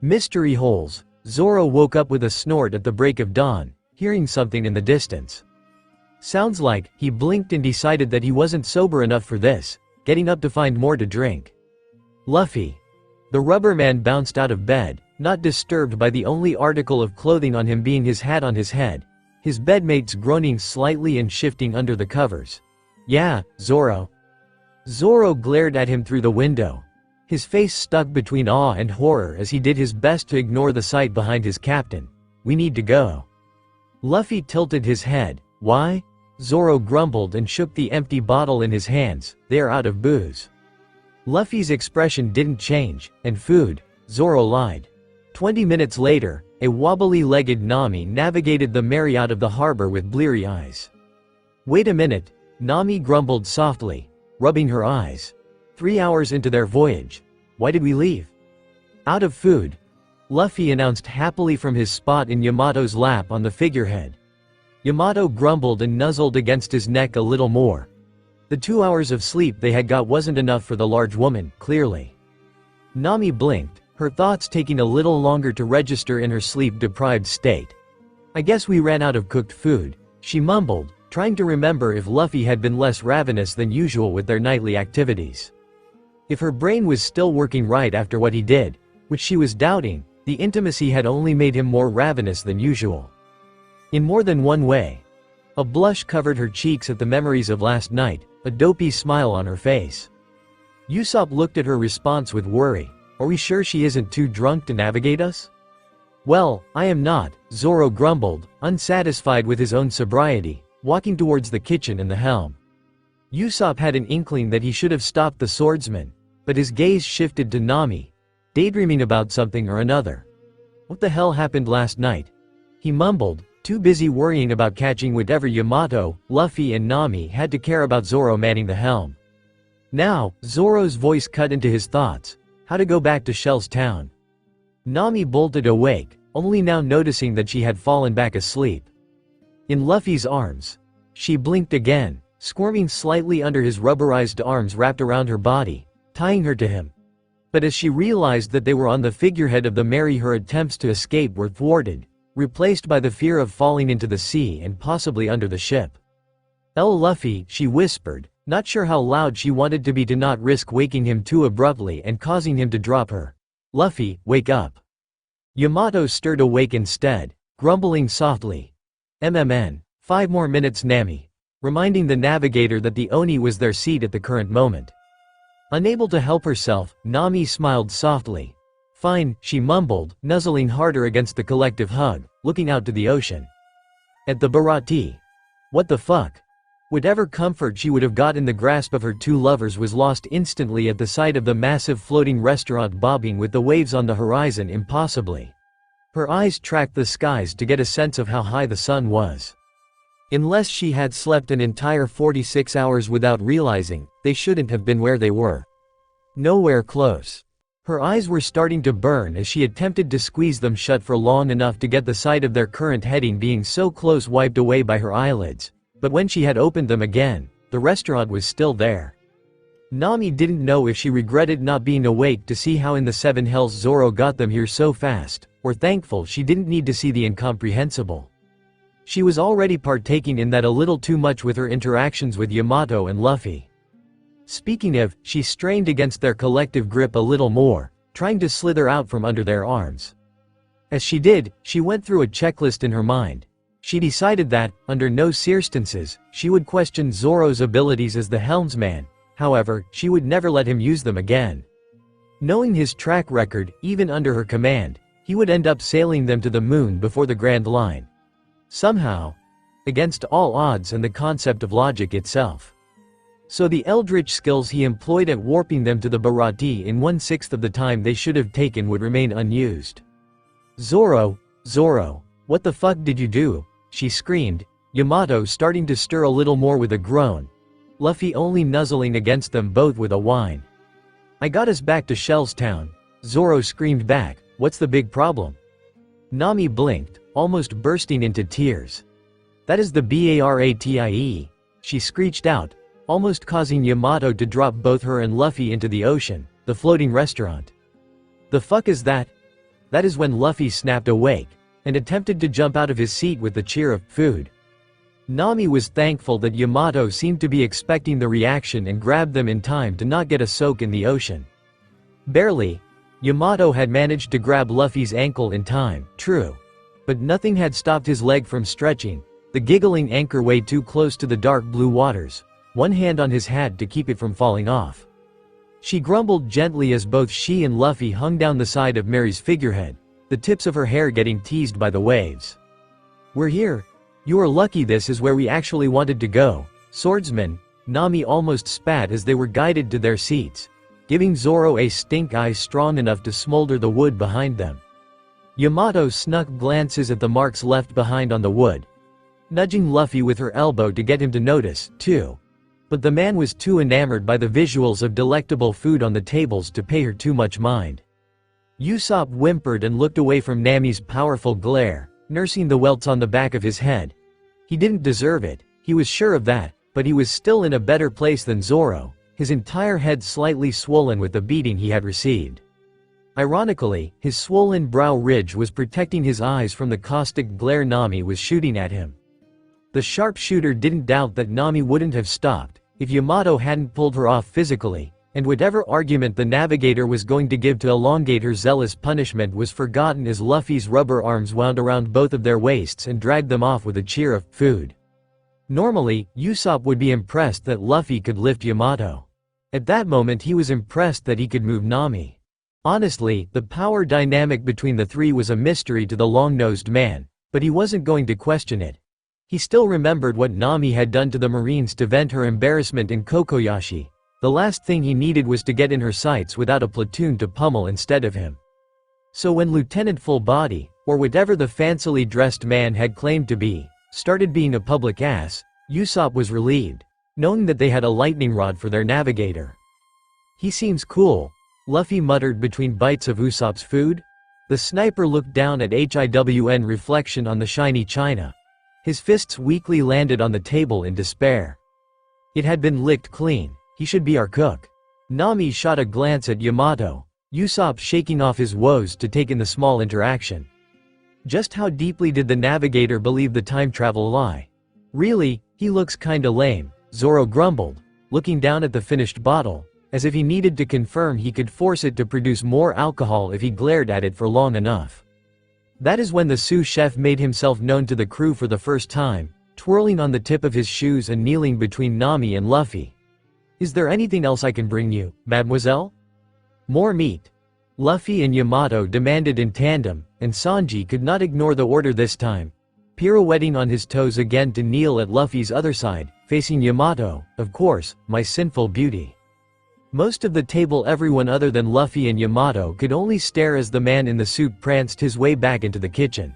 Speaker 2: Mystery holes. Zoro woke up with a snort at the break of dawn, hearing something in the distance. Sounds like, he blinked and decided that he wasn't sober enough for this, getting up to find more to drink. Luffy. The rubber man bounced out of bed, not disturbed by the only article of clothing on him being his hat on his head, his bedmates groaning slightly and shifting under the covers. Yeah, Zoro. Zoro glared at him through the window, his face stuck between awe and horror as he did his best to ignore the sight behind his captain. We need to go. Luffy tilted his head. Why? Zoro grumbled and shook the empty bottle in his hands. They're out of booze. Luffy's expression didn't change. And food. Zoro lied. 20 minutes later, a wobbly-legged Nami navigated the Mary out of the harbor with bleary eyes. Wait a minute, Nami grumbled softly, rubbing her eyes. 3 hours into their voyage. Why did we leave? Out of food. Luffy announced happily from his spot in Yamato's lap on the figurehead. Yamato grumbled and nuzzled against his neck a little more. The 2 hours of sleep they had got wasn't enough for the large woman, clearly. Nami blinked, her thoughts taking a little longer to register in her sleep-deprived state. I guess we ran out of cooked food, she mumbled, trying to remember if Luffy had been less ravenous than usual with their nightly activities. If her brain was still working right after what he did, which she was doubting, the intimacy had only made him more ravenous than usual. In more than one way. A blush covered her cheeks at the memories of last night, a dopey smile on her face. Usopp looked at her response with worry. Are we sure she isn't too drunk to navigate us? Well, I am not, Zoro grumbled, unsatisfied with his own sobriety, walking towards the kitchen and the helm. Usopp had an inkling that he should have stopped the swordsman, but his gaze shifted to Nami, daydreaming about something or another. What the hell happened last night? He mumbled, too busy worrying about catching whatever Yamato, Luffy and Nami had to care about Zoro manning the helm. Now, Zoro's voice cut into his thoughts. How to go back to Shell's town. Nami bolted awake, only now noticing that she had fallen back asleep. In Luffy's arms. She blinked again, squirming slightly under his rubberized arms wrapped around her body, tying her to him. But as she realized that they were on the figurehead of the Mary, her attempts to escape were thwarted, replaced by the fear of falling into the sea and possibly under the ship. Luffy, she whispered, not sure how loud she wanted to be to not risk waking him too abruptly and causing him to drop her. Luffy, wake up. Yamato stirred awake instead, grumbling softly. 5 more minutes Nami, reminding the navigator that the Oni was their seat at the current moment. Unable to help herself, Nami smiled softly. Fine, she mumbled, nuzzling harder against the collective hug, looking out to the ocean. At the Bharati. What the fuck? Whatever comfort she would have got in the grasp of her two lovers was lost instantly at the sight of the massive floating restaurant bobbing with the waves on the horizon impossibly. Her eyes tracked the skies to get a sense of how high the sun was. Unless she had slept an entire 46 hours without realizing, they shouldn't have been where they were. Nowhere close. Her eyes were starting to burn as she attempted to squeeze them shut for long enough to get the sight of their current heading being so close wiped away by her eyelids. But when she had opened them again, the restaurant was still there. Nami didn't know if she regretted not being awake to see how in the seven hells Zoro got them here so fast, or thankful she didn't need to see the incomprehensible. She was already partaking in that a little too much with her interactions with Yamato and Luffy. Speaking of, she strained against their collective grip a little more, trying to slither out from under their arms. As she did, she went through a checklist in her mind. She decided that, under no circumstances, she would question Zoro's abilities as the helmsman, however, she would never let him use them again. Knowing his track record, even under her command, he would end up sailing them to the moon before the Grand Line. Somehow. Against all odds and the concept of logic itself. So the eldritch skills he employed at warping them to the Bharati in 1/6 of the time they should have taken would remain unused. Zoro, what the fuck did you do? She screamed, Yamato starting to stir a little more with a groan. Luffy only nuzzling against them both with a whine. I got us back to Shell's Town. Zoro screamed back, what's the big problem? Nami blinked, almost bursting into tears. That is the Baratie, she screeched out, almost causing Yamato to drop both her and Luffy into the ocean, the floating restaurant. The fuck is that? That is when Luffy snapped awake, and attempted to jump out of his seat with the cheer of food. Nami was thankful that Yamato seemed to be expecting the reaction and grabbed them in time to not get a soak in the ocean. Barely. Yamato had managed to grab Luffy's ankle in time, true. But nothing had stopped his leg from stretching, the giggling anchor way too close to the dark blue waters, one hand on his hat to keep it from falling off. She grumbled gently as both she and Luffy hung down the side of Mary's figurehead, the tips of her hair getting teased by the waves. We're here. You are lucky this is where we actually wanted to go, swordsman, Nami almost spat as they were guided to their seats, giving Zoro a stink eye strong enough to smolder the wood behind them. Yamato snuck glances at the marks left behind on the wood, nudging Luffy with her elbow to get him to notice, too. But the man was too enamored by the visuals of delectable food on the tables to pay her too much mind. Usopp whimpered and looked away from Nami's powerful glare, nursing the welts on the back of his head. He didn't deserve it, he was sure of that, but he was still in a better place than Zoro, his entire head slightly swollen with the beating he had received. Ironically, his swollen brow ridge was protecting his eyes from the caustic glare Nami was shooting at him. The sharpshooter didn't doubt that Nami wouldn't have stopped if Yamato hadn't pulled her off physically, and whatever argument the navigator was going to give to elongate her zealous punishment was forgotten as Luffy's rubber arms wound around both of their waists and dragged them off with a cheer of food. Normally, Usopp would be impressed that Luffy could lift Yamato. At that moment he was impressed that he could move Nami. Honestly, the power dynamic between the three was a mystery to the long-nosed man, but he wasn't going to question it. He still remembered what Nami had done to the Marines to vent her embarrassment in Kokoyashi. The last thing he needed was to get in her sights without a platoon to pummel instead of him. So when Lieutenant Full Body, or whatever the fancily dressed man had claimed to be, started being a public ass, Usopp was relieved, knowing that they had a lightning rod for their navigator. He seems cool, Luffy muttered between bites of Usopp's food. The sniper looked down at HIWN reflection on the shiny china. His fists weakly landed on the table in despair. It had been licked clean. He should be our cook. Nami shot a glance at Yamato, Usopp shaking off his woes to take in the small interaction. Just how deeply did the navigator believe the time travel lie? Really, he looks kinda lame, Zoro grumbled, looking down at the finished bottle, as if he needed to confirm he could force it to produce more alcohol if he glared at it for long enough. That is when the sous chef made himself known to the crew for the first time, twirling on the tip of his shoes and kneeling between Nami and Luffy. "Is there anything else I can bring you, mademoiselle?" "More meat." Luffy and Yamato demanded in tandem, and Sanji could not ignore the order this time, pirouetting on his toes again to kneel at Luffy's other side, facing Yamato, of course, my sinful beauty. Most of the table, everyone other than Luffy and Yamato, could only stare as the man in the suit pranced his way back into the kitchen.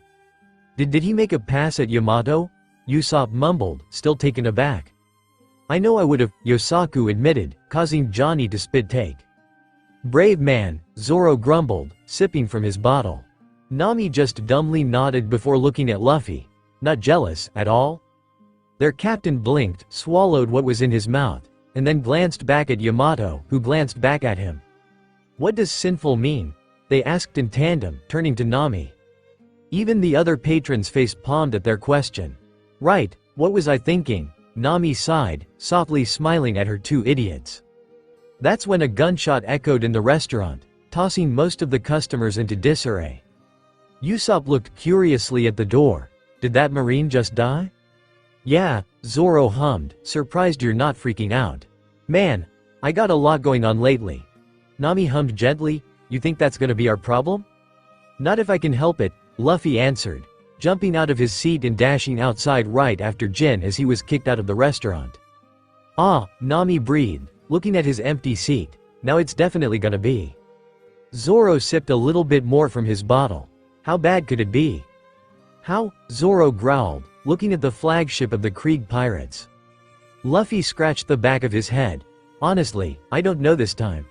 Speaker 2: Did he make a pass at Yamato?" Usopp mumbled, still taken aback. "I know I would've," Yosaku admitted, causing Johnny to spit take. "Brave man," Zoro grumbled, sipping from his bottle. Nami just dumbly nodded before looking at Luffy. Not jealous, at all? Their captain blinked, swallowed what was in his mouth, and then glanced back at Yamato, who glanced back at him. "What does sinful mean?" they asked in tandem, turning to Nami. Even the other patrons face-palmed at their question. "Right, what was I thinking?" Nami sighed, softly smiling at her two idiots. That's when a gunshot echoed in the restaurant, tossing most of the customers into disarray. Usopp looked curiously at the door. "Did that Marine just die?" "Yeah," Zoro hummed, surprised you're not freaking out. "Man, I got a lot going on lately." Nami hummed gently, "You think that's gonna be our problem?" "Not if I can help it," Luffy answered, jumping out of his seat and dashing outside right after Jin as he was kicked out of the restaurant. "Ah," Nami breathed, looking at his empty seat, "now it's definitely gonna be." Zoro sipped a little bit more from his bottle. How bad could it be? "How?" Zoro growled, looking at the flagship of the Krieg pirates. Luffy scratched the back of his head. "Honestly, I don't know this time."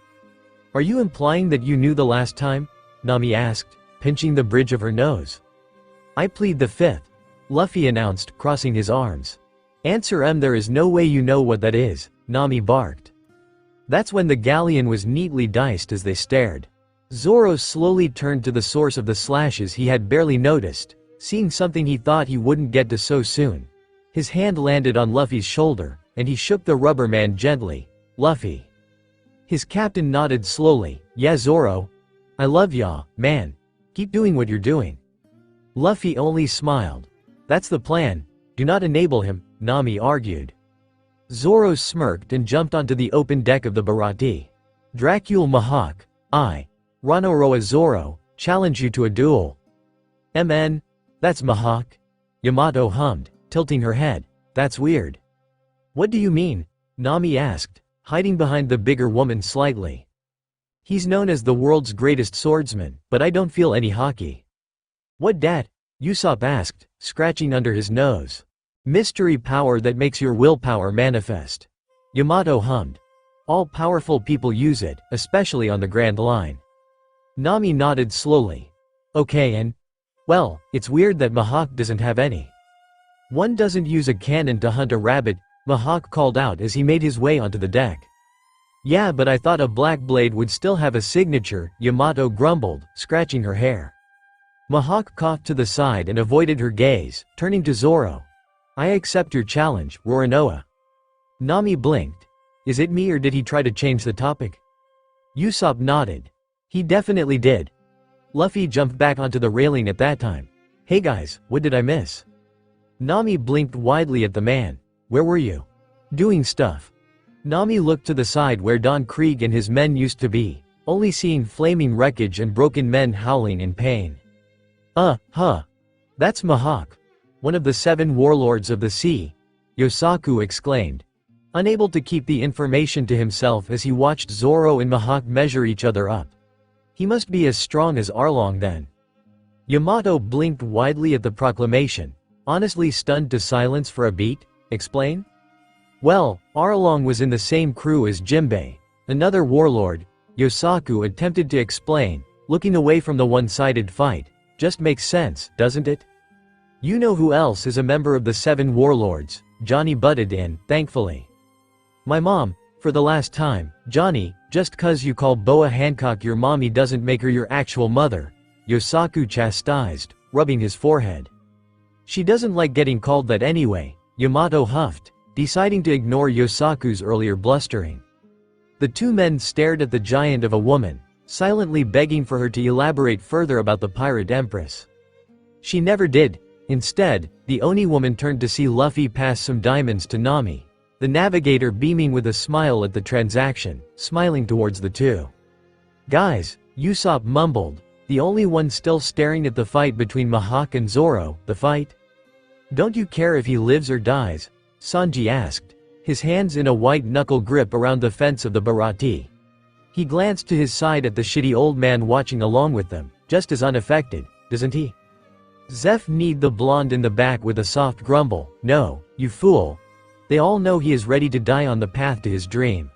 Speaker 2: "Are you implying that you knew the last time?" Nami asked, pinching the bridge of her nose. "I plead the fifth," Luffy announced, crossing his arms. "Answer there is no way you know what that is," Nami barked. That's when the galleon was neatly diced as they stared. Zoro slowly turned to the source of the slashes he had barely noticed, seeing something he thought he wouldn't get to so soon. His hand landed on Luffy's shoulder, and he shook the rubber man gently. "Luffy." His captain nodded slowly. "Yeah, Zoro. I love ya, man. Keep doing what you're doing." Luffy only smiled. "That's the plan. Do not enable him," Nami argued. Zoro smirked and jumped onto the open deck of the Bharati. "Dracule Mahawk, I, Ranoroa Zoro, challenge you to a duel." "MN? That's Mahawk?" Yamato hummed, tilting her head. "That's weird." "What do you mean?" Nami asked, hiding behind the bigger woman slightly. "He's known as the world's greatest swordsman, but I don't feel any hockey." "What dat?" Usopp asked, scratching under his nose. "Mystery power that makes your willpower manifest." Yamato hummed. "All powerful people use it, especially on the Grand Line." Nami nodded slowly. "Okay, and? Well, it's weird that Mahawk doesn't have any." "One doesn't use a cannon to hunt a rabbit," Mahawk called out as he made his way onto the deck. "Yeah, but I thought a black blade would still have a signature," Yamato grumbled, scratching her hair. Mahawk coughed to the side and avoided her gaze, turning to Zoro. "I accept your challenge, Roronoa." Nami blinked. Is it me or did he try to change the topic? Usopp nodded. He definitely did. Luffy jumped back onto the railing at that time. "Hey guys, what did I miss?" Nami blinked widely at the man. "Where were you?" "Doing stuff." Nami looked to the side where Don Krieg and his men used to be, only seeing flaming wreckage and broken men howling in pain. That's Mahawk. One of the 7 warlords of the sea," Yosaku exclaimed, unable to keep the information to himself as he watched Zoro and Mahawk measure each other up. "He must be as strong as Arlong then." Yamato blinked widely at the proclamation, honestly stunned to silence for a beat. "Explain?" "Well, Arlong was in the same crew as Jimbei, another warlord," Yosaku attempted to explain, looking away from the one-sided fight. "Just makes sense, doesn't it?" "You know who else is a member of the 7 warlords," Johnny butted in, thankfully. "My mom," For the last time, Johnny, just 'cause you call Boa Hancock your mommy doesn't make her your actual mother, Yosaku chastised, rubbing his forehead. She doesn't like getting called that anyway, Yamato huffed, deciding to ignore Yosaku's earlier blustering. The two men stared at the giant of a woman, silently begging for her to elaborate further about the pirate empress. She never did. Instead, the Oni woman turned to see Luffy pass some diamonds to Nami, the navigator beaming with a smile at the transaction, smiling towards the two. Guys, Usopp mumbled, the only one still staring at the fight between Mihawk and Zoro. The fight? Don't you care if he lives or dies? Sanji asked, his hands in a white-knuckle grip around the fence of the Baratie. He glanced to his side at the shitty old man watching along with them, just as unaffected, doesn't he? Zeph kneed the blonde in the back with a soft grumble, no, you fool. They all know he is ready to die on the path to his dream.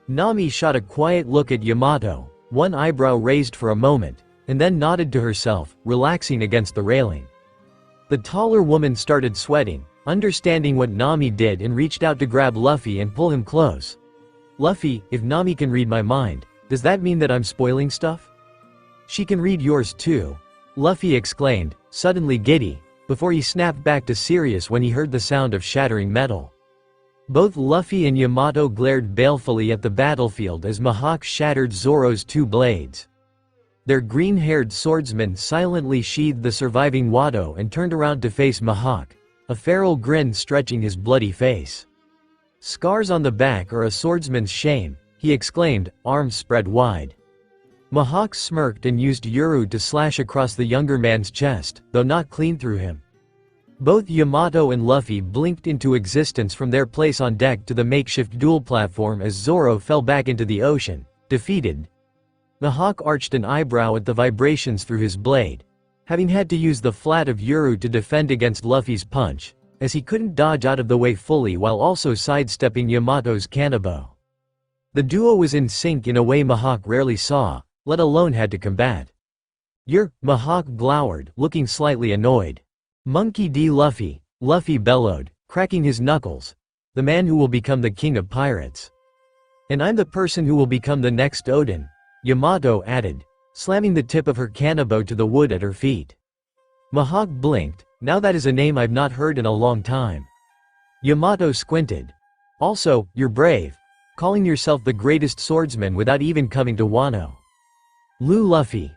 Speaker 2: Nami shot a quiet look at Yamato, one eyebrow raised for a moment, and then nodded to herself, relaxing against the railing. The taller woman started sweating, understanding what Nami did and reached out to grab Luffy and pull him close. Luffy, if Nami can read my mind, does that mean that I'm spoiling stuff? She can read yours too, Luffy exclaimed, suddenly giddy, before he snapped back to serious when he heard the sound of shattering metal. Both Luffy and Yamato glared balefully at the battlefield as Mihawk shattered Zoro's two blades. Their green-haired swordsman silently sheathed the surviving Wado and turned around to face Mihawk, a feral grin stretching his bloody face. Scars on the back are a swordsman's shame, he exclaimed, arms spread wide. Mihawk smirked and used Yuru to slash across the younger man's chest, though not clean through him. Both Yamato and Luffy blinked into existence from their place on deck to the makeshift duel platform as Zoro fell back into the ocean, defeated. Mihawk arched an eyebrow at the vibrations through his blade, having had to use the flat of Yuru to defend against Luffy's punch, as he couldn't dodge out of the way fully while also sidestepping Yamato's kanabo. The duo was in sync in a way Mihawk rarely saw, let alone had to combat. Mihawk glowered, looking slightly annoyed. Monkey D. Luffy, Luffy bellowed, cracking his knuckles. The man who will become the king of pirates. And I'm the person who will become the next Odin, Yamato added, slamming the tip of her kanabo to the wood at her feet. Mihawk blinked, now that is a name I've not heard in a long time. Yamato squinted. Also, you're brave, calling yourself the greatest swordsman without even coming to Wano. Luffy.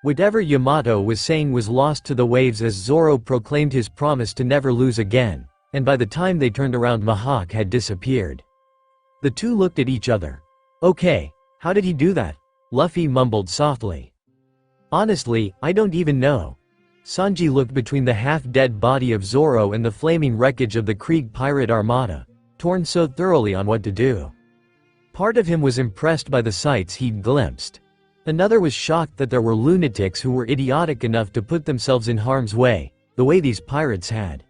Speaker 2: Whatever Yamato was saying was lost to the waves as Zoro proclaimed his promise to never lose again, and by the time they turned around Mihawk had disappeared. The two looked at each other. Okay, how did he do that? Luffy mumbled softly. Honestly, I don't even know. Sanji looked between the half-dead body of Zoro and the flaming wreckage of the Krieg pirate armada, torn so thoroughly on what to do. Part of him was impressed by the sights he'd glimpsed. Another was shocked that there were lunatics who were idiotic enough to put themselves in harm's way, the way these pirates had.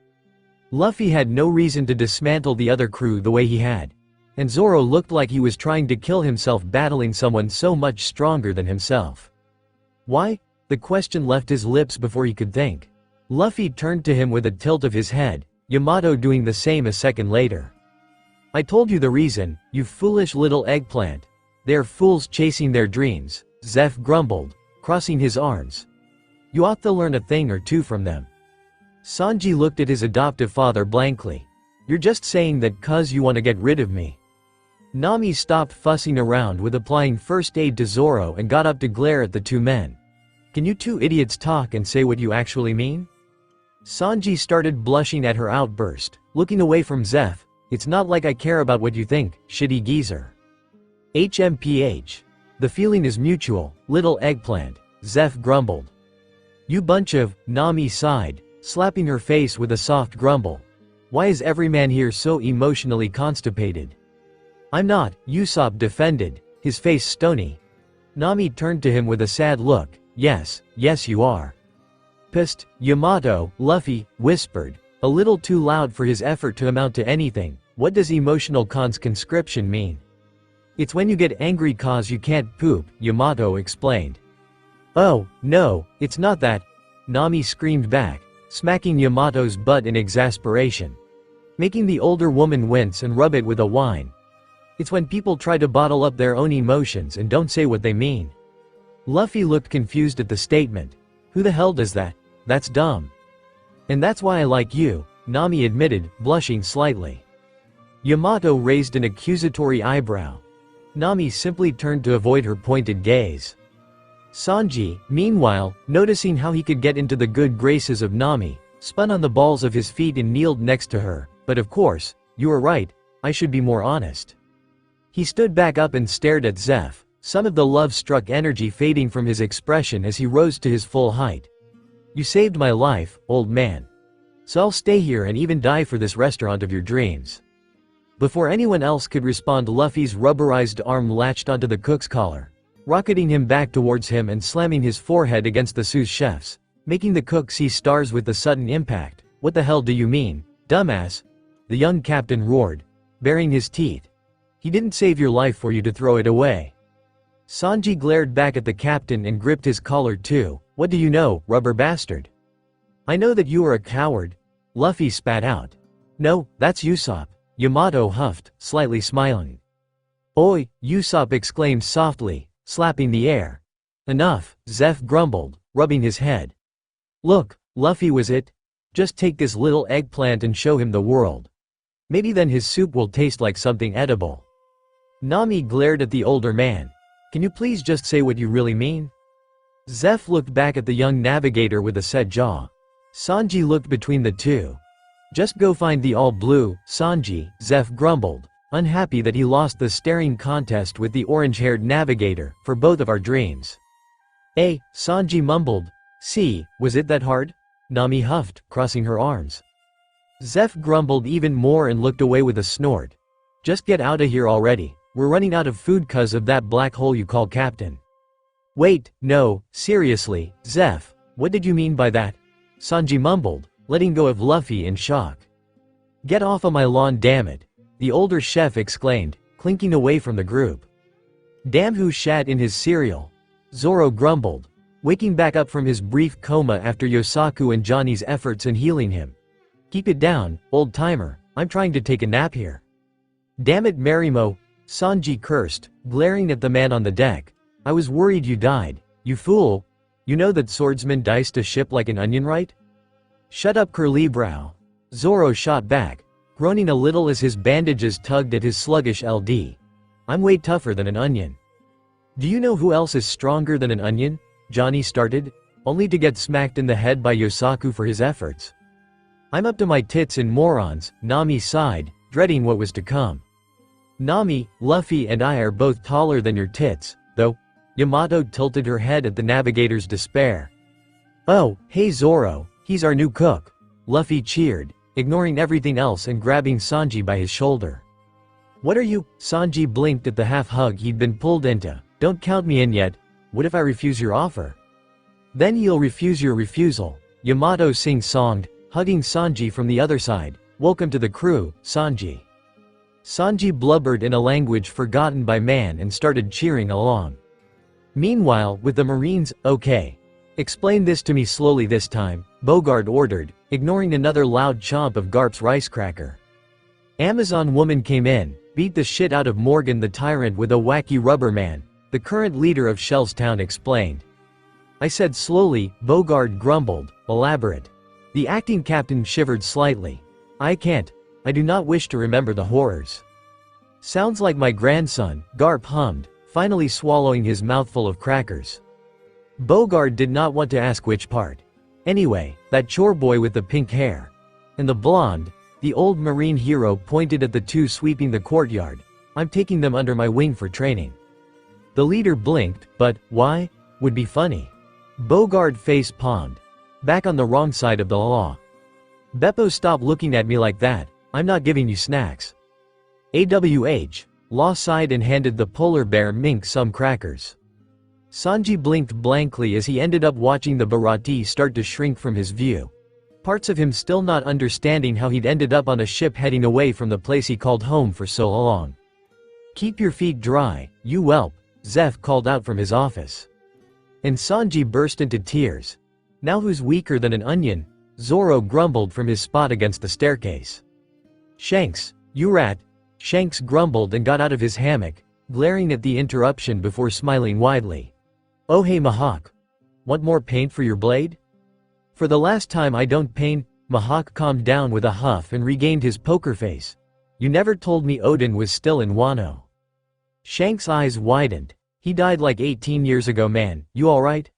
Speaker 2: Luffy had no reason to dismantle the other crew the way he had, and Zoro looked like he was trying to kill himself battling someone so much stronger than himself. Why? The question left his lips before he could think. Luffy turned to him with a tilt of his head, Yamato doing the same a second later. I told you the reason, you foolish little eggplant. They're fools chasing their dreams, Zeph grumbled, crossing his arms. You ought to learn a thing or two from them. Sanji looked at his adoptive father blankly. You're just saying that 'cause you want to get rid of me. Nami stopped fussing around with applying first aid to Zoro and got up to glare at the two men. Can you two idiots talk and say what you actually mean? Sanji started blushing at her outburst, looking away from Zeph. It's not like I care about what you think, shitty geezer. HMPH. The feeling is mutual, little eggplant, Zeph grumbled. You bunch of, Nami sighed, slapping her face with a soft grumble. Why is every man here so emotionally constipated? I'm not, Usopp defended, his face stony. Nami turned to him with a sad look. Yes you are. Pissed, Yamato, Luffy, whispered, a little too loud for his effort to amount to anything. What does emotional conscription mean? It's when you get angry 'cause you can't poop, Yamato explained. Oh, no, it's not that, Nami screamed back, smacking Yamato's butt in exasperation, making the older woman wince and rub it with a whine. It's when people try to bottle up their own emotions and don't say what they mean. Luffy looked confused at the statement. Who the hell does that? That's dumb. And that's why I like you, Nami admitted, blushing slightly. Yamato raised an accusatory eyebrow. Nami simply turned to avoid her pointed gaze. Sanji, meanwhile, noticing how he could get into the good graces of Nami, spun on the balls of his feet and kneeled next to her. But of course, you are right, I should be more honest. He stood back up and stared at Zeph, some of the love-struck energy fading from his expression as he rose to his full height. You saved my life, old man. So I'll stay here and even die for this restaurant of your dreams. Before anyone else could respond, Luffy's rubberized arm latched onto the cook's collar, rocketing him back towards him and slamming his forehead against the sous chef's, making the cook see stars with the sudden impact. What the hell do you mean, dumbass? The young captain roared, baring his teeth. He didn't save your life for you to throw it away. Sanji glared back at the captain and gripped his collar too. What do you know, rubber bastard? I know that you are a coward. Luffy spat out. No, that's Usopp. Yamato huffed, slightly smiling. Oi, Usopp exclaimed softly, slapping the air. Enough, Zeph grumbled, rubbing his head. Look, Luffy was it? Just take this little eggplant and show him the world. Maybe then his soup will taste like something edible. Nami glared at the older man. Can you please just say what you really mean? Zeph looked back at the young navigator with a set jaw. Sanji looked between the two. Just go find the all blue, Sanji, Zeph grumbled, unhappy that he lost the staring contest with the orange-haired navigator, for both of our dreams. Sanji mumbled. See, was it that hard? Nami huffed, crossing her arms. Zeph grumbled even more and looked away with a snort. Just get outta here already, we're running out of food 'cause of that black hole you call captain. Wait, no, seriously, Zeph, what did you mean by that? Sanji mumbled, letting go of Luffy in shock. Get off of my lawn, damn it, the older chef exclaimed, clinking away from the group. Damn, who shat in his cereal? Zoro grumbled, waking back up from his brief coma after Yosaku and Johnny's efforts in healing him. Keep it down, old timer, I'm trying to take a nap here. Damn it, Marimo, Sanji cursed, glaring at the man on the deck. I was worried you died, you fool. You know that swordsman diced a ship like an onion, right? Shut up, curly-brow. Zoro shot back, groaning a little as his bandages tugged at his sluggish LD. I'm way tougher than an onion. Do you know who else is stronger than an onion? Johnny started, only to get smacked in the head by Yosaku for his efforts. I'm up to my tits in morons, Nami sighed, dreading what was to come. Nami, Luffy and I are both taller than your tits, though. Yamato tilted her head at the navigator's despair. Oh, hey Zoro, he's our new cook. Luffy cheered, ignoring everything else and grabbing Sanji by his shoulder. What are you? Sanji blinked at the half-hug he'd been pulled into. Don't count me in yet. What if I refuse your offer? Then you'll refuse your refusal. Yamato sing-songed, hugging Sanji from the other side. Welcome to the crew, Sanji. Sanji blubbered in a language forgotten by man and started cheering along. Meanwhile, with the Marines, okay. Explain this to me slowly this time, Bogart ordered, ignoring another loud chomp of Garp's rice cracker. Amazon woman came in, beat the shit out of Morgan the tyrant with a wacky rubber man, the current leader of Shellstown explained. I said slowly, Bogart grumbled, elaborate. The acting captain shivered slightly. I can't. I do not wish to remember the horrors. Sounds like my grandson, Garp hummed, finally swallowing his mouthful of crackers. Bogart did not want to ask which part. Anyway, that chore boy with the pink hair. And the blonde, the old marine hero pointed at the two sweeping the courtyard. I'm taking them under my wing for training. The leader blinked, but, why? Would be funny. Bogart face palmed. Back on the wrong side of the law. Beppo, stop looking at me like that, I'm not giving you snacks. AWH, Law sighed and handed the polar bear Mink some crackers. Sanji blinked blankly as he ended up watching the Bharati start to shrink from his view. Parts of him still not understanding how he'd ended up on a ship heading away from the place he called home for so long. Keep your feet dry, you whelp, Zeph called out from his office. And Sanji burst into tears. Now who's weaker than an onion? Zoro grumbled from his spot against the staircase. Shanks, you rat. Shanks grumbled and got out of his hammock, glaring at the interruption before smiling widely. "Oh hey Mihawk. Want more paint for your blade?" "For the last time, I don't paint." Mihawk calmed down with a huff and regained his poker face. "You never told me Odin was still in Wano." Shanks' eyes widened. "He died like 18 years ago, man. You alright?"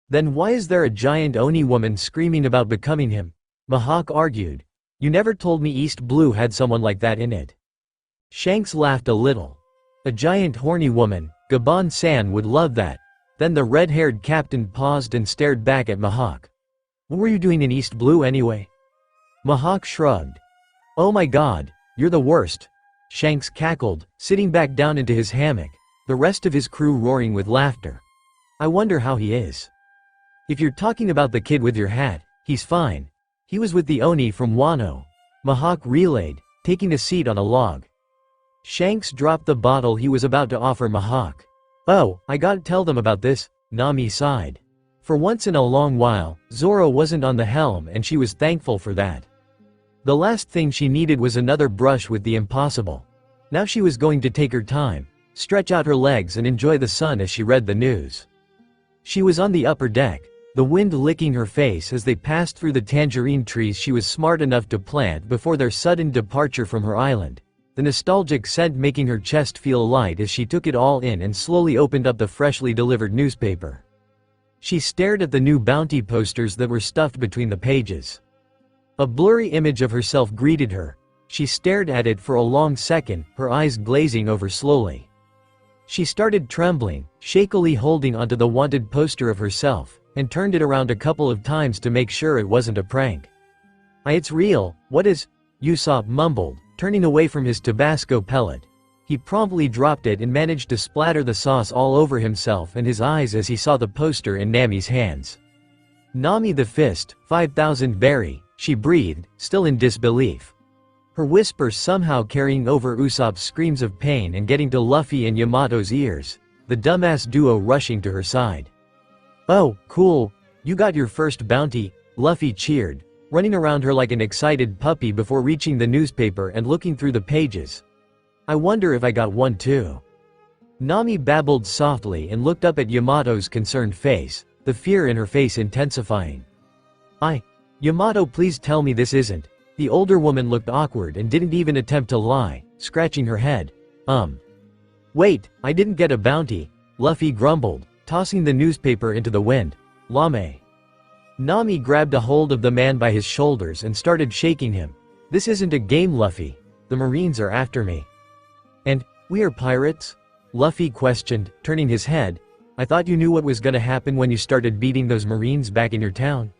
Speaker 2: "Then why is there a giant Oni woman screaming about becoming him?" Mihawk argued. "You never told me East Blue had someone like that in it." Shanks laughed a little. "A giant horny woman, Gaban-san would love that." Then the red-haired captain paused and stared back at Mihawk. "What were you doing in East Blue anyway?" Mihawk shrugged. "Oh my god, you're the worst." Shanks cackled, sitting back down into his hammock, the rest of his crew roaring with laughter. "I wonder how he is." "If you're talking about the kid with your hat, he's fine. He was with the Oni from Wano," Mihawk relayed, taking a seat on a log. Shanks dropped the bottle he was about to offer Mihawk. "Oh, I gotta tell them about this," Nami sighed. For once in a long while, Zoro wasn't on the helm and she was thankful for that. The last thing she needed was another brush with the impossible. Now she was going to take her time, stretch out her legs and enjoy the sun as she read the news. She was on the upper deck, the wind licking her face as they passed through the tangerine trees she was smart enough to plant before their sudden departure from her island, the nostalgic scent making her chest feel light as she took it all in and slowly opened up the freshly delivered newspaper. She stared at the new bounty posters that were stuffed between the pages. A blurry image of herself greeted her. She stared at it for a long second, her eyes glazing over slowly. She started trembling, shakily holding onto the wanted poster of herself, and turned it around a couple of times to make sure it wasn't a prank. It's real. What is?" Usopp mumbled, turning away from his Tabasco pellet. He promptly dropped it and managed to splatter the sauce all over himself and his eyes as he saw the poster in Nami's hands. "Nami the Fist, 5,000 berry," she breathed, still in disbelief. Her whisper somehow carrying over Usopp's screams of pain and getting to Luffy and Yamato's ears, the dumbass duo rushing to her side. "Oh, cool. You got your first bounty," Luffy cheered, running around her like an excited puppy before reaching the newspaper and looking through the pages. "I wonder if I got one too." Nami babbled softly and looked up at Yamato's concerned face, the fear in her face intensifying. Yamato, please tell me this isn't." The older woman looked awkward and didn't even attempt to lie, scratching her head. Wait, I didn't get a bounty," Luffy grumbled, tossing the newspaper into the wind. "Lame." Nami grabbed a hold of the man by his shoulders and started shaking him. "This isn't a game, Luffy. The Marines are after me." "And, we are pirates?" Luffy questioned, turning his head. "I thought you knew what was gonna happen when you started beating those Marines back in your town."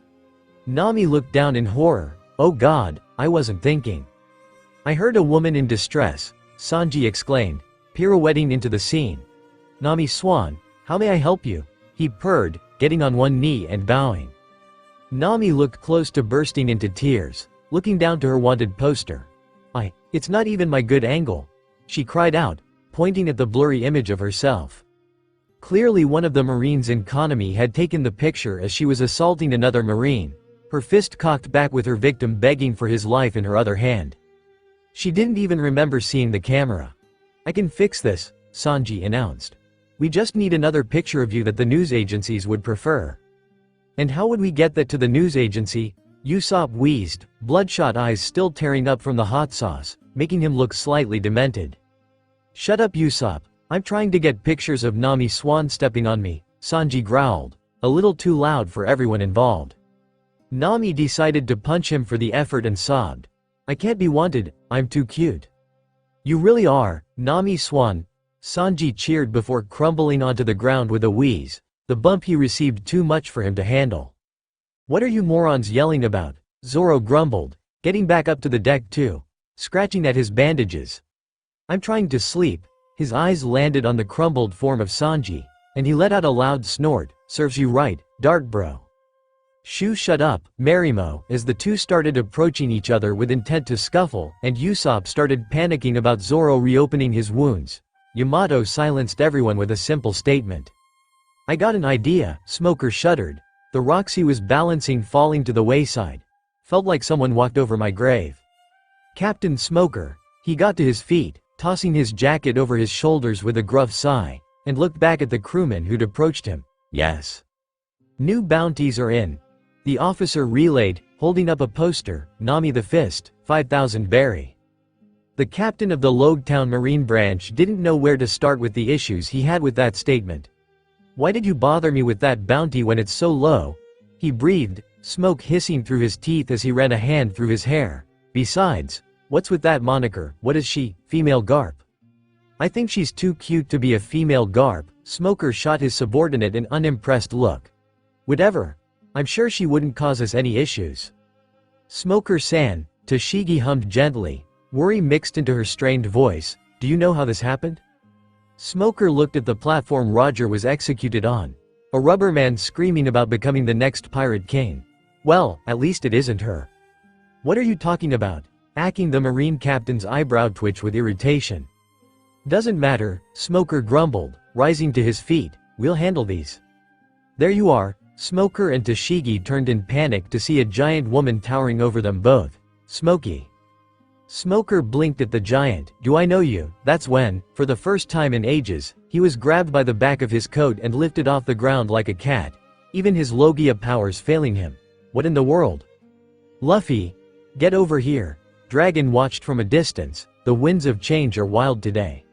Speaker 2: Nami looked down in horror. "Oh god, I wasn't thinking." "I heard a woman in distress," Sanji exclaimed, pirouetting into the scene. "Nami Swan, how may I help you?" he purred, getting on one knee and bowing. Nami looked close to bursting into tears, looking down to her wanted poster. It's not even my good angle," she cried out, pointing at the blurry image of herself. Clearly one of the Marines in Konami had taken the picture as she was assaulting another Marine, her fist cocked back with her victim begging for his life in her other hand. She didn't even remember seeing the camera. "I can fix this," Sanji announced. "We just need another picture of you that the news agencies would prefer." "And how would we get that to the news agency?" Usopp wheezed, bloodshot eyes still tearing up from the hot sauce, making him look slightly demented. "Shut up, Usopp. I'm trying to get pictures of Nami Swan stepping on me," Sanji growled, a little too loud for everyone involved. Nami decided to punch him for the effort and sobbed. "I can't be wanted, I'm too cute." "You really are, Nami Swan," Sanji cheered before crumbling onto the ground with a wheeze, the bump he received too much for him to handle. "What are you morons yelling about?" Zoro grumbled, getting back up to the deck too, scratching at his bandages. "I'm trying to sleep." His eyes landed on the crumbled form of Sanji, and he let out a loud snort. "Serves you right, Dark Bro." "Shoo, shut up, Marimo," as the two started approaching each other with intent to scuffle, and Usopp started panicking about Zoro reopening his wounds. Yamato silenced everyone with a simple statement. "I got an idea," Smoker shuddered. The rocks he was balancing falling to the wayside. "Felt like someone walked over my grave." "Captain Smoker," He got to his feet, tossing his jacket over his shoulders with a gruff sigh, and looked back at the crewman who'd approached him. Yes. New bounties are in. The officer relayed, holding up a poster, Nami the Fist, 5,000 berry. The captain of the Logetown Marine branch didn't know where to start with the issues he had with that statement. Why did you bother me with that bounty when it's so low? He breathed, smoke hissing through his teeth as he ran a hand through his hair. Besides, what's with that moniker? What is she, female Garp? I think she's too cute to be a female Garp. Smoker shot his subordinate an unimpressed look. Whatever. I'm sure she wouldn't cause us any issues. Smoker-san, Toshigi hummed gently, worry mixed into her strained voice. Do you know how this happened? Smoker looked at the platform Roger was executed on. A rubber man screaming about becoming the next pirate king. Well, at least it isn't her. What are you talking about? Acking the marine captain's eyebrow twitched with irritation. Doesn't matter, Smoker grumbled, rising to his feet. We'll handle these. There you are. Smoker and Toshigi turned in panic to see a giant woman towering over them both. Smokey. Smoker blinked at the giant. Do I know you? That's when, for the first time in ages, he was grabbed by the back of his coat and lifted off the ground like a cat, even his logia powers failing him. What in the world? Luffy, get over here. Dragon watched from a distance. The winds of change are wild today.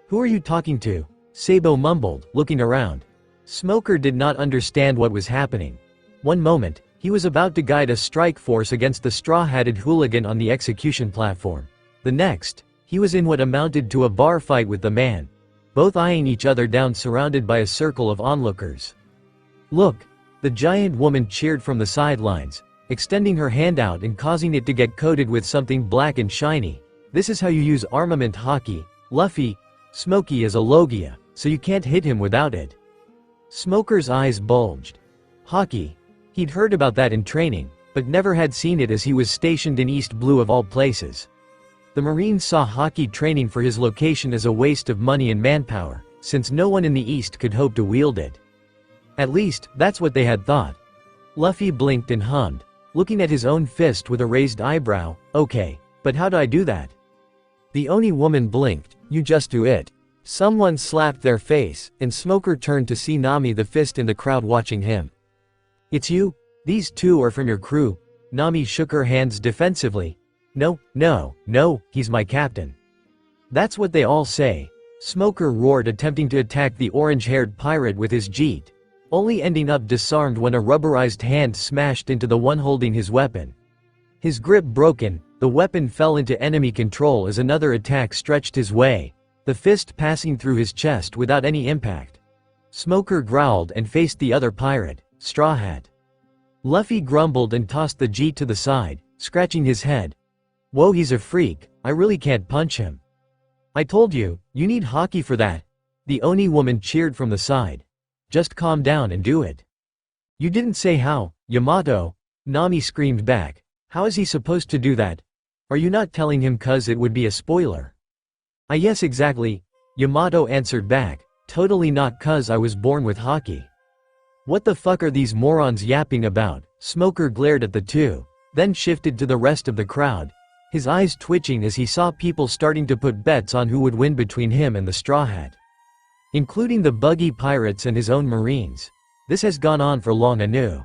Speaker 2: Who are you talking to? Sabo mumbled, looking around. Smoker did not understand what was happening. One moment, he was about to guide a strike force against the straw-hatted hooligan on the execution platform. The next, he was in what amounted to a bar fight with the man, both eyeing each other down, surrounded by a circle of onlookers. Look! The giant woman cheered from the sidelines, extending her hand out and causing it to get coated with something black and shiny. This is how you use armament hockey. Luffy, Smokey is a logia, so you can't hit him without it. Smoker's eyes bulged. Hockey. He'd heard about that in training, but never had seen it as he was stationed in East Blue of all places. The Marines saw hockey training for his location as a waste of money and manpower, since no one in the East could hope to wield it. At least, that's what they had thought. Luffy blinked and hummed, looking at his own fist with a raised eyebrow. Okay, but how do I do that? The Oni woman blinked. You just do it. Someone slapped their face, and Smoker turned to see Nami the Fist in the crowd watching him. It's you? These two are from your crew. Nami shook her hands defensively. No, he's my captain. That's what they all say. Smoker roared, attempting to attack the orange-haired pirate with his jeet, only ending up disarmed when a rubberized hand smashed into the one holding his weapon. His grip broken, the weapon fell into enemy control as another attack stretched his way, the fist passing through his chest without any impact. Smoker growled and faced the other pirate, Straw Hat. Luffy grumbled and tossed the jeet to the side, scratching his head. Whoa, he's a freak, I really can't punch him. I told you, you need hockey for that. The Oni woman cheered from the side. Just calm down and do it. You didn't say how, Yamato. Nami screamed back. How is he supposed to do that? Are you not telling him cuz it would be a spoiler? Yes exactly, Yamato answered back. Totally not, cuz I was born with hockey. What the fuck are these morons yapping about? Smoker glared at the two, then shifted to the rest of the crowd, his eyes twitching as he saw people starting to put bets on who would win between him and the Straw Hat, including the buggy pirates and his own marines. This has gone on for long anew.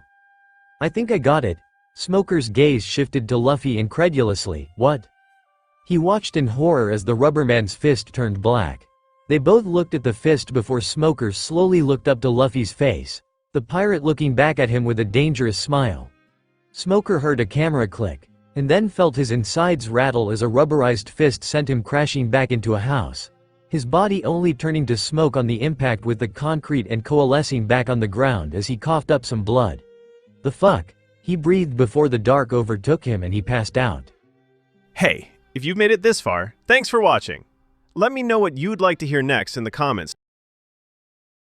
Speaker 2: I think I got it. Smoker's gaze shifted to Luffy incredulously. What? He watched in horror as the rubberman's fist turned black. They both looked at the fist before Smoker slowly looked up to Luffy's face, the pirate looking back at him with a dangerous smile. Smoker heard a camera click, and then felt his insides rattle as a rubberized fist sent him crashing back into a house, his body only turning to smoke on the impact with the concrete and coalescing back on the ground as he coughed up some blood. The fuck? He breathed before the dark overtook him and he passed out.
Speaker 1: Hey, if you've made it this far, thanks for watching. Let me know what you'd like to hear next in the comments.